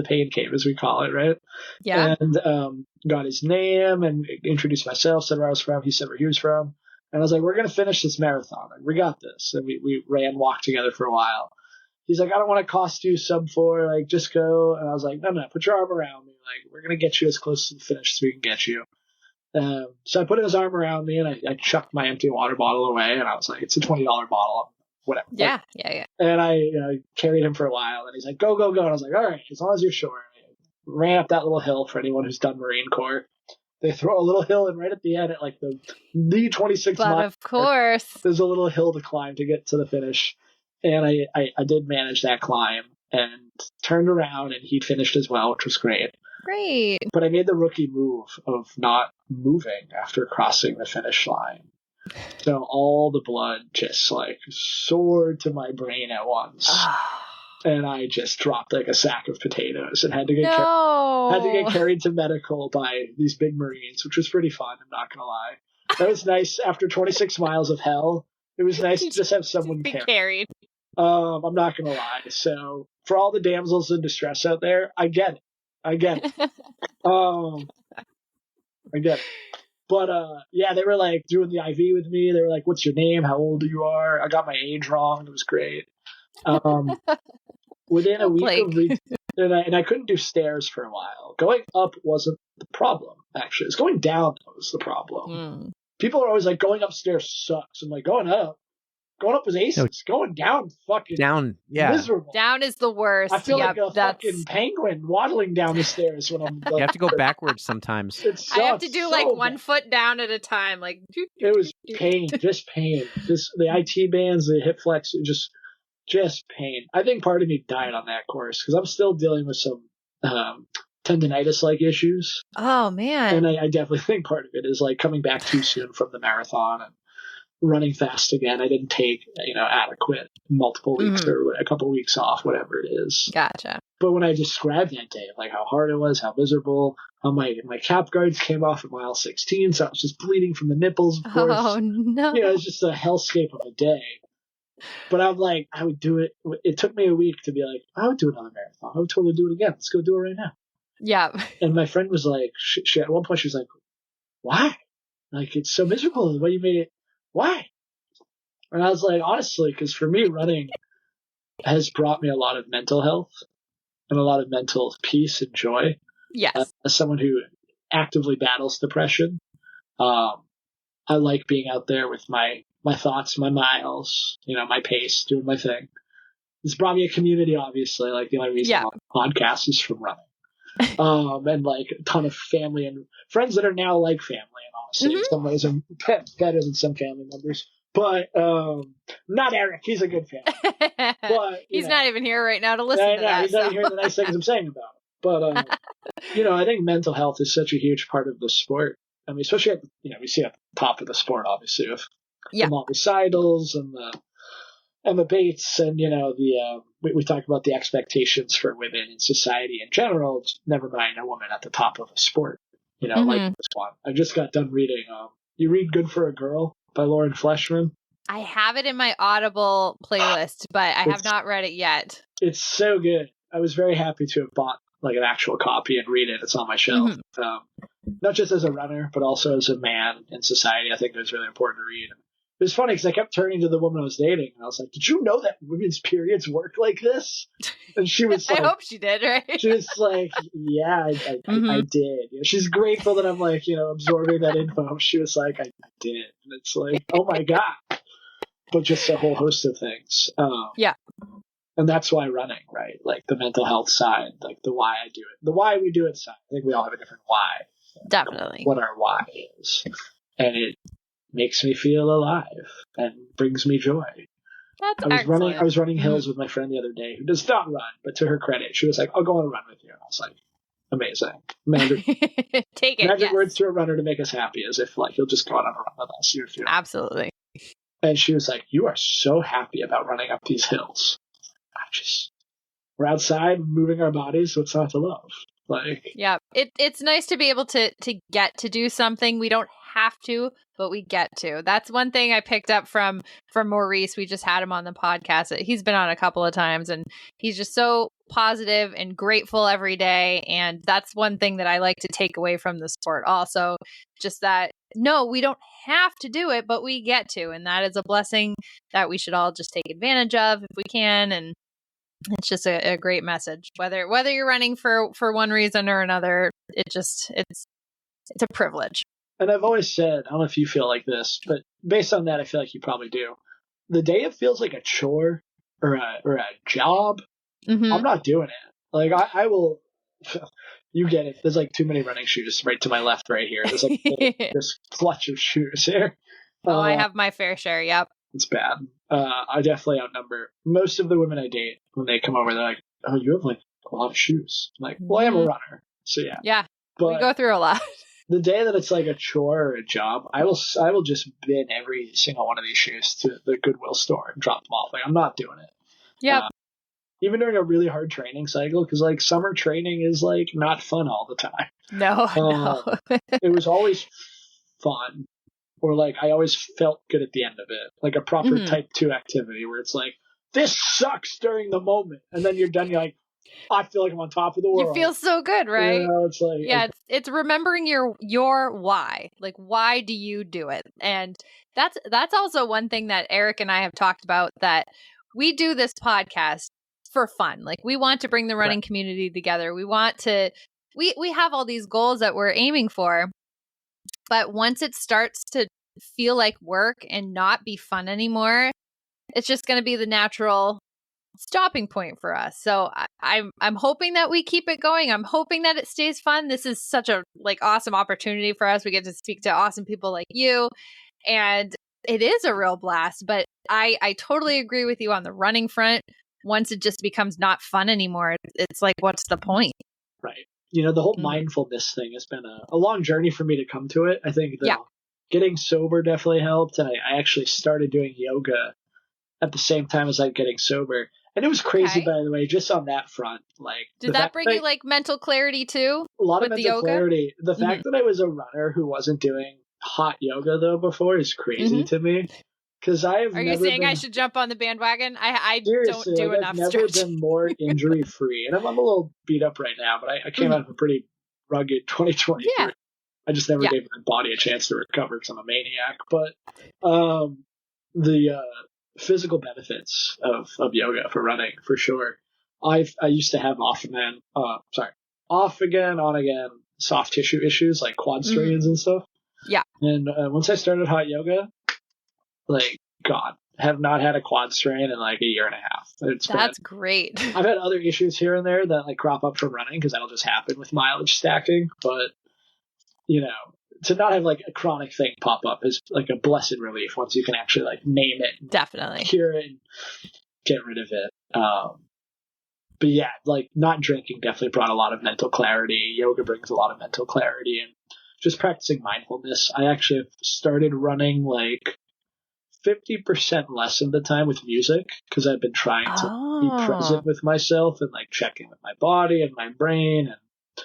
pain cave, as we call it, right? Yeah. And got his name and introduced myself, said where I was from, he said where he was from. And I was like, we're going to finish this marathon. Like, we got this. And we walked together for a while. He's like, I don't want to cost you sub 4, like, just go. And I was like, no, put your arm around me. Like, we're going to get you as close to the finish as we can get you. So I put his arm around me, and I chucked my empty water bottle away, and I was like, it's a $20 bottle. Whatever. Yeah. And I carried him for a while, and he's like, go. And I was like, all right, as long as you're sure. I ran up that little hill for anyone who's done Marine Corps. they throw a little hill in right at the end at like the 26 But mile. of course. There's a little hill to climb to get to the finish. And I did manage that climb and turned around, and he finished as well, which was great. Great. But I made the rookie move of not moving after crossing the finish line. So all the blood just like soared to my brain at once. And I just dropped like a sack of potatoes and had to get carried to medical by these big Marines, which was pretty fun. I'm not gonna lie. That was nice. After 26 miles of hell, it was nice to just have someone carried. I'm not gonna lie. So for all the damsels in distress out there, I get it. I get it. But yeah, they were like doing the IV with me. They were like, "What's your name? How old you are?" I got my age wrong. It was great. Within a week of and I couldn't do stairs for a while. Going up wasn't the problem, actually. It's going down that was the problem. People are always like, going upstairs sucks. I'm like, going up was aces. No. Going down, fucking miserable. Down is the worst. I feel like a fucking penguin waddling down the stairs when I'm. You have to go backwards sometimes. I have to do like 1 foot down at a time. Like it was pain, just pain. Just the IT bands, the hip flex, just pain. I think part of me died on that course because I'm still dealing with some tendonitis-like issues. Oh man! And I definitely think part of it is like coming back too soon from the marathon and running fast again. I didn't take adequate multiple weeks or a couple weeks off, whatever it is. Gotcha. But when I described that day, like how hard it was, how miserable, how my cap guards came off at mile 16, so I was just bleeding from the nipples. Of course. Oh no! It was just a hellscape of a day. But I'm like, I would do it. It took me a week to be like, I would do another marathon. I would totally do it again. Let's go do it right now. Yeah. And my friend was like, she at one point she was like, why? Like, it's so miserable the way you made it. Why? And I was like, honestly, because for me, running has brought me a lot of mental health and a lot of mental peace and joy. Yes. As someone who actively battles depression, I like being out there with my thoughts, my miles, my pace, doing my thing. It's brought me a community, obviously. Like the only reason I'm on podcast is from running. And like a ton of family and friends that are now like family, and honestly, in some ways are better than some family members. But not Eric. He's a good family. But he's not even here right now to listen to that. He's not hearing the nice things I'm saying about him. But I think mental health is such a huge part of the sport. I mean, especially at we see at the top of the sport, obviously, with the multi-sidles and the Bates and we talk about the expectations for women in society in general. Never mind a woman at the top of a sport. Like this one. I just got done reading. You read "Good for a Girl" by Lauren Fleshman. I have it in my Audible playlist, but I have not read it yet. It's so good. I was very happy to have bought like an actual copy and read it. It's on my shelf. Not just as a runner, but also as a man in society. I think it was really important to read. It was funny because I kept turning to the woman I was dating, and I was like, "Did you know that women's periods work like this?" And she was like, "I hope she did, right?" She was like, "Yeah, I did." She's grateful that I'm like, absorbing that info. She was like, "I did," and it's like, "Oh my god!" But just a whole host of things. And that's why running, right? Like the mental health side, like the why I do it, the why we do it side. I think we all have a different why. Definitely. What our why is, and it makes me feel alive and brings me joy. That's excellent. I was running hills with my friend the other day who does not run, but to her credit, she was like, "I'll go on a run with you." And I was like, amazing. Take it. Magic words to a runner to make us happy, as if like you'll just go on a run with us. Absolutely. And she was like, "You are so happy about running up these hills." We're outside moving our bodies. What's not to love? Like, yeah, it's nice to be able to get to do something. We don't have to, but we get to. That's one thing I picked up from Maurice. We just had him on the podcast. He's been on a couple of times, and he's just so positive and grateful every day. And that's one thing that I like to take away from the sport. Also, just that no, we don't have to do it, but we get to, and that is a blessing that we should all just take advantage of if we can. And it's just a great message. Whether you're running for one reason or another, it's a privilege. And I've always said, I don't know if you feel like this, but based on that, I feel like you probably do. The day it feels like a chore or a job, I'm not doing it. Like I will, You get it. There's like too many running shoes right to my left right here. There's like this clutch of shoes here. I have my fair share. Yep. It's bad. I definitely outnumber most of the women I date when they come over. They're like, "Oh, you have like a lot of shoes." I'm like, well, I am a runner, so yeah. Yeah, But we go through a lot. the day that it's like a chore or a job, I will just bin every single one of these shoes to the Goodwill store and drop them off. Like, I'm not doing it. Yep. Even during a really hard training cycle, because like summer training is like not fun all the time. No, no. It was always fun, or like I always felt good at the end of it, like a proper type 2 activity where it's like, this sucks during the moment, and then you're done. You're like, I feel like I'm on top of the world. You feel so good, right? You know, it's like, yeah, it's remembering your why. Like, why do you do it? And that's also one thing that Eric and I have talked about, that we do this podcast for fun. Like, we want to bring the running community together. We want to, we have all these goals that we're aiming for. But once it starts to feel like work and not be fun anymore, it's just going to be the natural stopping point for us. So I'm hoping that we keep it going. I'm hoping that it stays fun. This is such a like awesome opportunity for us. We get to speak to awesome people like you, and it is a real blast. But I totally agree with you on the running front. Once it just becomes not fun anymore, it's like, what's the point? Right. You know, the whole mindfulness thing has been a long journey for me to come to it. I think that getting sober definitely helped. And I actually started doing yoga at the same time as I'm getting sober. And it was crazy, by the way, just on that front. Like, did that bring you like mental clarity too? A lot of mental clarity. The fact that I was a runner who wasn't doing hot yoga though before is crazy to me. Because Are you saying I should jump on the bandwagon? I don't do like, enough I've never stretching. been more injury free, and I'm a little beat up right now. But I came out of a pretty rugged 2023. Yeah. I just never gave my body a chance to recover because I'm a maniac. But the physical benefits of yoga for running, for sure. I used to have off again, on again soft tissue issues like quad strains and stuff. Yeah. And once I started hot yoga, like, God, have not had a quad strain in like a year and a half. That's great. I've had other issues here and there that like crop up from running because that'll just happen with mileage stacking. But, you know, to not have like a chronic thing pop up is like a blessed relief once you can actually like name it, definitely cure it, and get rid of it. But yeah, like not drinking definitely brought a lot of mental clarity. Yoga brings a lot of mental clarity, and just practicing mindfulness. I actually have started running like 50% less of the time with music because I've been trying to be present with myself and like checking with my body and my brain and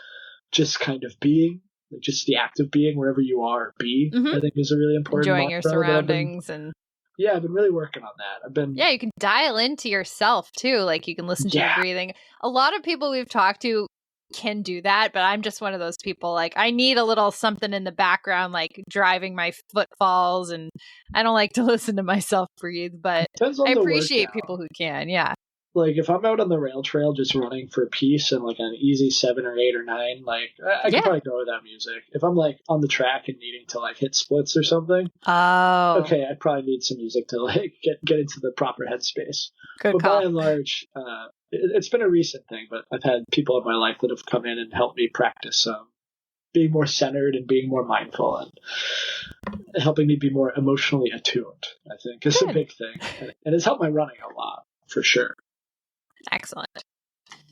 just kind of being, like, just the act of being wherever you are. I think is a really important. Enjoying your surroundings and. Yeah, I've been really working on that. Yeah, you can dial into yourself too. Like you can listen to your breathing. A lot of people we've talked to can do that, but I'm just one of those people. Like I need a little something in the background, like driving my footfalls, and I don't like to listen to myself breathe, but I appreciate people who can. Yeah. Like if I'm out on the rail trail just running for peace and like an easy 7 or 8 or 9, like I can probably go without music. If I'm like on the track and needing to like hit splits or something, okay, I probably need some music to like get into the proper headspace. But by and large, it's been a recent thing, but I've had people in my life that have come in and helped me practice being more centered and being more mindful and helping me be more emotionally attuned, I think, is a big thing. And it's helped my running a lot, for sure. Excellent.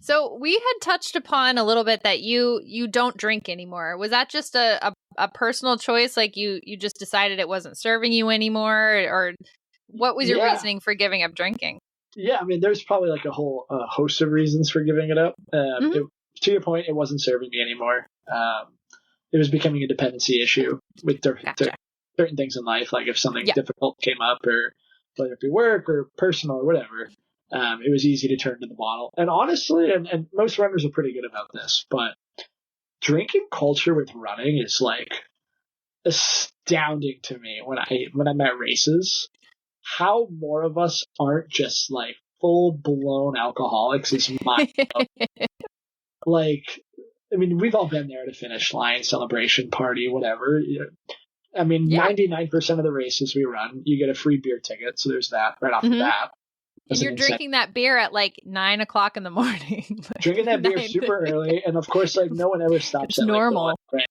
So we had touched upon a little bit that you don't drink anymore. Was that just a personal choice? Like you just decided it wasn't serving you anymore, or what was your reasoning for giving up drinking? Yeah, I mean, there's probably like a whole host of reasons for giving it up. To your point, it wasn't serving me anymore. It was becoming a dependency issue with certain things in life. Like if something difficult came up, or whether it be work or personal or whatever, it was easy to turn to the bottle. And honestly, and most runners are pretty good about this, but drinking culture with running is like astounding to me when I'm at races. How more of us aren't just like full blown alcoholics is my like. I mean, we've all been there at a finish line, celebration party, whatever. I mean, 99% of the races we run, you get a free beer ticket, so there's that right off the bat. And you're drinking that beer at like 9 o'clock in the morning. Like, drinking that beer super early, and of course, like no one ever stops it's at normal. Like, right?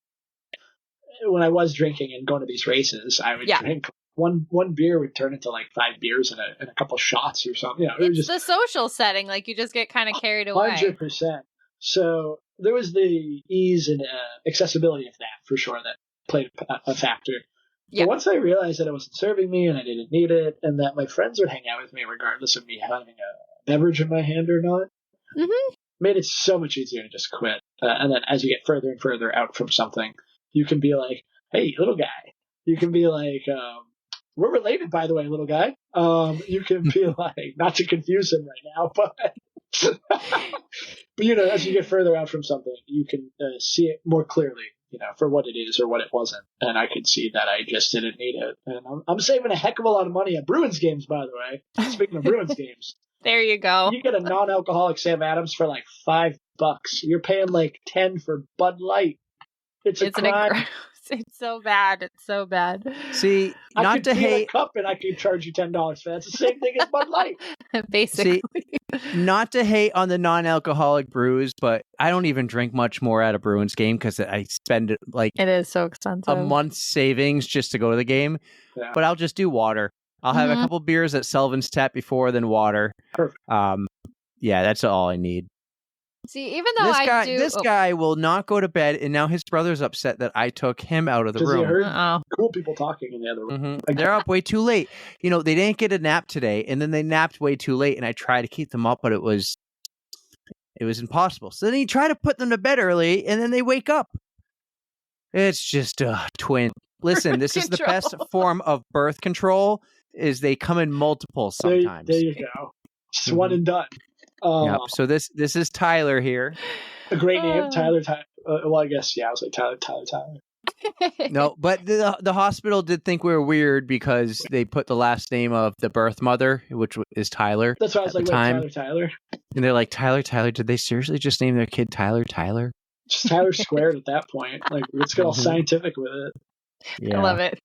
When I was drinking and going to these races, I would drink one beer would turn into like 5 beers and a couple shots or something. You know, it was It's just the social setting. Like you just get kind of carried away. 100%. So there was the ease and accessibility of that for sure that played a factor. Yeah. But once I realized that it wasn't serving me and I didn't need it, and that my friends would hang out with me regardless of me having a beverage in my hand or not, made it so much easier to just quit. And then as you get further and further out from something, you can be like, hey, little guy. You can be like, we're related, by the way, little guy. You can be like, not to confuse him right now, but, but you know, as you get further out from something, you can see it more clearly, you know, for what it is or what it wasn't. And I could see that I just didn't need it. And I'm saving a heck of a lot of money at Bruins games, by the way. Speaking of Bruins games. There you go. You get a non-alcoholic Sam Adams for like $5. You're paying like 10 for Bud Light. It's a crime. It's so bad. It's so bad. See, I not could to be in a hate, cup and I could charge you $10 for that. It's the same thing as Bud Light. Basically. not to hate on the non-alcoholic brews, but I don't even drink much more at a Bruins game because I spend like It is so expensive. a month's savings just to go to the game. Yeah. But I'll just do water. I'll have a couple beers at Sullivan's Tap before, then water. Perfect. Yeah, that's all I need. See, even though This guy will not go to bed, and now his brother's upset that I took him out of the Because he room. heard cool people talking in the other room. They're up way too late. You know, they didn't get a nap today, and then they napped way too late, and I tried to keep them up, but it was impossible. So then he tried to put them to bed early, and then they wake up. It's just a twin. Listen, this is the best form of birth control, is they come in multiples sometimes. There you go. Just one and done. Yep. So this is Tyler here. A great name, Tyler. Well, I guess, yeah, I was like Tyler. No, but the hospital did think we were weird because they put the last name of the birth mother, which is Tyler. That's why I was like, wait, Tyler. And they're like, Tyler. Did they seriously just name their kid Tyler? Just Tyler squared at that point. Like, let's get all scientific with it. Yeah. I love it.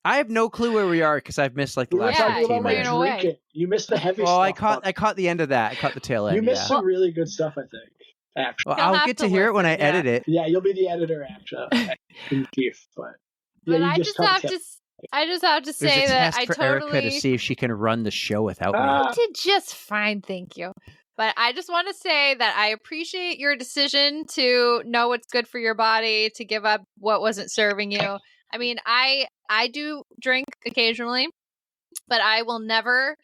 I have no clue where we are because I've missed like the last 15 minutes. Drinking. You missed the heavy stuff. Oh, I caught the end of that. I caught the tail end. You missed some really good stuff, I think. Actually, well, I'll get to hear it when I edit it. Yeah, you'll be the editor, actually. But I just have to say that I totally Erika to see if she can run the show without me. I did just fine, thank you. But I just want to say that I appreciate your decision to know what's good for your body, to give up what wasn't serving you. I mean, I do drink occasionally, but I will never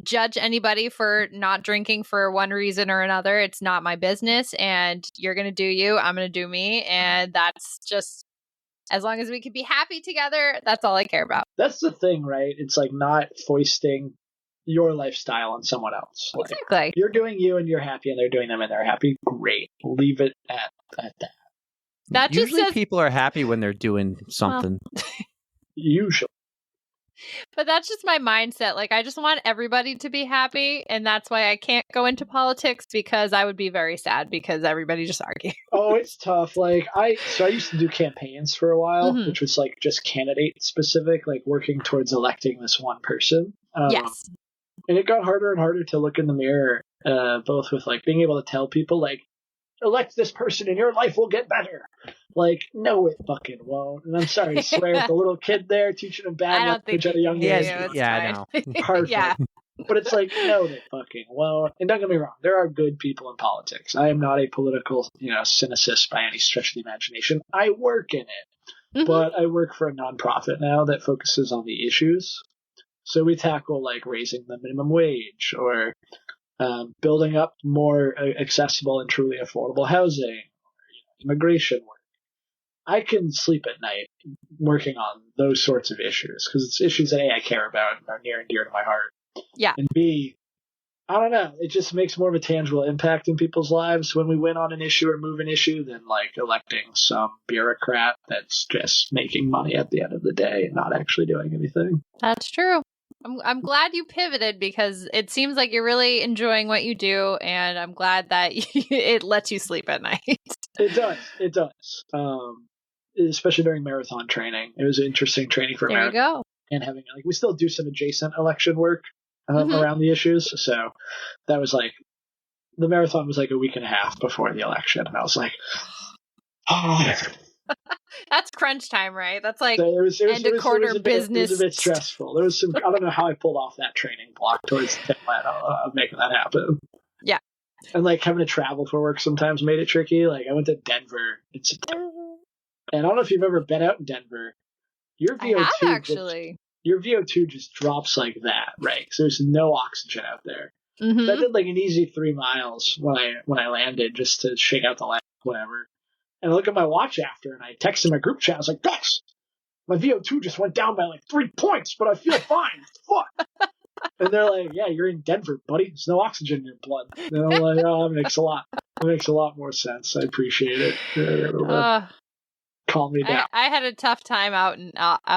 judge anybody for not drinking for one reason or another. It's not my business, and you're going to do you, I'm going to do me, and that's just, as long as we can be happy together, that's all I care about. That's the thing, right? It's like not foisting your lifestyle on someone else. Exactly. Like, you're doing you and you're happy and they're doing them and they're happy. Great. Leave it at that. That just Usually says, people are happy when they're doing something. Well, usually. But that's just my mindset. Like, I just want everybody to be happy. And that's why I can't go into politics, because I would be very sad because everybody just argues. Oh, it's tough. Like, I used to do campaigns for a while, which was like just candidate specific, like working towards electing this one person. Yes. And it got harder and harder to look in the mirror, both with like being able to tell people like, elect this person and your life will get better. Like, no, it fucking won't. And I'm sorry to swear at the little kid there, teaching him bad language at a young age. Yeah, I know. Perfect. Yeah. But it's like, no, they fucking won't. And don't get me wrong, there are good people in politics. I am not a political, cynicist by any stretch of the imagination. I work in it. But I work for a nonprofit now that focuses on the issues. So we tackle like raising the minimum wage or building up more accessible and truly affordable housing, immigration work. I can sleep at night working on those sorts of issues because it's issues that A, I care about and are near and dear to my heart. Yeah. And B, I don't know, it just makes more of a tangible impact in people's lives when we win on an issue or move an issue than like electing some bureaucrat that's just making money at the end of the day and not actually doing anything. That's true. I'm glad you pivoted because it seems like you're really enjoying what you do, and I'm glad that it lets you sleep at night. It does. Especially during marathon training. It was interesting training for there marathon. You go. And having we still do some adjacent election work. around the issues. So that was like, the marathon was like a week and a half before the election. And I was like, oh. That's crunch time, right? That's like So it was end of quarter a business. bit stressful. There was some, I don't know how I pulled off that training block towards the tail end of making that happen. Yeah. And like having to travel for work sometimes made it tricky. Like I went to Denver in September. And I don't know if you've ever been out in Denver. Your I have VO2 actually. your VO2 just drops like that, right? So there's no oxygen out there. Mhm. So I did like an easy 3 miles when I landed just to shake out the lag, whatever. And I look at my watch after, and I texted my group chat. I was like, "Bex, my VO2 just went down by like 3 points, but I feel fine. Fuck." And they're like, "Yeah, you're in Denver, buddy. There's no oxygen in your blood." And I'm like, "Oh, that makes a lot more sense. I appreciate it. Calm me down." I had a tough time out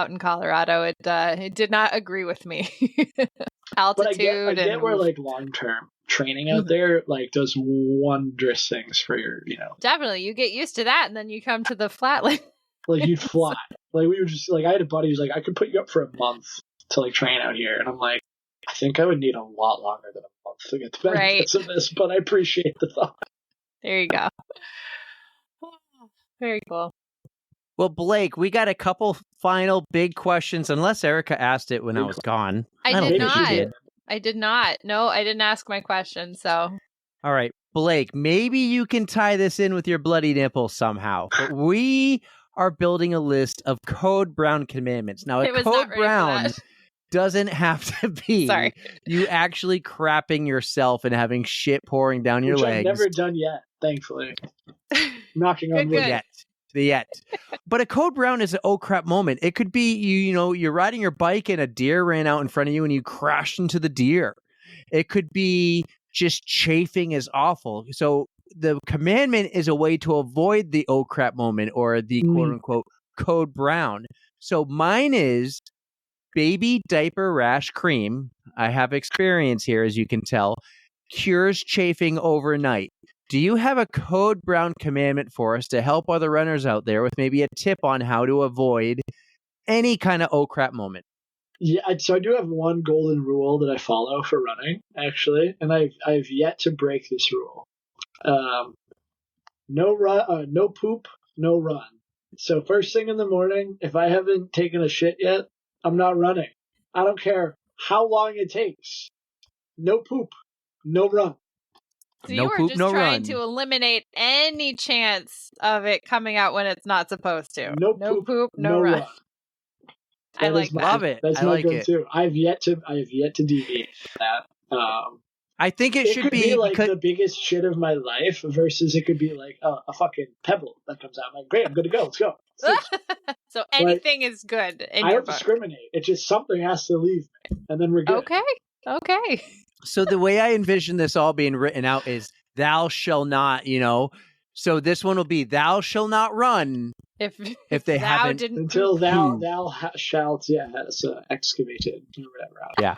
in Colorado. It did not agree with me. Altitude. But I get where like long-term training out there like does wondrous things for your, Definitely, you get used to that, and then you come to the flatland. like you'd fly. Like we were just like, I had a buddy who's like, I could put you up for a month to like train out here, and I'm like, I think I would need a lot longer than a month to get the benefits of this, but I appreciate the thought. There you go. Very cool. Well, Blake, we got a couple final big questions, unless Erika asked it when I was gone. I don't did think she not. did. I did not. No, I didn't ask my question. So, All right, Blake, maybe you can tie this in with your bloody nipple somehow. But we are building a list of Code Brown commandments. Now, I a was not Code ready for Brown that. doesn't have to be Sorry. you actually crapping yourself and having shit pouring down your Which legs. I've never done yet, thankfully. Knocking on wood. Yet. But a Code Brown is an oh crap moment. It could be you're riding your bike and a deer ran out in front of you and you crashed into the deer. It could be just chafing is awful. So the commandment is a way to avoid the oh crap moment or the quote unquote Code Brown. So mine is baby diaper rash cream. I have experience here, as you can tell. Cures chafing overnight. Do you have a Code Brown commandment for us to help other runners out there with maybe a tip on how to avoid any kind of oh crap moment? Yeah, so I do have one golden rule that I follow for running, actually, and I've yet to break this rule. No poop, no run. So first thing in the morning, if I haven't taken a shit yet, I'm not running. I don't care how long it takes. No poop, no run. So No you were poop, just no trying run. to eliminate any chance of it coming out when it's not supposed to. No poop, poop, no run. I That like is my- that. Love it. That's I my like go-to. I have yet to deviate from that. I think it should could be like because the biggest shit of my life versus it could be like a fucking pebble that comes out. I'm like, great, I'm good to go. Let's go. So anything is good in I your don't book. discriminate. It's just something has to leave me, and then we're good. Okay. so the way I envision this all being written out is thou shall not, So this one will be thou shall not run If they thou haven't didn't Until poop. thou shalt, has excavated or whatever. Yeah.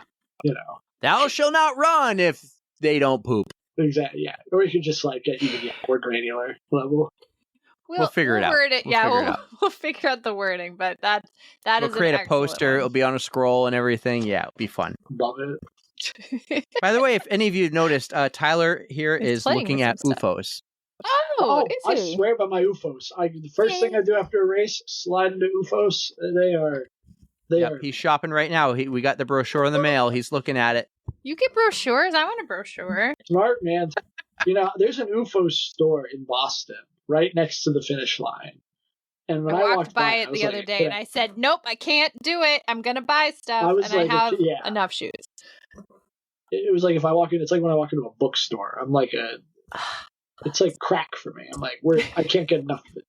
Thou shall not run if they don't poop. Exactly. Yeah. Or you could just like get even more granular level. We'll figure it out. Word it. We'll figure it out. We'll figure out the wording, but that We'll is create an a poster. excellent It'll be on a scroll and everything. Yeah, it'll be fun. Love it. one. By the way, if any of you noticed, Tyler here He's is playing looking with at some stuff. UFOs. Oh, I is he? swear by my UFOs. The first thing I do after a race, slide into UFOs. They Yep, are. he's shopping right now. We got the brochure in the mail. He's looking at it. You get brochures? I want a brochure. Smart, man. There's an UFO store in Boston right next to the finish line. And when I I walked by I it was the like, other day and I said, nope, I can't do it. I'm going to buy stuff. I was And like, I have yeah. enough shoes. It was like if I walk in, it's like when I walk into a bookstore. I'm like it's like crack for me. I'm like, I can't get enough of it.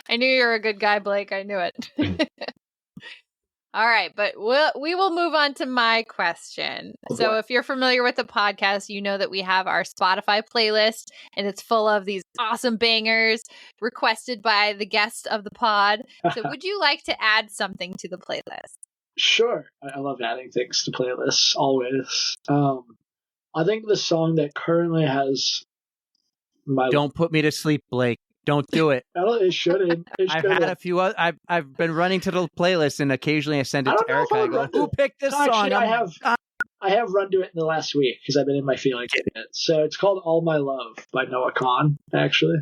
I knew you were a good guy, Blake. I knew it. All right, but we will move on to my question. So if you're familiar with the podcast, you know that we have our Spotify playlist, and it's full of these awesome bangers requested by the guest of the pod. So would you like to add something to the playlist? Sure. I love adding things to playlists, always. I think the song that currently has my... Don't put me to sleep, Blake. Don't do it. It shouldn't. I've had a few. I've been running to the playlist, and occasionally I send it I to don't know if Erika. I I would go, run to "Who it. picked this No, song?" actually, I have run to it in the last week because I've been in my feelings with it. So it's called All My Love by Noah Kahan, actually.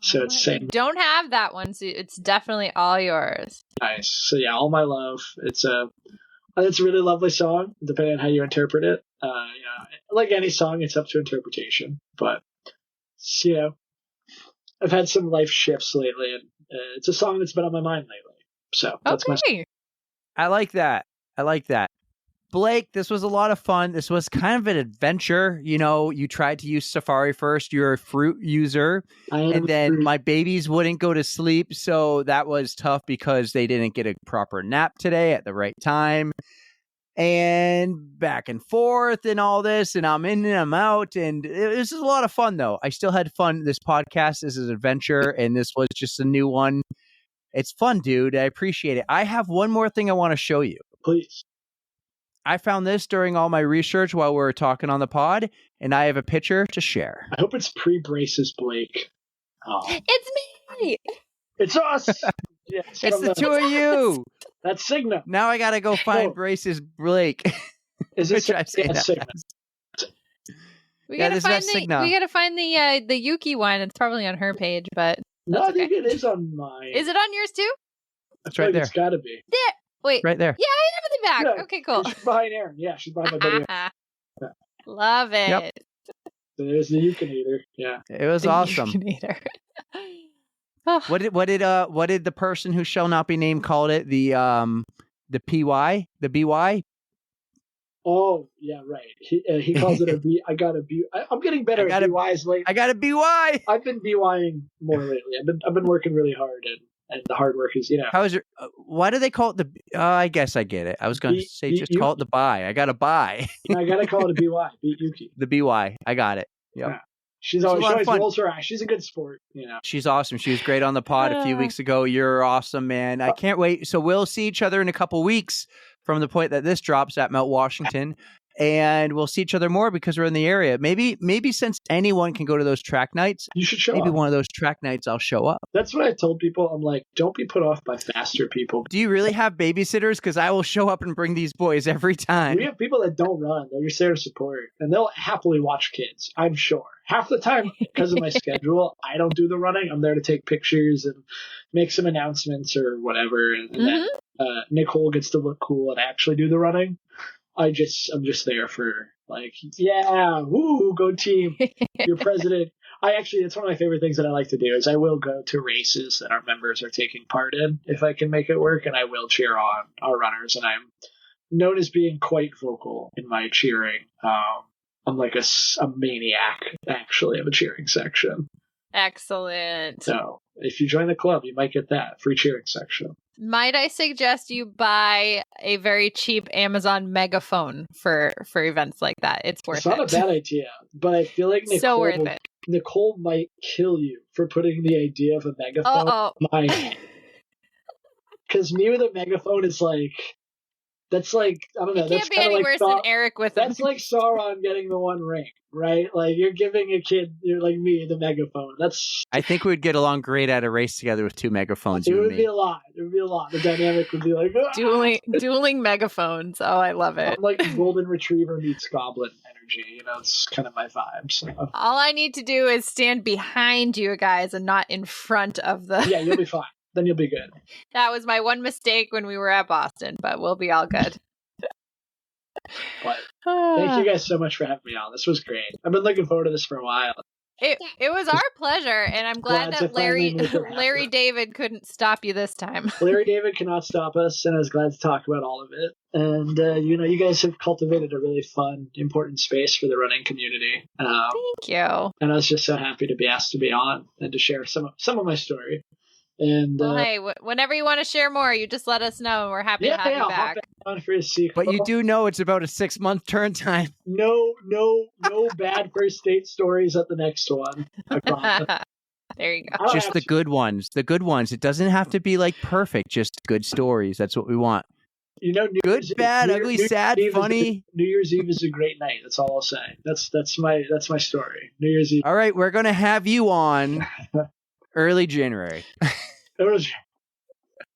So it's You saying don't have that one, so it's definitely all yours. nice. So yeah, All My Love. It's a really lovely song, depending on how you interpret it. Like any song, it's up to interpretation. But I've had some life shifts lately, and it's a song that's been on my mind lately. So that's my. Okay. I like that. Blake, this was a lot of fun. This was kind of an adventure. You tried to use Safari first. You're a fruit user. And then my babies wouldn't go to sleep. So that was tough because they didn't get a proper nap today at the right time. And back and forth and all this. And I'm in and I'm out. And this is a lot of fun, though. I still had fun. This podcast is an adventure. And this was just a new one. It's fun, dude. I appreciate it. I have one more thing I want to show you. Please. I found this during all my research while we were talking on the pod, and I have a picture to share. I hope it's pre-braces, Blake. Oh. It's me. It's us. Yeah, It's the two of you. That's Cigna. Now I gotta go find braces, Blake. Is this We Yeah, gotta this is find Cigna. we gotta find the Yuki one. It's probably on her page, but No, that's I think okay. it is on mine. Is it on yours too? It's right there. It's got to be. Wait, Right there. Yeah, I have it in the back. Yeah, Okay, cool. She's behind Aaron. Yeah, she's behind my buddy. Love it. Yep. So there's the Eucanator. Yeah. It was The awesome. Yukinator. Oh, What did the person who shall not be named called it? The PY? The BY? Oh, yeah, right. He calls it a B. I got a B. I'm getting better at BYs lately. I got a BY. I've been BYing more lately. I've been working really hard, and the hard work is, How is your? Why do they call it the? I guess I get it. I was going to say just call it the buy. I got a buy. I gotta call it a BY. Beat Yuki. The BY. I got it. Yep. Yeah. She a lot of always fun. rolls her eyes. She's a good sport. She's awesome. She was great on the pod a few weeks ago. You're awesome, man. I can't wait. So we'll see each other in a couple weeks from the point that this drops at Mount Washington. And we'll see each other more because we're in the area. Maybe since anyone can go to those track nights, You should show maybe up. one of those track nights I'll show up. That's what I told people. I'm like, don't be put off by faster people. Do you really have babysitters? Because I will show up and bring these boys every time. We have people that don't run. They're just there to support, and they'll happily watch kids. I'm sure. Half the time, because of my schedule, I don't do the running. I'm there to take pictures and make some announcements or whatever. And then Nicole gets to look cool and actually do the running. I'm just there for like, yeah, woo, go team. Your president. It's one of my favorite things that I like to do is I will go to races that our members are taking part in if I can make it work, and I will cheer on our runners. And I'm known as being quite vocal in my cheering. I'm like a maniac, actually, of a cheering section. excellent. So if you join the club, you might get that free cheering section. Might I suggest you buy a very cheap Amazon megaphone for events like that? It's worth It's not a bad idea, but I feel like So worth it. Nicole might kill you for putting the idea of a megaphone in my head. Because me with a megaphone is like, that's like, I don't know. It That's can't be kinda any like worse than Eric with That's like Sauron getting the One Ring, right? Like you're giving a kid, you're like me, the megaphone. I think we'd get along great at a race together with two megaphones. It You and would me. be a lot. It would be a lot. The dynamic would be like dueling megaphones. Oh, I love it. I'm like golden retriever meets goblin energy. It's kind of my vibe. So All I need to do is stand behind you guys and not in front of the. yeah, you'll be fine. Then you'll be good. That was my one mistake when we were at Boston, but we'll be all good. But thank you guys so much for having me on. This was great. I've been looking forward to this for a while. It was our pleasure, and I'm glad Glad to that Larry finally make it happen. Larry David couldn't stop you this time. Larry David cannot stop us, and I was glad to talk about all of it. And you guys have cultivated a really fun, important space for the running community. Thank you. And I was just so happy to be asked to be on and to share some of my story. And Well, hey, whenever you want to share more, you just let us know, and we're happy to have you I'll back. hop back on for a sequel. But you do know it's about a 6-month turn time. No bad first date stories at the next one. I promise. There you go. I don't Just have the to- good ones. The good ones. It doesn't have to be like perfect. Just good stories. That's what we want. New Good, Year's Eve- bad, New- ugly, New sad, Year's Eve is funny. New Year's Eve is a great night. That's all I'll say. That's my story. New Year's Eve. All right, we're gonna have you on Early January.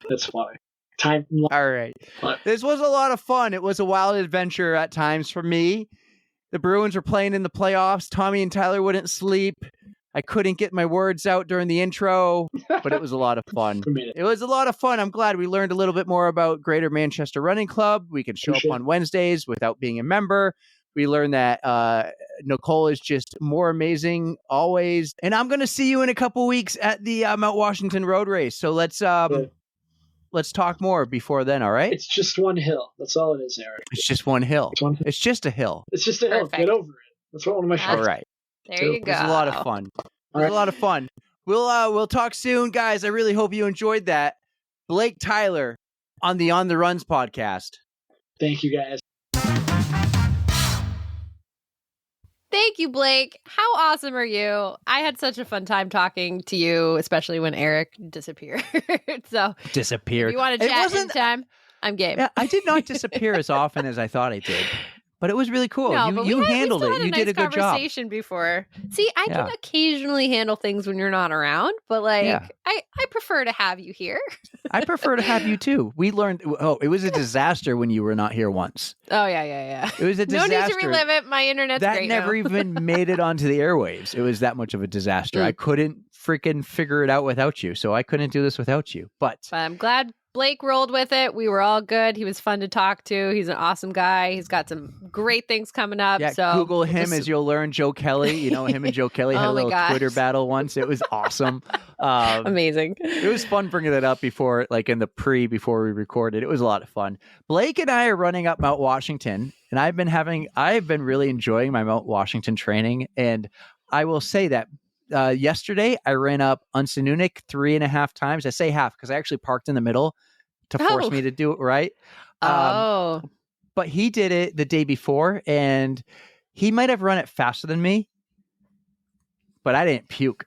That's funny. Time. All right. But This was a lot of fun. It was a wild adventure at times for me. The Bruins were playing in the playoffs. Tommy and Tyler wouldn't sleep. I couldn't get my words out during the intro, but it was a lot of fun. we made it. It was a lot of fun. I'm glad we learned a little bit more about Greater Manchester Running Club. We can show Appreciate up on Wednesdays without being a member. We learned that Nicole is just more amazing always. And I'm going to see you in a couple weeks at the Mount Washington Road Race. So let's talk more before then, all right? It's just one hill. That's all it is, Eric. It's just one hill. It's one hill. It's just a hill. It's just a hill. Perfect. Get over it. That's what one of my All friends. right. There you It go. was a lot of fun. It was right. a lot of fun. We'll talk soon, guys. I really hope you enjoyed that. Blake Tyler on the On the Runs podcast. Thank you, guys. Thank you, Blake. How awesome are you? I had such a fun time talking to you, especially when Eric disappeared. So if Disappeared. you want to It chat wasn't- anytime, I'm game. Yeah, I did not disappear as often as I thought I did, but it was really cool. No, but you we handled still it. had a You nice did a good job. conversation before. See, I can Yeah. occasionally handle things when you're not around, but like Yeah. I prefer to have you here. I prefer to have you too. We learned. Oh, it was a disaster when you were not here once. Oh yeah. It was a No disaster. need to relive it. My internet's that great never now. even made it onto the airwaves. It was that much of a disaster. Mm. I couldn't freaking figure it out without you. So I couldn't do this without you. But But I'm glad Blake rolled with it. We were all good. He was fun to talk to. He's an awesome guy. He's got some great things coming up. yeah, So Google him just- as you'll learn. Joe Kelly. You know, him and Joe Kelly had Oh a my little gosh. Twitter battle once. It was awesome. amazing. It was fun bringing it up before, like in the before we recorded. It was a lot of fun. Blake and I are running up Mount Washington, and I've been really enjoying my Mount Washington training. And I will say that yesterday I ran up Unsanunik 3.5 times. I say half because I actually parked in the middle to force Oh. me to do it right. Oh, But he did it the day before, and he might have run it faster than me, but I didn't puke.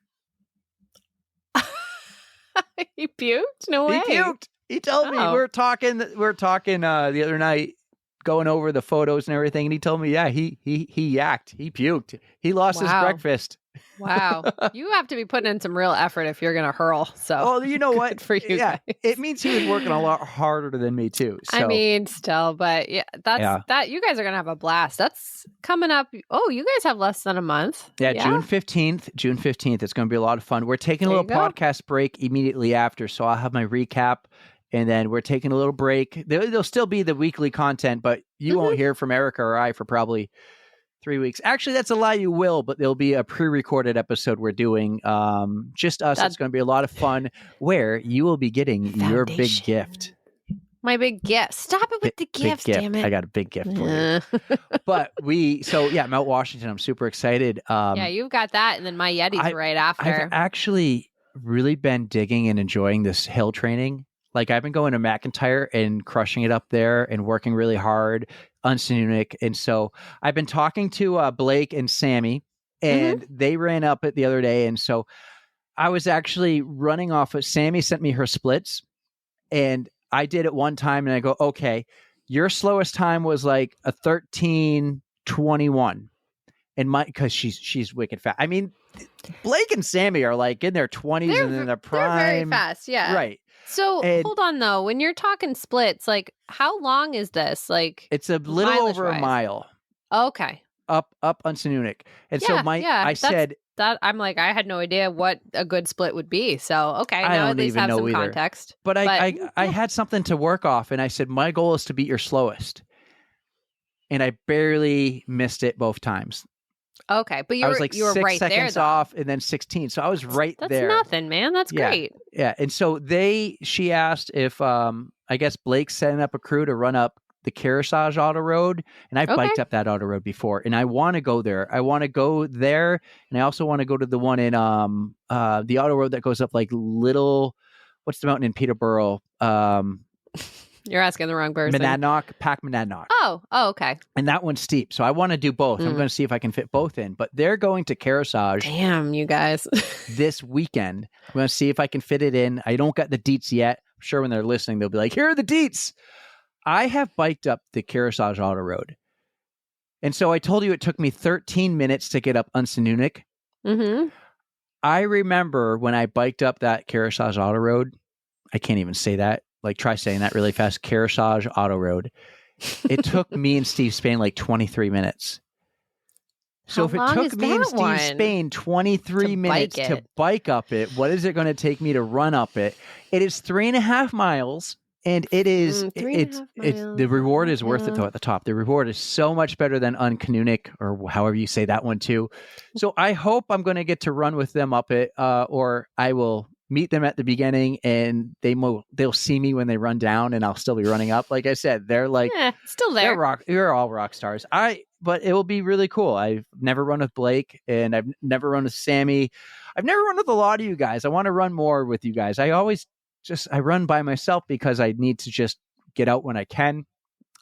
he puked? No way. He puked. He told me Oh. we were talking the other night, going over the photos and everything, and he told me, yeah, he yacked, he puked, he lost his Wow. breakfast. Wow. You have to be putting in some real effort if you're going to hurl. So, Oh, you know what? good for you Yeah, guys. it means he was working a lot harder than me too. So I mean, still, but yeah, that you guys are going to have a blast. That's coming up. Oh, you guys have less than a month. yeah, June 15th. It's going to be a lot of fun. We're taking a There little you go. podcast break immediately after, so I'll have my recap. And then we're taking a little break. There'll still be the weekly content, but you Mm-hmm. won't hear from Erika or I for probably 3 weeks. Actually, that's a lie. You will, but there'll be a pre-recorded episode we're doing. Just us. That- It's going to be a lot of fun where you will be getting your big Foundation. gift. My big gift. Stop it with the Big gifts, damn it. I got a big gift for you. But Mount Washington, I'm super excited. Yeah, you've got that, and then my Yeti's right after. I've actually really been digging and enjoying this hill training. Like I've been going to McIntyre and crushing it up there and working really hard on Sununic. And so I've been talking to Blake and Sammy, and they ran up it the other day. And so I was actually running off of Sammy sent me her splits, and I did it one time and I go, okay, your slowest time was like a 13:21. And because she's wicked fast. I mean, Blake and Sammy are like in their 20s and in their prime. They're very fast, yeah. Right. So And- hold on though, when you're talking splits, like how long is this? Like It's a little over a mileage-wise? mile okay, up on Sununic. And so Yeah, yeah, I that's- said, that I'm like I had no idea what a good split would be. So okay, I now don't at least even have know some either. context. but I had something to work off, and I said, my goal is to beat your slowest. And I barely missed it both times. Okay, but I was like you were 6 right there. seconds Though. off and then 16. So I was right That's there. nothing, man. That's Yeah. great. Yeah. And so she asked if I guess Blake's setting up a crew to run up the Kearsarge Auto Road. And I've Okay. biked up that auto road before. And I want to go there. I want to go there. And I also want to go to the one in the auto road that goes up like what's the mountain in Peterborough? You're asking the wrong person. Pack Monadnock. Oh, okay. And that one's steep. So I want to do both. I'm Mm. going to see if I can fit both in. But they're going to Kearsarge Damn, you guys. this weekend. I'm going to see if I can fit it in. I don't got the deets yet. I'm sure when they're listening, they'll be like, here are the deets. I have biked up the Kearsarge Auto Road. And so I told you it took me 13 minutes to get up Unsanunik. Mm-hmm. I remember when I biked up that Kearsarge Auto Road. I can't even say that. Like, try saying that really fast. Kearsarge Auto Road. It took me and Steve Spain like 23 minutes. So How if it long took is me and that Steve one? Spain 23 To minutes bike to it. bike up it, what is it going to take me to run up it? It is 3.5 miles. And it is, 3.5 it's the miles, reward is worth it uphill. though at the top. The reward is so much better than Uncanunik or however you say that one too. So I hope I'm going to get to run with them up it, or I will meet them at the beginning and they'll see me when they run down and I'll still be running up. Like I said, they're like, Still there. you're all rock stars. But it will be really cool. I've never run with Blake and I've never run with Sammy. I've never run with a lot of you guys. I want to run more with you guys. I run by myself because I need to just get out when I can.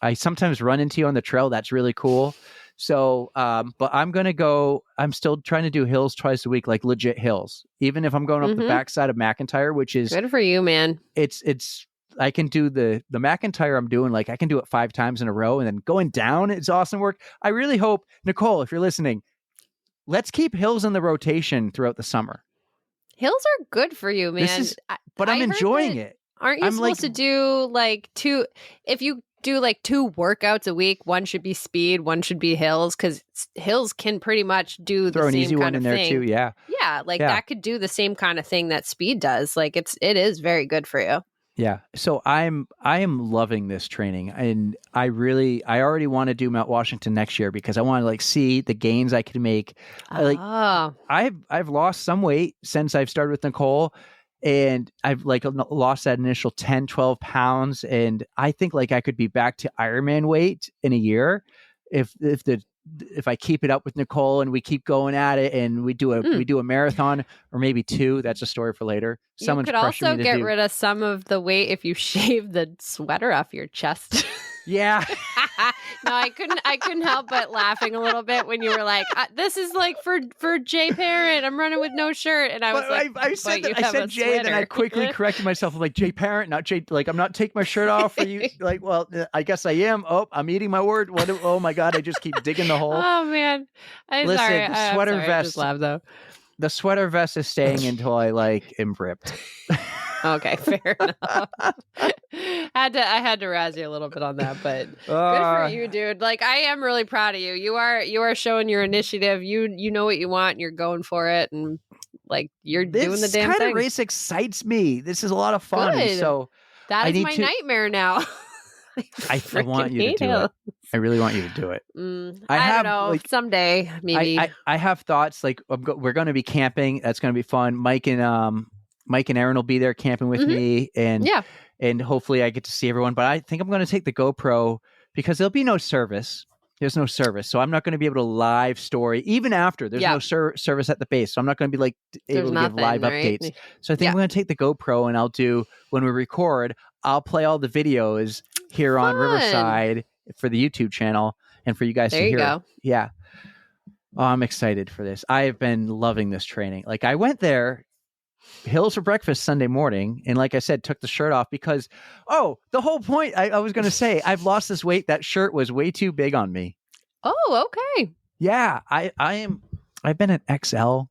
I sometimes run into you on the trail. That's really cool. So, but I'm still trying to do hills twice a week, like legit hills, even if I'm going up the backside of McIntyre, which is good for you, man. I can do the McIntyre I'm doing, like I can do it 5 times in a row, and then going down, it's awesome work. I really hope, Nicole, if you're listening, let's keep hills in the rotation throughout the summer. Hills are good for you, man. But I'm enjoying it. Aren't you supposed to do like 2? If you do like 2 workouts a week, one should be speed, one should be hills, because hills can pretty much do throw the an same easy kind one of in there thing. too. Yeah, that could do the same kind of thing that speed does. Like it is very good for you. Yeah. So I am loving this training, and I already want to do Mount Washington next year because I want to like see the gains I can make. I've lost some weight since I've started with Nicole, and I've like lost that initial 10, 12 pounds. And I think like I could be back to Ironman weight in a year if I keep it up with Nicole and we keep going at it and we do a marathon or maybe 2. That's a story for later. You could also get rid of some of the weight if you shave the sweater off your chest. Yeah. No, I couldn't help but laughing a little bit when you were like, "This is like for Jay Parent. I'm running with no shirt," and I was I said Jay, and then I quickly corrected myself. I'm like, Jay Parent, not Jay. Like, I'm not taking my shirt off for you. Like, well, I guess I am. Oh, I'm eating my word. Oh my God, I just keep digging the hole. Oh man, Listen, the sweater vest. I just laughed though. The sweater vest is staying until I like am ripped. Okay, fair enough. I had to razz you a little bit on that, but good for you, dude. Like I am really proud of you. You are showing your initiative. You know what you want and you're going for it, and like you're doing the damn thing. This kind of race excites me. This is a lot of fun. Good. So that is my nightmare now. I want you to do it. I really want you to do it. I don't know. Like, someday, maybe. I have thoughts like we're going to be camping. That's going to be fun. Mike and Aaron will be there camping with me, and hopefully I get to see everyone. But I think I'm going to take the GoPro because there'll be no service. There's no service, so I'm not going to be able to live story even after there's no service at the base. So I'm not going to be like able to give live updates. So I think I'm going to take the GoPro and I'll do when we record. I'll play all the videos here on Riverside for the YouTube channel and for you guys to hear. Go. Yeah. Oh, I'm excited for this. I have been loving this training. Like I went there, hills for breakfast Sunday morning, and like I said, took the shirt off because, the whole point I was going to say, I've lost this weight. That shirt was way too big on me. Oh, okay. Yeah, I've been an XL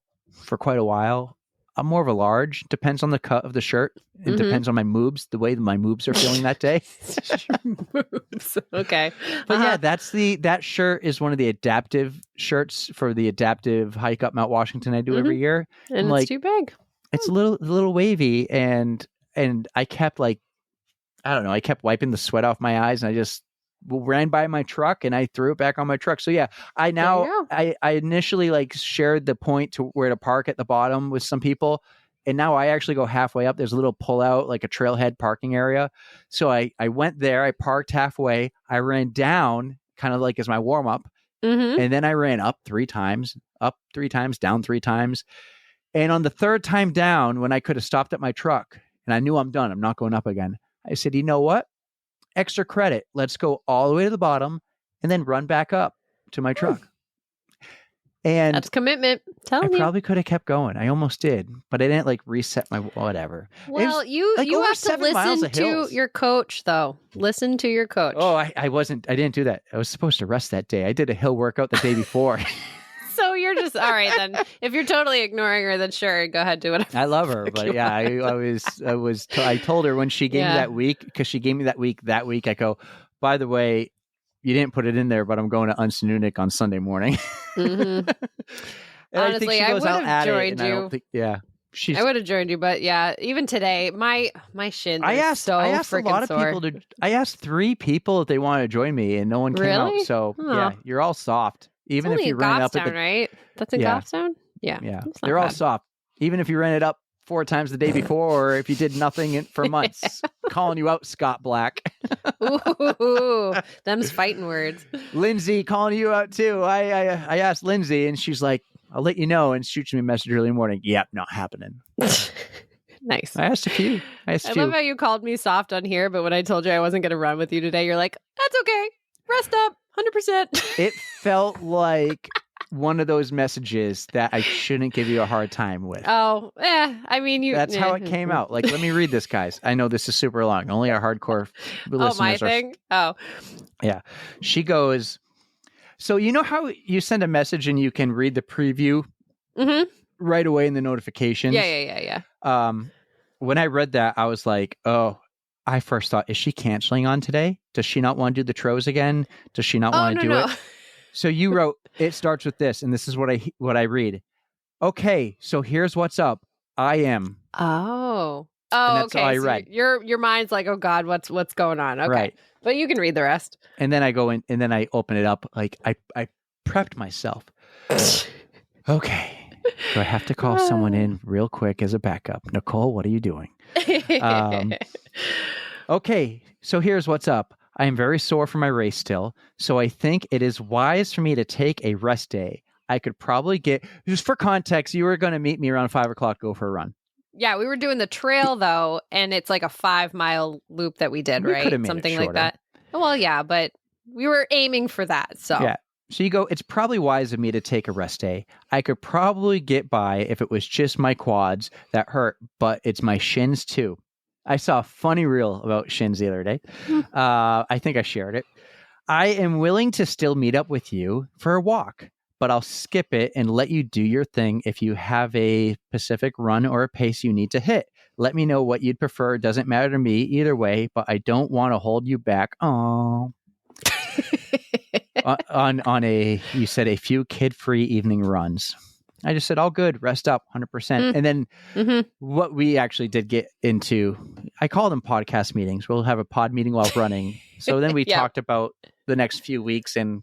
for quite a while. I'm more of a large. Depends on the cut of the shirt. It depends on my moobs, the way my moobs are feeling that day. Okay. But yeah, that shirt is one of the adaptive shirts for the adaptive hike up Mount Washington I do every year. And it's too big. It's a little wavy, and I kept I kept wiping the sweat off my eyes, and I just ran by my truck and I threw it back on my truck. So yeah, I initially like shared the point to where to park at the bottom with some people. And now I actually go halfway up. There's a little pull out, like a trailhead parking area. So I went there, I parked halfway. I ran down kind of like as my warm up. And then I ran up 3 times, down 3 times. And on the 3rd time down, when I could have stopped at my truck and I knew I'm done, I'm not going up again. I said, you know what? Extra credit. Let's go all the way to the bottom and then run back up to my truck. And that's commitment. I probably could have kept going. I almost did, but I didn't like reset my whatever. Well, you have to listen to your coach though. Listen to your coach. Oh, I didn't do that. I was supposed to rest that day. I did a hill workout the day before. So you're just all right then. If you're totally ignoring her, then sure, go ahead, do whatever. I love her, but yeah, I told her when she gave me Yeah. that week, because she gave me that week, I go, by the way, you didn't put it in there, but I'm going to Unsanunik on Sunday morning. Mhm. And I think Honestly, she I goes, would I'll have add it. joined And I don't you. think, yeah. I would have joined you, but yeah, even today, my shins I are asked so a lot of freaking people sore. I asked 3 people if they wanted to join me, and no one came out. Really? So Huh. yeah, you're all soft. It's Even if only you in ran it up at Goffstown, right? That's in Yeah. Goffstown? Yeah. yeah, That's not they're all bad. soft. Even if you ran it up 4 times the day before, or if you did nothing for months, calling you out, Scott Black. Ooh, them's fighting words. Lindsay calling you out too. I asked Lindsay, and she's like, "I'll let you know," and shoots me a message early in the morning. Yep, not happening. Nice. I asked a few. I love how you called me soft on here, but when I told you I wasn't going to run with you today, you're like, "That's okay. Rest up, 100%." It felt like one of those messages that I shouldn't give you a hard time with. Oh, I mean, That's how it came out. Like, let me read this, guys. I know this is super long. Only our hardcore listeners Oh, my are. thing? Oh. Yeah. She goes, so you know how you send a message and you can read the preview Mm-hmm. right away in the notifications? Yeah. When I read that, I was like, oh, I first thought, is she canceling on today? Does she not want to do the Tros again? Does she not want to do it? So you wrote, it starts with this, and this is what I read. Okay, so here's what's up. I am. Oh, that's okay. all I So read. your mind's like, oh God, what's going on? Okay, Right. But you can read the rest. And then I go in, and then I open it up. Like I prepped myself. Okay. Do I have to call someone in real quick as a backup? Nicole, what are you doing? Okay, so here's what's up. I am very sore from my race still, so I think it is wise for me to take a rest day. I could probably get, just for context, you were going to meet me around 5 o'clock, go for a run. Yeah, we were doing the trail though, and it's like a 5-mile loop that we did, We right? could have made Something it like shorter. that. Well, yeah, but we were aiming for that. So Yeah. So you go, it's probably wise of me to take a rest day. I could probably get by if it was just my quads that hurt, but it's my shins too. I saw a funny reel about shins the other day. I think I shared it. I am willing to still meet up with you for a walk, but I'll skip it and let you do your thing if you have a specific run or a pace you need to hit. Let me know what you'd prefer. It doesn't matter to me either way, but I don't want to hold you back. Oh. on a, you said a few kid-free evening runs. I just said, all good, rest up 100%. And then what we actually did get into, I call them podcast meetings. We'll have a pod meeting while running. So then we talked about the next few weeks and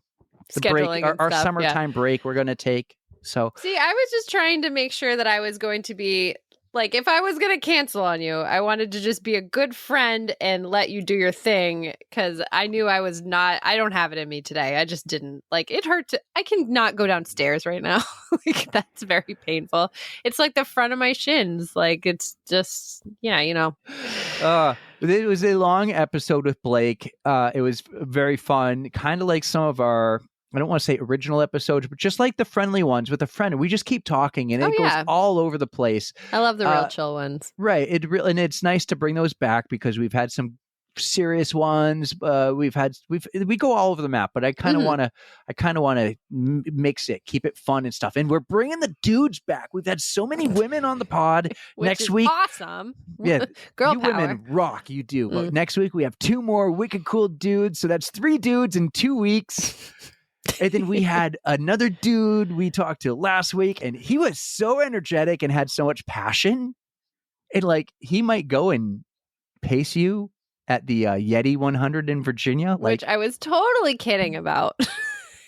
the scheduling break, our stuff, summertime break we're going to take. So see, I was just trying to make sure that I was going to be like, if I was going to cancel on you, I wanted to just be a good friend and let you do your thing, because I knew I don't have it in me today. I just didn't. Like, it hurt I can not go downstairs right now. Like, that's very painful. It's like the front of my shins. Like, it's just, yeah, you know. It was a long episode with Blake. It was very fun, kind of like some of our, I don't want to say original episodes, but just like the friendly ones with a friend. We just keep talking, and it goes all over the place. I love the real chill ones. Right. And it's nice to bring those back, because we've had some serious ones. We go all over the map, but I kind of want to mix it, keep it fun and stuff. And we're bringing the dudes back. We've had so many women on the pod. Next week, awesome. Yeah, girl you power. Women rock. You do. But next week we have 2 more wicked cool dudes. So that's 3 dudes in 2 weeks. And then we had another dude we talked to last week, and he was so energetic and had so much passion. And like, he might go and pace you at the Yeti 100 in Virginia. Which I was totally kidding about.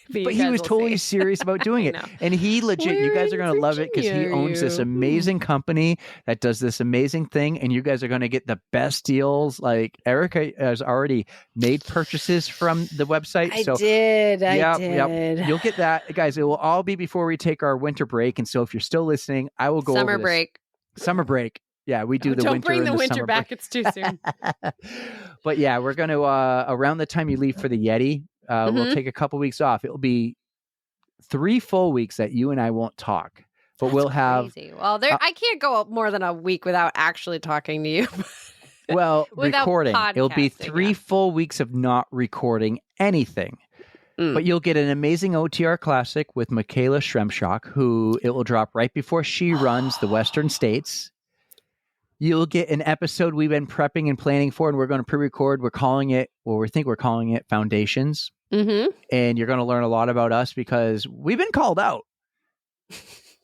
But he was totally serious about doing it. And he legit, you guys are going to love it, because he owns this amazing company that does this amazing thing. And you guys are going to get the best deals. Like, Erika has already made purchases from the website. I did. Yep. You'll get that. Guys, it will all be before we take our winter break. And so if you're still listening, I will go over this. Summer break. Yeah, we do the winter. Don't bring the winter back. Break. It's too soon. But yeah, we're going to, around the time you leave for the Yeti, we'll take a couple weeks off. It'll be 3 full weeks that you and I won't talk, but we'll have. Crazy. Well, I can't go more than a week without actually talking to you. Well, recording. It'll be 3 full weeks of not recording anything. But you'll get an amazing OTR classic with Michaela Shremshock, who it will drop right before she runs the Western States. You'll get an episode we've been prepping and planning for, and we're going to pre-record. We're calling it, we think we're calling it Foundations. Mm-hmm. And you're going to learn a lot about us because we've been called out.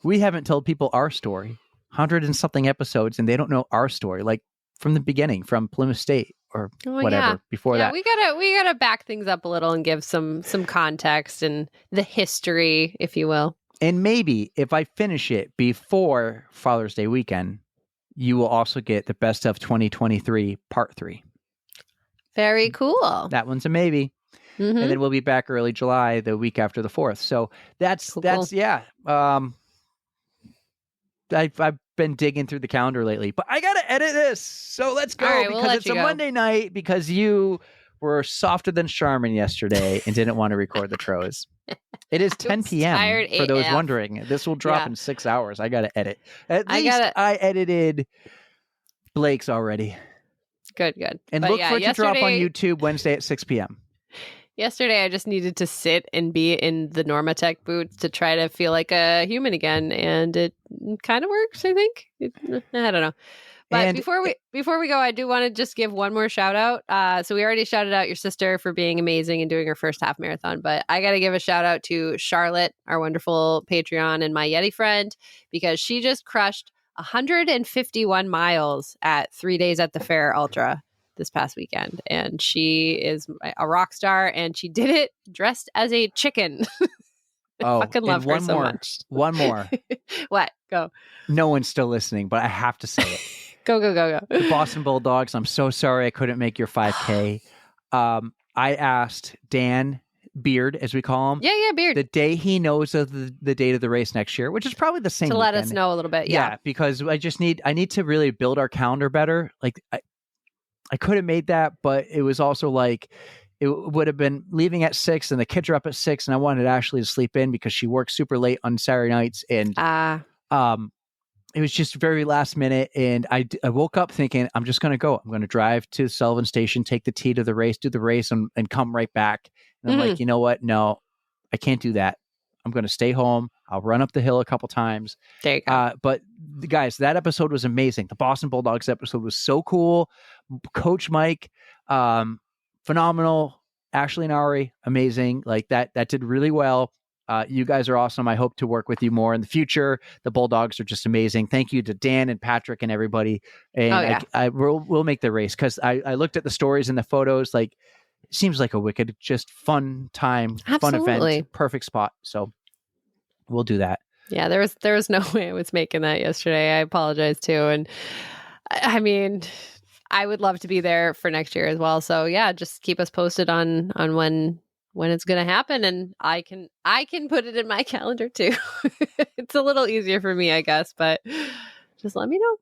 We haven't told people our story. 100 and something episodes, and they don't know our story, like from the beginning, from Plymouth State or whatever before that. We gotta back things up a little and give some context and the history, if you will. And maybe if I finish it before Father's Day weekend, you will also get the best of 2023 part 3. Very cool. That one's a maybe. Mm-hmm. And then we'll be back early July, the week after the 4th. So that's yeah. I've been digging through the calendar lately, but I got to edit this. So let's go because it's a Monday night because you were softer than Charmin yesterday and didn't want to record the Tros. It is 10 p.m. for those wondering. This will drop in 6 hours. I got to edit. At least I edited Blake's already. Good. And but look for it to drop on YouTube Wednesday at 6 p.m. Yesterday, I just needed to sit and be in the Normatec boots to try to feel like a human again, and it kind of works. I think. I don't know. But before we go, I do want to just give one more shout out. So we already shouted out your sister for being amazing and doing her first half marathon, but I got to give a shout out to Charlotte, our wonderful Patreon and my Yeti friend, because she just crushed 151 miles at 3 days at the Fair Ultra this past weekend, and she is a rock star, and she did it dressed as a chicken. I fucking love her so much. One more. What? Go. No one's still listening, but I have to say it. Go. The Boston Bulldogs, I'm so sorry I couldn't make your 5K. I asked Dan Beard, as we call him. Yeah, Beard. The day he knows of the date of the race next year, which is probably the same to weekend. Let us know a little bit. Yeah, because I need to really build our calendar better. Like I could have made that, but it was also like it would have been leaving at 6 and the kids are up at 6 and I wanted Ashley to sleep in because she works super late on Saturday nights. And it was just very last minute. And I woke up thinking, I'm just going to go. I'm going to drive to Sullivan Station, take the T to the race, do the race and come right back. And I'm like, you know what? No, I can't do that. I'm going to stay home. I'll run up the hill a couple times. There you go. But guys, that episode was amazing. The Boston Bulldogs episode was so cool. Coach Mike, phenomenal. Ashley and Ari, amazing. Like that did really well. You guys are awesome. I hope to work with you more in the future. The Bulldogs are just amazing. Thank you to Dan and Patrick and everybody. And we'll make the race because I looked at the stories and the photos. Like, it seems like a wicked, just fun time, fun event, perfect spot. So we'll do that. Yeah, there was no way I was making that yesterday. I apologize too. And I mean, I would love to be there for next year as well. So yeah, just keep us posted on when it's going to happen, and I can put it in my calendar too. It's a little easier for me, I guess, but just let me know.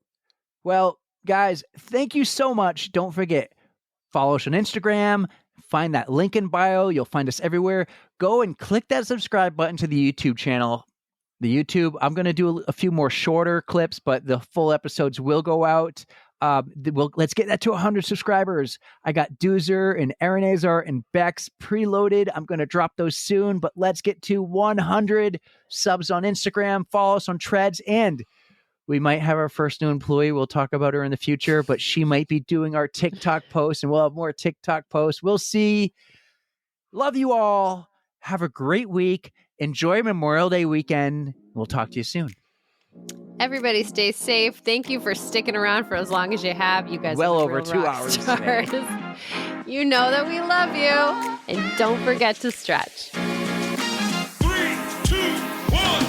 Well, guys, thank you so much. Don't forget, follow us on Instagram. Find that link in bio. You'll find us everywhere. Go and click that subscribe button to the YouTube channel. The YouTube, I'm going to do a few more shorter clips, but the full episodes will go out. Let's get that to 100 subscribers. I got Doozer and Aranazar and Bex preloaded. I'm going to drop those soon, but let's get to 100 subs on Instagram. Follow us on Treads, and we might have our first new employee. We'll talk about her in the future, but she might be doing our TikTok posts, and we'll have more TikTok posts. We'll see. Love you all. Have a great week. Enjoy Memorial Day weekend. We'll talk to you soon. Everybody stay safe. Thank you for sticking around for as long as you have. You guys well are over 2 hours today. You know that we love you. And don't forget to stretch. 3, 2, 1.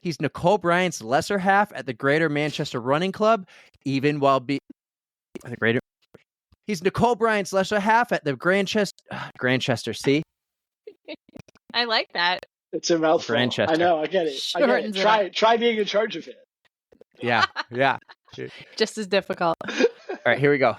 He's Nicole Bryant's lesser half at the Greater Manchester Running Club, even while the Greater. He's Nicole Bryant's lesser half at the Grandchester. See, I like that. It's a mouthful. Grandchester. I know. I get it. I get Shortens it. it Try being in charge of it. yeah. Just as difficult. All right, here we go.